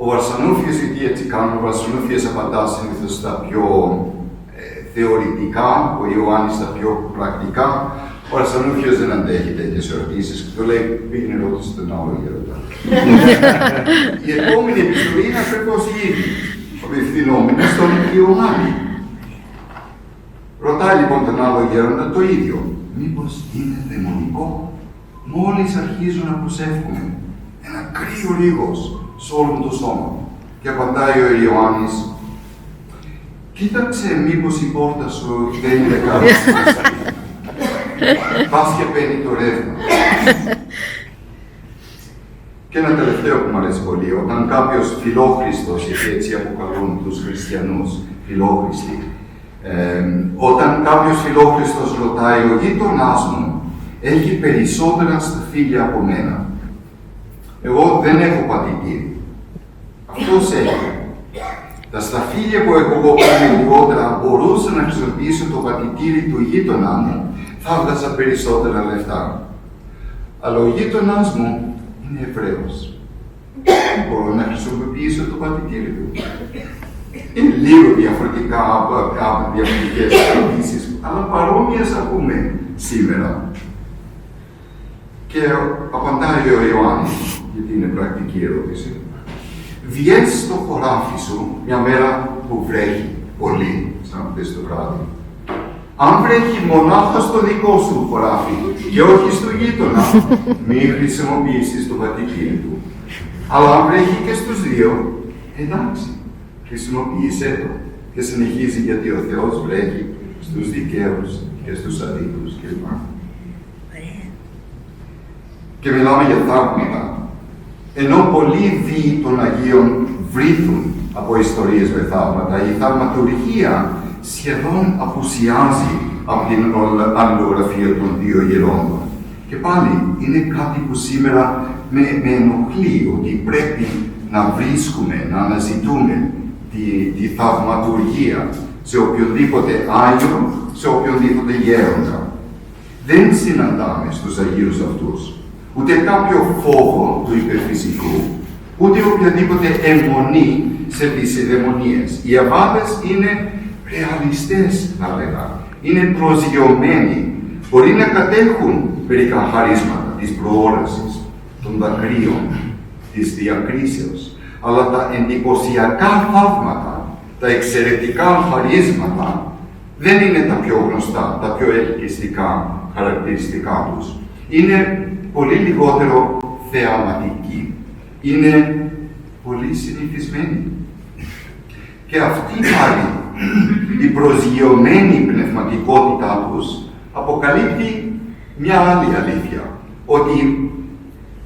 Ο Αρσενόφιος, γιατί έτσι κάνουμε, ο Αρσενόφιος απαντά συνήθως στα πιο θεωρητικά, ο Ιωάννης στα πιο πρακτικά. Ο Αρσενόφιος δεν αντέχει τέτοιες ερωτήσεις και του λέει, πήγαινε ρώτηση στον άλλο γέροντα. Η επόμενη επιστολή είναι ακριβώς η ίδια. Ο απευθυνόμενοι στον Ιωάννη. Ρωτάει λοιπόν τον άλλο γέροντα το ίδιο. Μήπως είναι δαιμονικό? Μόλις αρχίζω να προσεύχομαι, ένα κρύο ρίγος σε όλο το σώμα. Και απαντάει ο Ιωάννης, κοίταξε μήπως η πόρτα σου δεν είναι καλά. Πας και παίρνει το ρεύμα. Και ένα τελευταίο που μου αρέσει πολύ, όταν κάποιος φιλόχριστος, γιατί έτσι αποκαλούν τους χριστιανούς, φιλόχριστοι, όταν κάποιος φιλόχριστος ρωτάει, ο γείτονάς μου έχει περισσότερα σταφύλια από μένα. Εγώ δεν έχω πατητήρι. Αυτός έχει. Τα σταφύλια που έχω εγώ πριν λιγότερα, μπορούσα να χρησιμοποιήσω το πατητήρι του γείτονά μου, θα έβγαζα περισσότερα λεφτά. Αλλά ο γείτονάς μου είναι Εβραίος. Μπορώ να χρησιμοποιήσω το πατητήρι του. Είναι λίγο διαφορετικές ερωτήσεις, αλλά παρόμοιες ακούμε σήμερα. Και απαντάει ο Ιωάννης, γιατί είναι πρακτική ερώτηση. Βγες στο χωράφι σου μια μέρα που βρέχει πολύ, σαν χθες το βράδυ. Αν βρέχει μονάχα στο δικό σου χωράφι και όχι στο γείτονα, μην χρησιμοποιήσεις το πατητήρι του. Αλλά αν βρέχει και στους δύο, εντάξει, χρησιμοποίησέ το. Και συνεχίζει, γιατί ο Θεός βρέχει στους δικαίους και στους αδίκους κλπ. Και μιλάμε για θαύματα. Ενώ πολλοί βίοι των Αγίων βρίθουν από ιστορίες με θαύματα, η θαυματουργία σχεδόν απουσιάζει από την αλληλογραφία των δύο γερόντων. Και πάλι είναι κάτι που σήμερα με ενοχλεί, ότι πρέπει να βρίσκουμε, να αναζητούμε τη θαυματουργία σε οποιοδήποτε Άγιο, σε οποιοδήποτε γέροντα. Δεν συναντάμε στους Αγίους αυτούς ούτε κάποιο φόβο του υπερφυσικού, ούτε οποιαδήποτε αιμονή σε δυσιδαιμονίες. Οι Αβάδες είναι ρεαλιστές, θα λέγα. Είναι προσγειωμένοι. Μπορεί να κατέχουν μερικά χαρίσματα της προόρασης, των δακρύων, της διακρίσεως, αλλά τα εντυπωσιακά θαύματα, τα εξαιρετικά χαρίσματα, δεν είναι τα πιο γνωστά, τα πιο ελκυστικά χαρακτηριστικά τους. Είναι πολύ λιγότερο θεαματικοί. Είναι πολύ συνηθισμένοι. Και αυτή πάλι η προσγειωμένη πνευματικότητά τους αποκαλύπτει μια άλλη αλήθεια. Ότι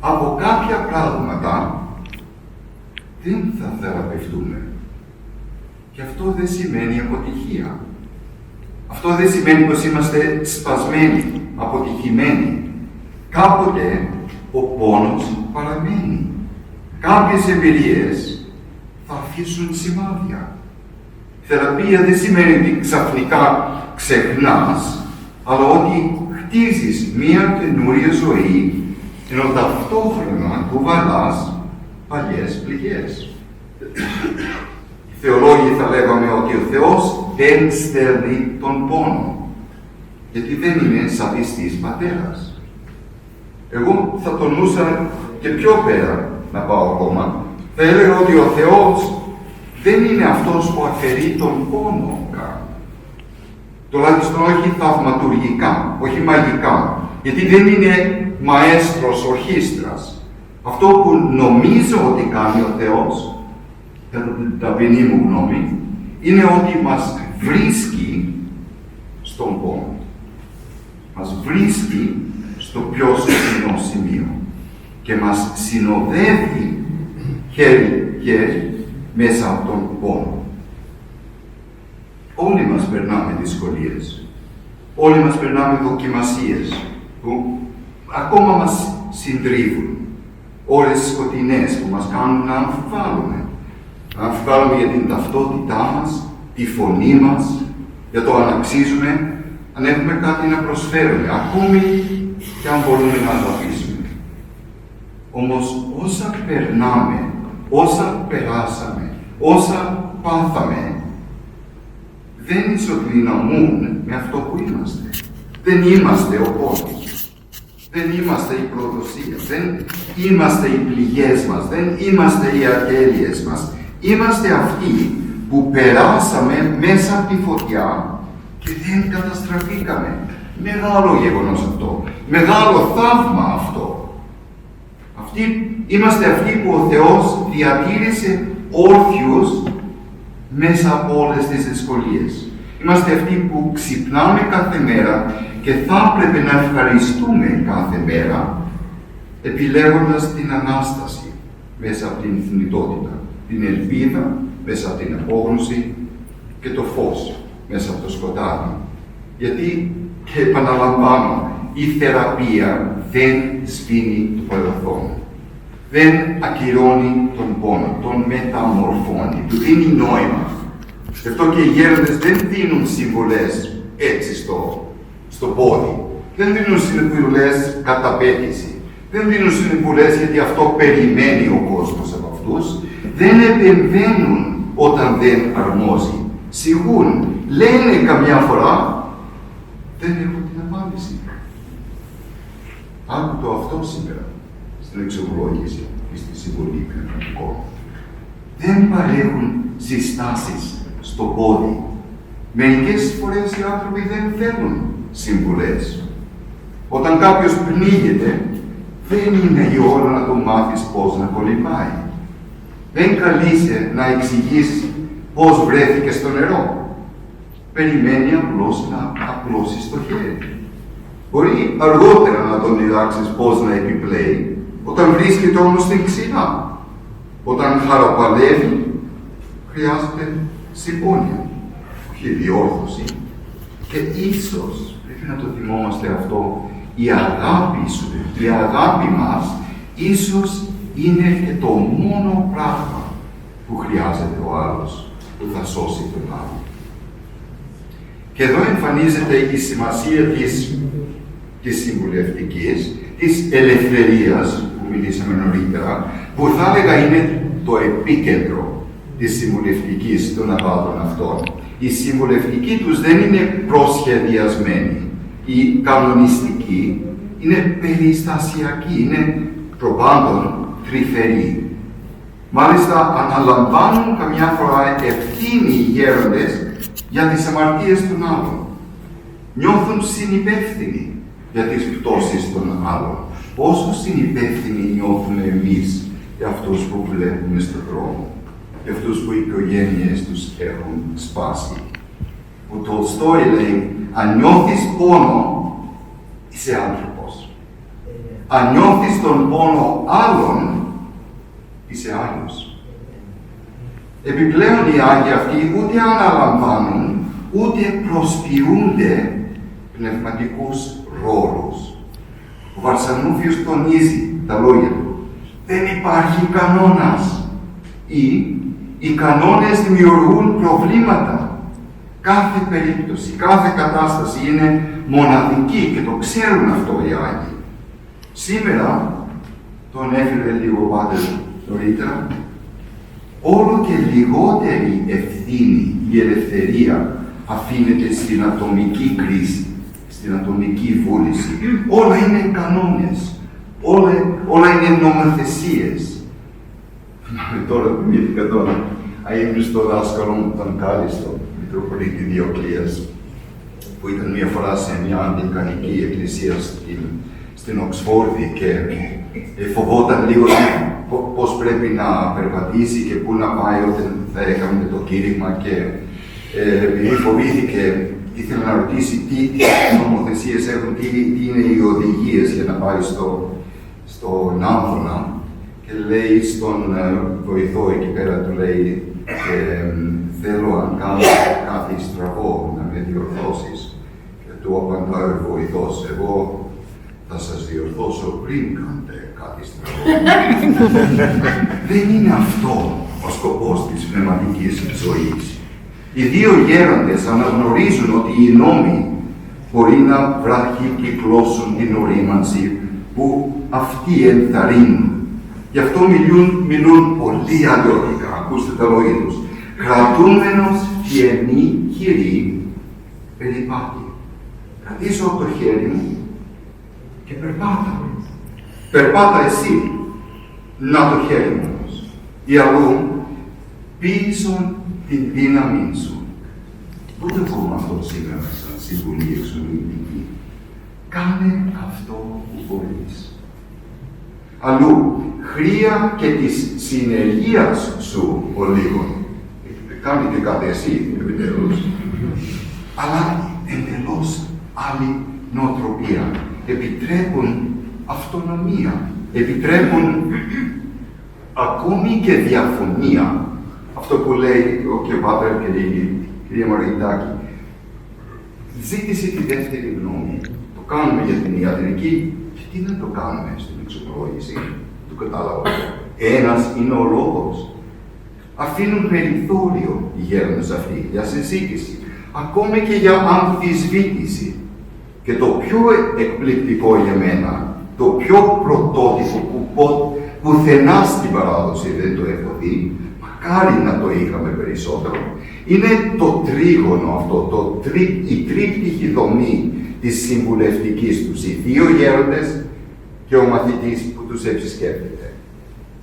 από κάποια πράγματα δεν θα θεραπευτούμε. Και αυτό δεν σημαίνει αποτυχία. Αυτό δεν σημαίνει πως είμαστε σπασμένοι, αποτυχημένοι. Κάποτε ο πόνος παραμένει. Κάποιες εμπειρίες θα αφήσουν σημάδια. Θεραπεία δεν σημαίνει ότι ξαφνικά ξεχνάς, αλλά ότι χτίζεις μία καινούρια ζωή, ενώ ταυτόχρονα κουβαλάς παλιές πληγές. Οι θεολόγοι θα λέγαμε ότι ο Θεός δεν στέλνει τον πόνο, γιατί δεν είναι σαδιστής πατέρας. Εγώ θα τονούσα και πιο πέρα να πάω ακόμα. Θα έλεγα ότι ο Θεός δεν είναι αυτός που αφαιρεί τον πόνο καν. Τουλάχιστον όχι θαυματουργικά, όχι μαγικά. Γιατί δεν είναι μαέστρος ορχήστρας. Αυτό που νομίζω ότι κάνει ο Θεός, κατά την ταπεινή μου γνώμη, είναι ότι μας βρίσκει στον πόνο. Μας βρίσκει στο πιο σωστό σημείο και μας συνοδεύει χέρι-χέρι μέσα από τον πόνο. Όλοι μας περνάμε δυσκολίες. Όλοι μας περνάμε δοκιμασίες που ακόμα μας συντρίβουν. Ώρες σκοτεινές που μας κάνουν να αμφιβάλλουμε. Να αμφιβάλλουμε για την ταυτότητά μας, τη φωνή μας, για το αν αξίζουμε, αν έχουμε κάτι να προσφέρουμε, ακόμη και αν μπορούμε να το αφήσουμε. Όμως όσα περνάμε, όσα περάσαμε, όσα πάθαμε, δεν ισοδυναμούν με αυτό που είμαστε. Δεν είμαστε ο πόνος. Δεν είμαστε η προδοσία. Δεν είμαστε οι πληγές μας. Δεν είμαστε οι ατέλειες μας. Είμαστε αυτοί που περάσαμε μέσα από τη φωτιά και δεν καταστραφήκαμε. Μεγάλο γεγονός αυτό. Μεγάλο θαύμα αυτό. Είμαστε αυτοί που ο Θεός διατήρησε όρθιους μέσα από όλες τις δυσκολίες. Είμαστε αυτοί που ξυπνάμε κάθε μέρα και θα έπρεπε να ευχαριστούμε κάθε μέρα, επιλέγοντας την Ανάσταση μέσα από την θνητότητα, την ελπίδα μέσα από την απόγνωση και το φως μέσα από το σκοτάδι. Γιατί, και επαναλαμβάνω, η θεραπεία δεν σβήνει το παρελθόν. Δεν ακυρώνει τον πόνο, τον μεταμορφώνει, του δίνει νόημα. Γι' αυτό και οι γέροντες δεν δίνουν συμβουλές έτσι στο πόδι. Δεν δίνουν συμβουλές κατά πέτηση. Δεν δίνουν συμβουλές γιατί αυτό περιμένει ο κόσμος από αυτούς. Δεν επεμβαίνουν όταν δεν αρμόζει. Σιγούν, λένε καμιά φορά, δεν έχουν την απάντηση. Άκου το αυτό σήμερα, στην εξομολόγηση και στη συμβολή πνευματικών. Δεν παρέχουν συστάσεις στο πόδι. Μερικές φορές οι άνθρωποι δεν θέλουν συμβουλές. Όταν κάποιος πνίγεται, δεν είναι η ώρα να του μάθεις πώς να κολυμπάει. Δεν καλείσαι να εξηγείς πώς βρέθηκε στο νερό. Περιμένει απλώς να απλώσεις το χέρι. Μπορεί αργότερα να τον διδάξεις πώς να επιπλέει, όταν βρίσκεται όμως στην ξηρά. Όταν χαραπαλεύει, χρειάζεται συμπόνια, όχι διόρθωση. Και ίσως, πρέπει να το θυμόμαστε αυτό, η αγάπη σου, η αγάπη μας, ίσως είναι και το μόνο πράγμα που χρειάζεται ο άλλος, που θα σώσει τον άλλο. Και εδώ εμφανίζεται η σημασία της συμβουλευτικής, της ελευθερίας, που μιλήσαμε νωρίτερα, που θα έλεγα είναι το επίκεντρο της συμβουλευτικής των αδάτων αυτών. Η συμβουλευτική τους δεν είναι προσχεδιασμένη. Η κανονιστική είναι περιστασιακή, είναι προπάντων τρυφερή. Μάλιστα, αναλαμβάνουν καμιά φορά ευθύνη οι γέροντες για τις αμαρτίες των άλλων. Νιώθουν συνυπεύθυνοι για τις πτώσεις των άλλων. Πόσο συνυπεύθυνοι νιώθουμε εμείς για αυτούς που βλέπουμε στον δρόμο, για αυτούς που οι οικογένειες τους έχουν σπάσει. Ο Τολστόι λέει, αν νιώθεις πόνο, είσαι άνθρωπος. Αν νιώθεις τον πόνο άλλων, είσαι Άγιος. Επιπλέον οι Άγιοι αυτοί ούτε αναλαμβάνουν, ούτε προσποιούνται πνευματικούς ρόλους. Ο Βαρσανούφιος τονίζει τα λόγια του. Δεν υπάρχει κανόνας. Ή οι κανόνες δημιουργούν προβλήματα. Κάθε περίπτωση, κάθε κατάσταση είναι μοναδική και το ξέρουν αυτό οι Άγιοι. Σήμερα, τον έφερε λίγο ο Πάτερ νωρίτερα, όλο και λιγότερη ευθύνη, η ελευθερία αφήνεται στην ατομική κρίση, στην ατομική βούληση. Όλα είναι κανόνες, όλα είναι νομοθεσίες. Τώρα θυμήθηκα τώρα, ήμουν στο δάσκαλο μου, τον κάλιστο, Μητροπολίτη Διοκλείας, που ήταν μια φορά σε μια αντικανική εκκλησία στην Οξφόρδη και φοβόταν λίγο πώς πρέπει να περπατήσει και πού να πάει όταν θα έκαμε το κήρυγμα και επειδή φοβήθηκε, ήθελε να ρωτήσει τι νομοθεσίες έχουν, τι είναι οι οδηγίες για να πάει στον Άμβονα και λέει στον βοηθό εκεί πέρα, του λέει θέλω αν κάνω κάτι στραβό να με διορθώσεις. Και του απαντάει ο βοηθός, εγώ θα σας διορθώσω πριν κάνετε κάτι στραβό. Δεν είναι αυτό ο σκοπός της πνευματικής ζωής. Οι δύο γέροντες αναγνωρίζουν ότι οι νόμοι μπορεί να βραχικυκλώσουν την ορίμανση που αυτοί ενθαρρύνουν. Γι' αυτό μιλούν πολύ αλλιώτικα. Ακούστε τα λόγια τους. Κρατούμενος γενή χειρή περιπάτη. Κρατήσω το χέρι μου και περπάτα. Περπάτα εσύ. Να το χέρι μου όμως. Ή αλλού πίσω την δύναμή σου. Πού το πούμε αυτό σήμερα σαν συμβουλή εξομιλητική? Κάνε αυτό που μπορείς. Αλλού, χρία και της συνεργίας σου ο λίγον. Κάνε και κάτι εσύ, επιτέλους. Αλλά εντελώς άλλη νοοτροπία. Επιτρέπουν αυτονομία. Επιτρέπουν ακόμη και διαφωνία. Αυτό που λέει ο κ. Πάπερ και η κυρία Μαργαριτάκη. Ζήτησε τη δεύτερη γνώμη. Το κάνουμε για την ιατρική και τι να το κάνουμε στην εξομολόγηση. Το κατάλαβα. Ένας είναι ο λόγος. Αφήνουν περιθώριο οι γέροντες αυτοί για συζήτηση, ακόμη και για αμφισβήτηση. Και το πιο εκπληκτικό για μένα, το πιο πρωτότυπο που πουθενά στην παράδοση δεν το έχω δει, μακάρι να το είχαμε περισσότερο, είναι το τρίγωνο αυτό, η τρίπτυχη δομή της συμβουλευτικής τους. Οι δύο γέροντες και ο μαθητής που τους επισκέπτεται.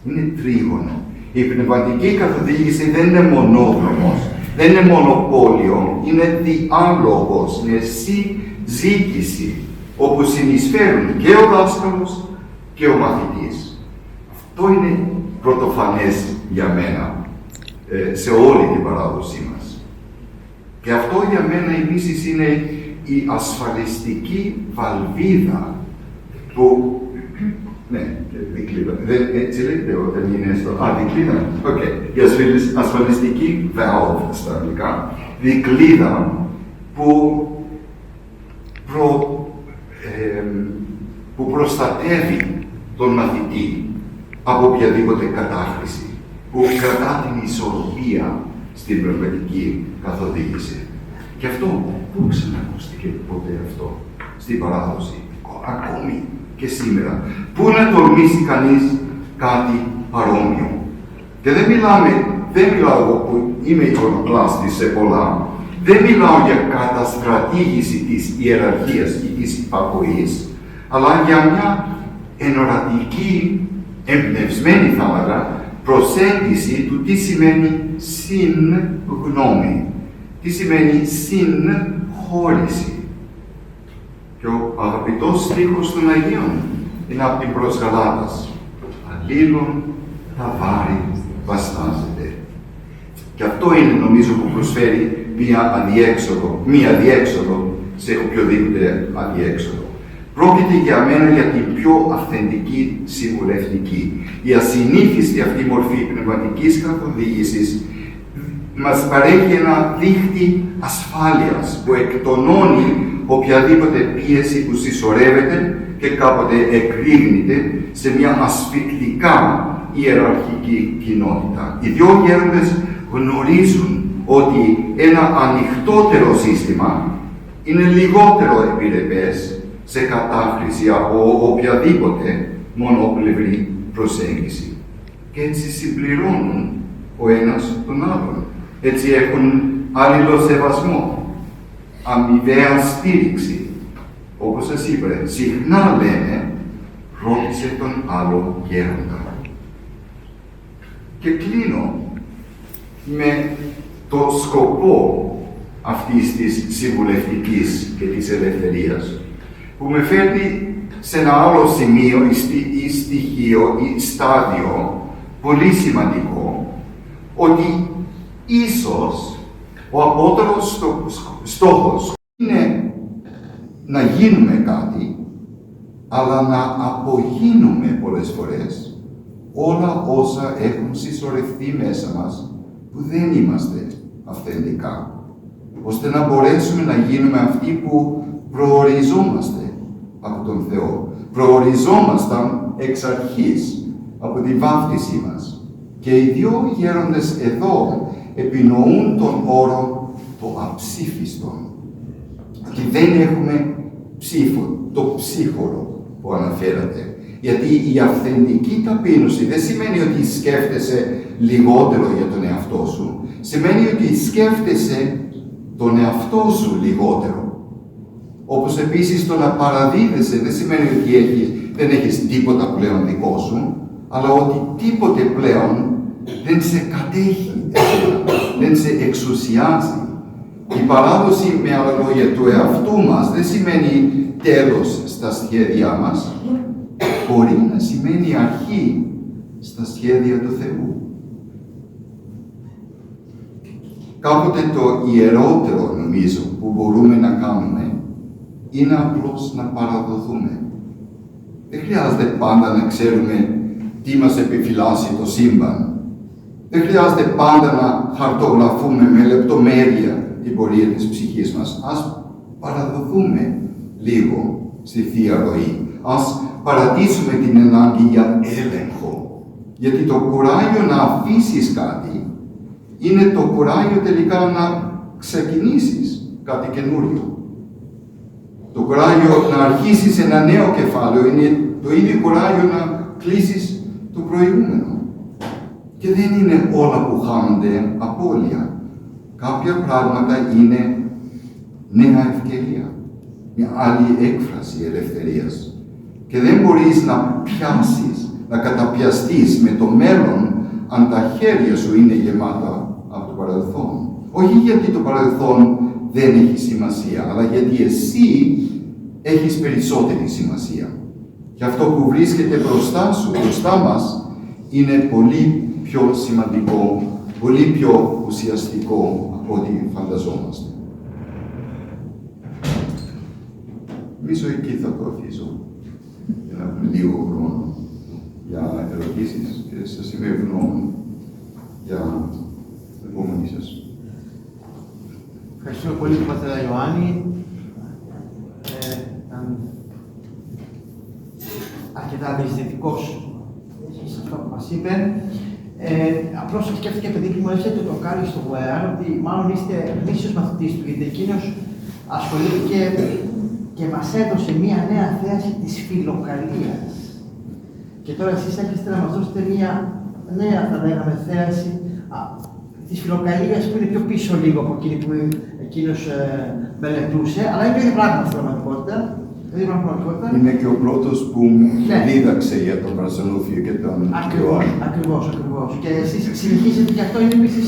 Είναι τρίγωνο. Η πνευματική καθοδήγηση δεν είναι μονόδρομος, δεν είναι μονοπόλιο, είναι διάλογος, είναι συζήτηση, όπου συνεισφέρουν και ο δάσκαλος και ο μαθητής. Αυτό είναι πρωτοφανές για μένα, σε όλη την παράδοσή μας. Και αυτό για μένα επίσης είναι η ασφαλιστική βαλβίδα που ναι, δικλείδα. Έτσι λέγεται όταν είναι στο... δικλείδα. Η ασφαλιστική valve στα αγγλικά. Δικλείδα που προστατεύει τον μαθητή από οποιαδήποτε κατάχρηση. Που κρατά την ισορροπία στην πνευματική καθοδήγηση. Και αυτό, πού ξανακούστηκε ποτέ αυτό στην παράδοση, ακόμη και σήμερα. Πού να τολμήσει κανείς κάτι παρόμοιο. Και δεν μιλάω εγώ που είμαι εικονοκλάστης σε πολλά, δεν μιλάω για καταστρατήγηση της ιεραρχίας ή της υπακοής, αλλά για μια ενορατική, εμπνευσμένη θα έλεγα, προσέγγιση του τι σημαίνει συγγνώμη, τι σημαίνει συγχώρηση. Και ο αγαπητός στίχος των Αγίων είναι από την προς Γαλάτας. Αλλήλων τα βάρη βαστάζεται. Και αυτό είναι νομίζω που προσφέρει μία αδιέξοδο σε οποιοδήποτε αδιέξοδο. Πρόκειται για μένα για την πιο αυθεντική συμβουλευτική. Η ασυνήθιστη αυτή μορφή πνευματικής καθοδήγησης μας παρέχει ένα δίχτυ ασφάλειας που εκτονώνει οποιαδήποτε πίεση που συσσωρεύεται και κάποτε εκρήγνεται σε μια ασφυκτικά ιεραρχική κοινότητα. Οι δυο γέροντες γνωρίζουν ότι ένα ανοιχτότερο σύστημα είναι λιγότερο επιρρεπές σε κατάχρηση από οποιαδήποτε μονοπλευρή προσέγγιση. Και έτσι συμπληρώνουν ο ένας τον άλλον. Έτσι έχουν αλληλοσεβασμό, αμοιβαία στήριξη. Όπως σας είπα, συχνά λένε, ρώτησε τον άλλο γέροντα. Και κλείνω με το σκοπό αυτής της συμβουλευτικής και της ελευθερίας, που με φέρνει σε ένα άλλο σημείο ή στοιχείο ή στάδιο πολύ σημαντικό, ότι ίσως ο απότερος στόχος είναι να γίνουμε κάτι, αλλά να απογίνουμε πολλές φορές όλα όσα έχουν συσσωρευτεί μέσα μας που δεν είμαστε αυθεντικά, ώστε να μπορέσουμε να γίνουμε αυτοί που προοριζόμαστε από τον Θεό. Προοριζόμασταν εξ αρχής από τη βάφτισή μας. Και οι δύο γέροντες εδώ επινοούν τον όρο το αψήφιστον. Και δεν έχουμε ψήφο, το ψύχωρο που αναφέρατε. Γιατί η αυθεντική ταπείνωση δεν σημαίνει ότι σκέφτεσαι λιγότερο για τον εαυτό σου. Σημαίνει ότι σκέφτεσαι τον εαυτό σου λιγότερο. Όπως επίσης το να παραδίδεσαι δεν σημαίνει ότι δεν έχεις τίποτα πλέον δικό σου, αλλά ότι τίποτε πλέον δεν σε κατέχει, δεν σε εξουσιάζει. Η παράδοση, με άλλα λόγια, του εαυτού μας δεν σημαίνει τέλος στα σχέδιά μας, μπορεί να σημαίνει αρχή στα σχέδια του Θεού. Κάποτε το ιερότερο, νομίζω, που μπορούμε να κάνουμε είναι απλώς να παραδοθούμε. Δεν χρειάζεται πάντα να ξέρουμε τι μας επιφυλάσσει το σύμπαν. Δεν χρειάζεται πάντα να χαρτογραφούμε με λεπτομέρεια την πορεία της ψυχής μας. Ας παραδοθούμε λίγο στη Θεία Ροή. Ας παρατήσουμε την ανάγκη για έλεγχο. Γιατί το κουράγιο να αφήσεις κάτι είναι το κουράγιο τελικά να ξεκινήσεις κάτι καινούριο. Το κουράγιο να αρχίσεις ένα νέο κεφάλαιο είναι το ίδιο κουράγιο να κλείσεις το προηγούμενο. Και δεν είναι όλα που χάνονται απώλεια. Κάποια πράγματα είναι νέα ευκαιρία, μια άλλη έκφραση ελευθερίας. Και δεν μπορείς να πιάσεις, να καταπιαστείς με το μέλλον αν τα χέρια σου είναι γεμάτα από το παρελθόν. Όχι γιατί το παρελθόν δεν έχει σημασία, αλλά γιατί εσύ έχεις περισσότερη σημασία. Και αυτό που βρίσκεται μπροστά σου, μπροστά μας, είναι πολύ πιο σημαντικό, πολύ πιο ουσιαστικό από ό,τι φανταζόμαστε. Νομίζω εκεί θα το αφήσω, για να έχουμε λίγο χρόνο για ερωτήσεις και σας είμαι ευγνώμων για την επόμενη σας. Ευχαριστούμε πολύ τον πατέρα Ιωάννη. Ήταν αρκετά διαισθητικός σε αυτό που μας είπε. Απλώς σκέφτηκα, παιδί μου, έρχεται το Κάρι στο Βουέαρ, ότι μάλλον είστε μίσος μαθητής του, γιατί εκείνος ασχολήθηκε και μας έδωσε μία νέα θέαση της φιλοκαλίας. Και τώρα εσείς έρχεστε να μας δώσετε μία νέα, θα λέγαμε, θέαση της φιλοκαλίας που είναι πιο πίσω λίγο από εκείνη που εκείνος μελετούσε, αλλά είναι το ίδιο πράγμα στην πραγματικότητα. Είναι και ο πρώτος που δίδαξε για τον Πρασινούφιο και τον Ιωάννη. Ακριβώς. Και εσείς συνεχίζετε και αυτό είναι επίσης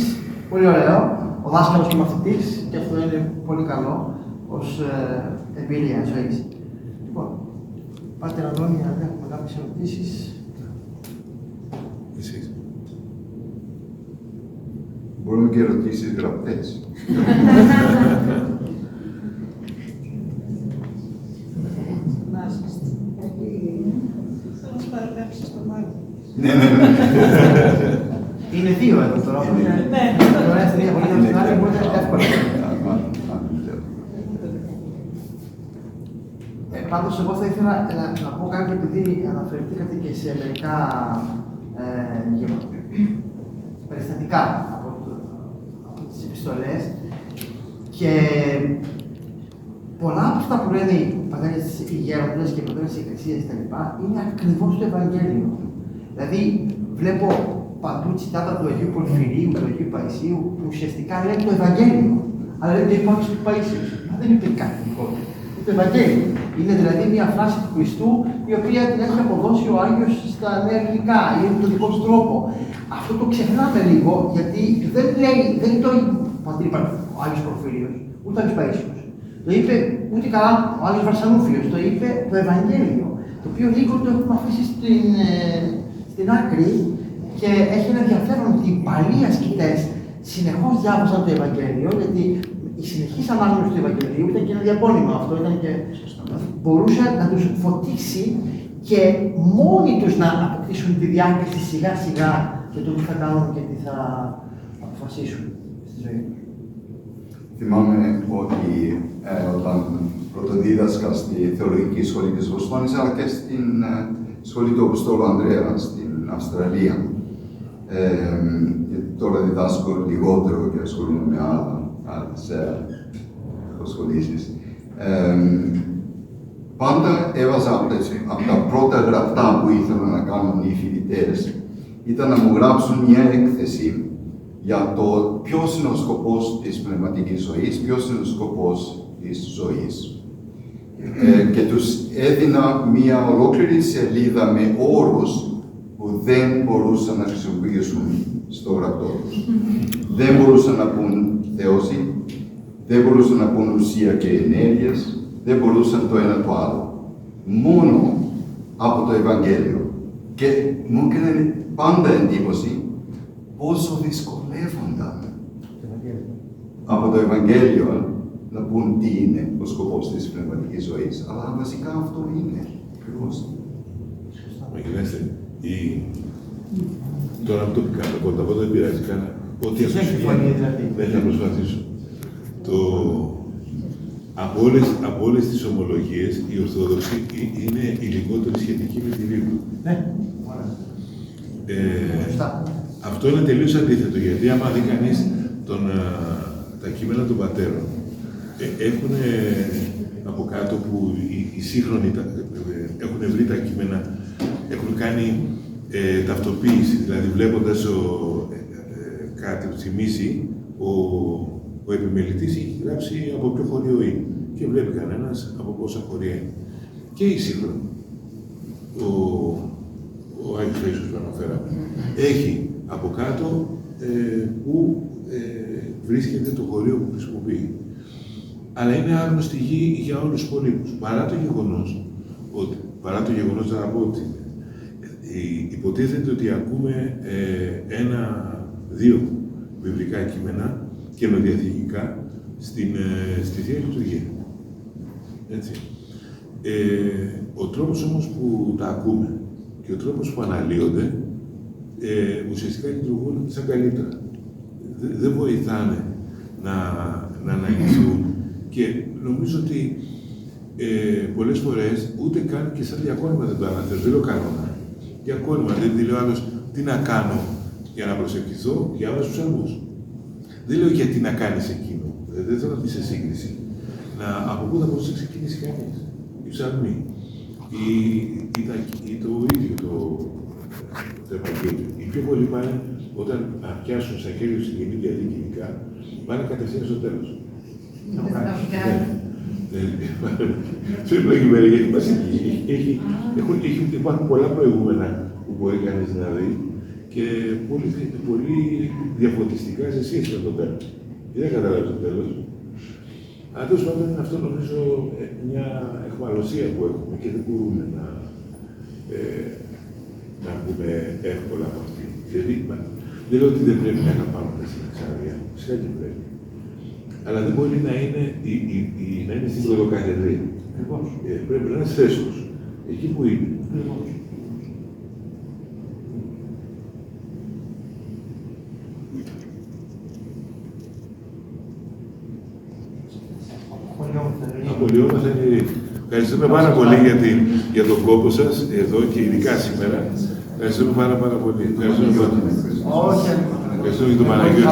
πολύ ωραίο. Ο δάσκαλος και μαθητής, και αυτό είναι πολύ καλό ως εμπειρία ζωής. Λοιπόν, Πάτερ Αντώνη, αν έχουμε κάποιες ερωτήσεις. Εσείς. Μπορούμε και ερωτήσεις γραπτές. Ναι. Είναι δύο εδώ τώρα. Ναι. Τώρα είστε δύο πολύ στην άλλη, μπορείτε εύκολα. Πάντως, εγώ θα ήθελα να πω κάτι, επειδή αναφερθήκατε και σε μερικά περιστατικά από τις επιστολές και πολλά από αυτά που λένε οι πατέρες οι γέροντες και οι πατέρες της Εκκλησίας κτλ. Είναι ακριβώς το Ευαγγέλιο. Δηλαδή, βλέπω παντού τσιτάτα του Αγίου Πορφυρίου, του Αγίου Παϊσίου, που ουσιαστικά λένε το Ευαγγέλιο. Αλλά λένε το υπόψη του Παϊσίου. Δεν είπε κάτι λιγότερο. Είναι το Ευαγγέλιο. Είναι δηλαδή μια φράση του Χριστού, η οποία την έχει αποδώσει ο Άγιος στα νέα ελληνικά, είναι τον δικό του τρόπο. Αυτό το ξεχνάμε λίγο, γιατί δεν το είπε ο Άγιος Πορφύριος, ούτε ο Άγιος Παΐσιος. Το είπε ούτε καλά ο Άγιος Βαρσανούφιος, το είπε το Ευαγγέλιο, το οποίο λίγο το έχουμε αφήσει στην άκρη και έχει ένα ενδιαφέρον ότι οι παλιοί ασκητές συνεχώς διάβασαν το Ευαγγέλιο, γιατί η συνεχής ανάγνωση του Ευαγγελίου ήταν και ένα διαπώνημα αυτό, μπορούσε να τους φωτίσει και μόνοι τους να αποκτήσουν τη διάκριση σιγά σιγά για το τι θα κάνουν και τι θα αποφασίσουν στη ζωή τους. Θυμάμαι ότι όταν πρωτοδίδασκα στη Θεολογική Σχολή της Βοστόνης, αλλά και στην Σχολή του Αποστόλου Ανδρέα στην Αυστραλία, τώρα διδάσκω λιγότερο και ασχολούμαι με άλλες σχολήσεις. Πάντα έβαζα από τα πρώτα γραπτά που ήθελα να κάνουν οι φοιτητές, ήταν να μου γράψουν μια έκθεση για το ποιος είναι ο σκοπός της πνευματικής ζωής, ποιος είναι ο σκοπός της ζωής. Και τους έδινα μια ολόκληρη σελίδα με όρους που που δεν μπορούσαν να χρησιμοποιήσουν στο γραπτό τους. Δεν μπορούσαν να πούν θεώση, δεν μπορούσαν να πούν ουσία και ενέργειες, δεν μπορούσαν το ένα το άλλο. Μόνο από το Ευαγγέλιο. Και μου έκανε πάντα εντύπωση πόσο δυσκολεύονταν από το Ευαγγέλιο να πούν τι είναι ο σκοπός της πνευματικής ζωής. Αλλά βασικά αυτό είναι. Ακριβώς. Μα κοιτάξτε, τώρα αυτό που κάνω, από δεν πειράζει κανένα. Ό,τι δεν θα προσπαθήσω. Από όλες τις ομολογίες, η Ορθόδοξη είναι η λιγότερη σχετική με τη Βίβλο. Ναι. Αυτό είναι τελείως αντίθετο, γιατί άμα δει κανείς τα κείμενα των πατέρων, έχουν από κάτω που οι σύγχρονοι έχουν βρει τα κείμενα, έχουν κάνει ταυτοποίηση, δηλαδή βλέποντας κάτι που θυμίσει, ο επιμελητής έχει γράψει από ποιο χωρίο είναι και βλέπει κανένας από πόσα χωρία είναι. Και η σύγχρονη, ο Άγιος Αΐσος που αναφέραμε, έχει από κάτω που βρίσκεται το χωρίο που χρησιμοποιεί. Αλλά είναι άγνωστη γη για όλους τους υπολείπους. Παρά το γεγονός να πω ότι υποτίθεται ότι ακούμε δύο βιβλικά κείμενα καινοδιαθηκικά στη Θεία Λειτουργία. Έτσι. Ο τρόπος όμως που τα ακούμε και ο τρόπος που αναλύονται ουσιαστικά λειτουργούν σαν καλύτερα. Δεν βοηθάνε να αναλυθούν και νομίζω ότι πολλές φορές ούτε καν και σαν διακόνημα δεν το αναφέρω. Δεν λέω κανόνα. Διακόνημα, δεν λέω άλλος τι να κάνω για να προσευχηθώ, διάβαζω τους ψαλμούς. Δεν λέω γιατί να κάνεις εκείνο. Δεν θέλω να μπει σε σύγκριση. Από πού θα μπορούσε να ξεκινήσει κανείς. Οι ψαλμοί. Ή το ίδιο το Ευαγγέλιο. Οι πιο πολλοί πάνε όταν πιάσουν στα χέρια τους την Καινή Διαθήκη ειδικά, πάνε κατευθείαν στο τέλος. Πρέπει να γιατί μας υπάρχουν πολλά προηγούμενα που μπορεί κανείς να δει και πολύ διαφωτιστικά σε σχέση με το τέλος. Δεν καταλάβει το τέλος. Αλλά τέλος πάντων είναι αυτό νομίζω μια εχμαλωσία που έχουμε και δεν μπορούμε να πούμε εύκολα από αυτή. Δηλαδή, δεν λέω ότι δεν πρέπει να αγαπάμε τα συναξάρια, φυσικά και πρέπει. Αλλά δεν μπορεί να είναι στην πρωτοκαθεδρία. Πρέπει να είναι στη θέση τους, εκεί που είναι. Απολυόμαστε. Ευχαριστούμε πάρα πολύ για τον κόπο σας εδώ και ειδικά σήμερα. Ευχαριστούμε πάρα πολύ. Ευχαριστούμε για τον Παναγιώτη.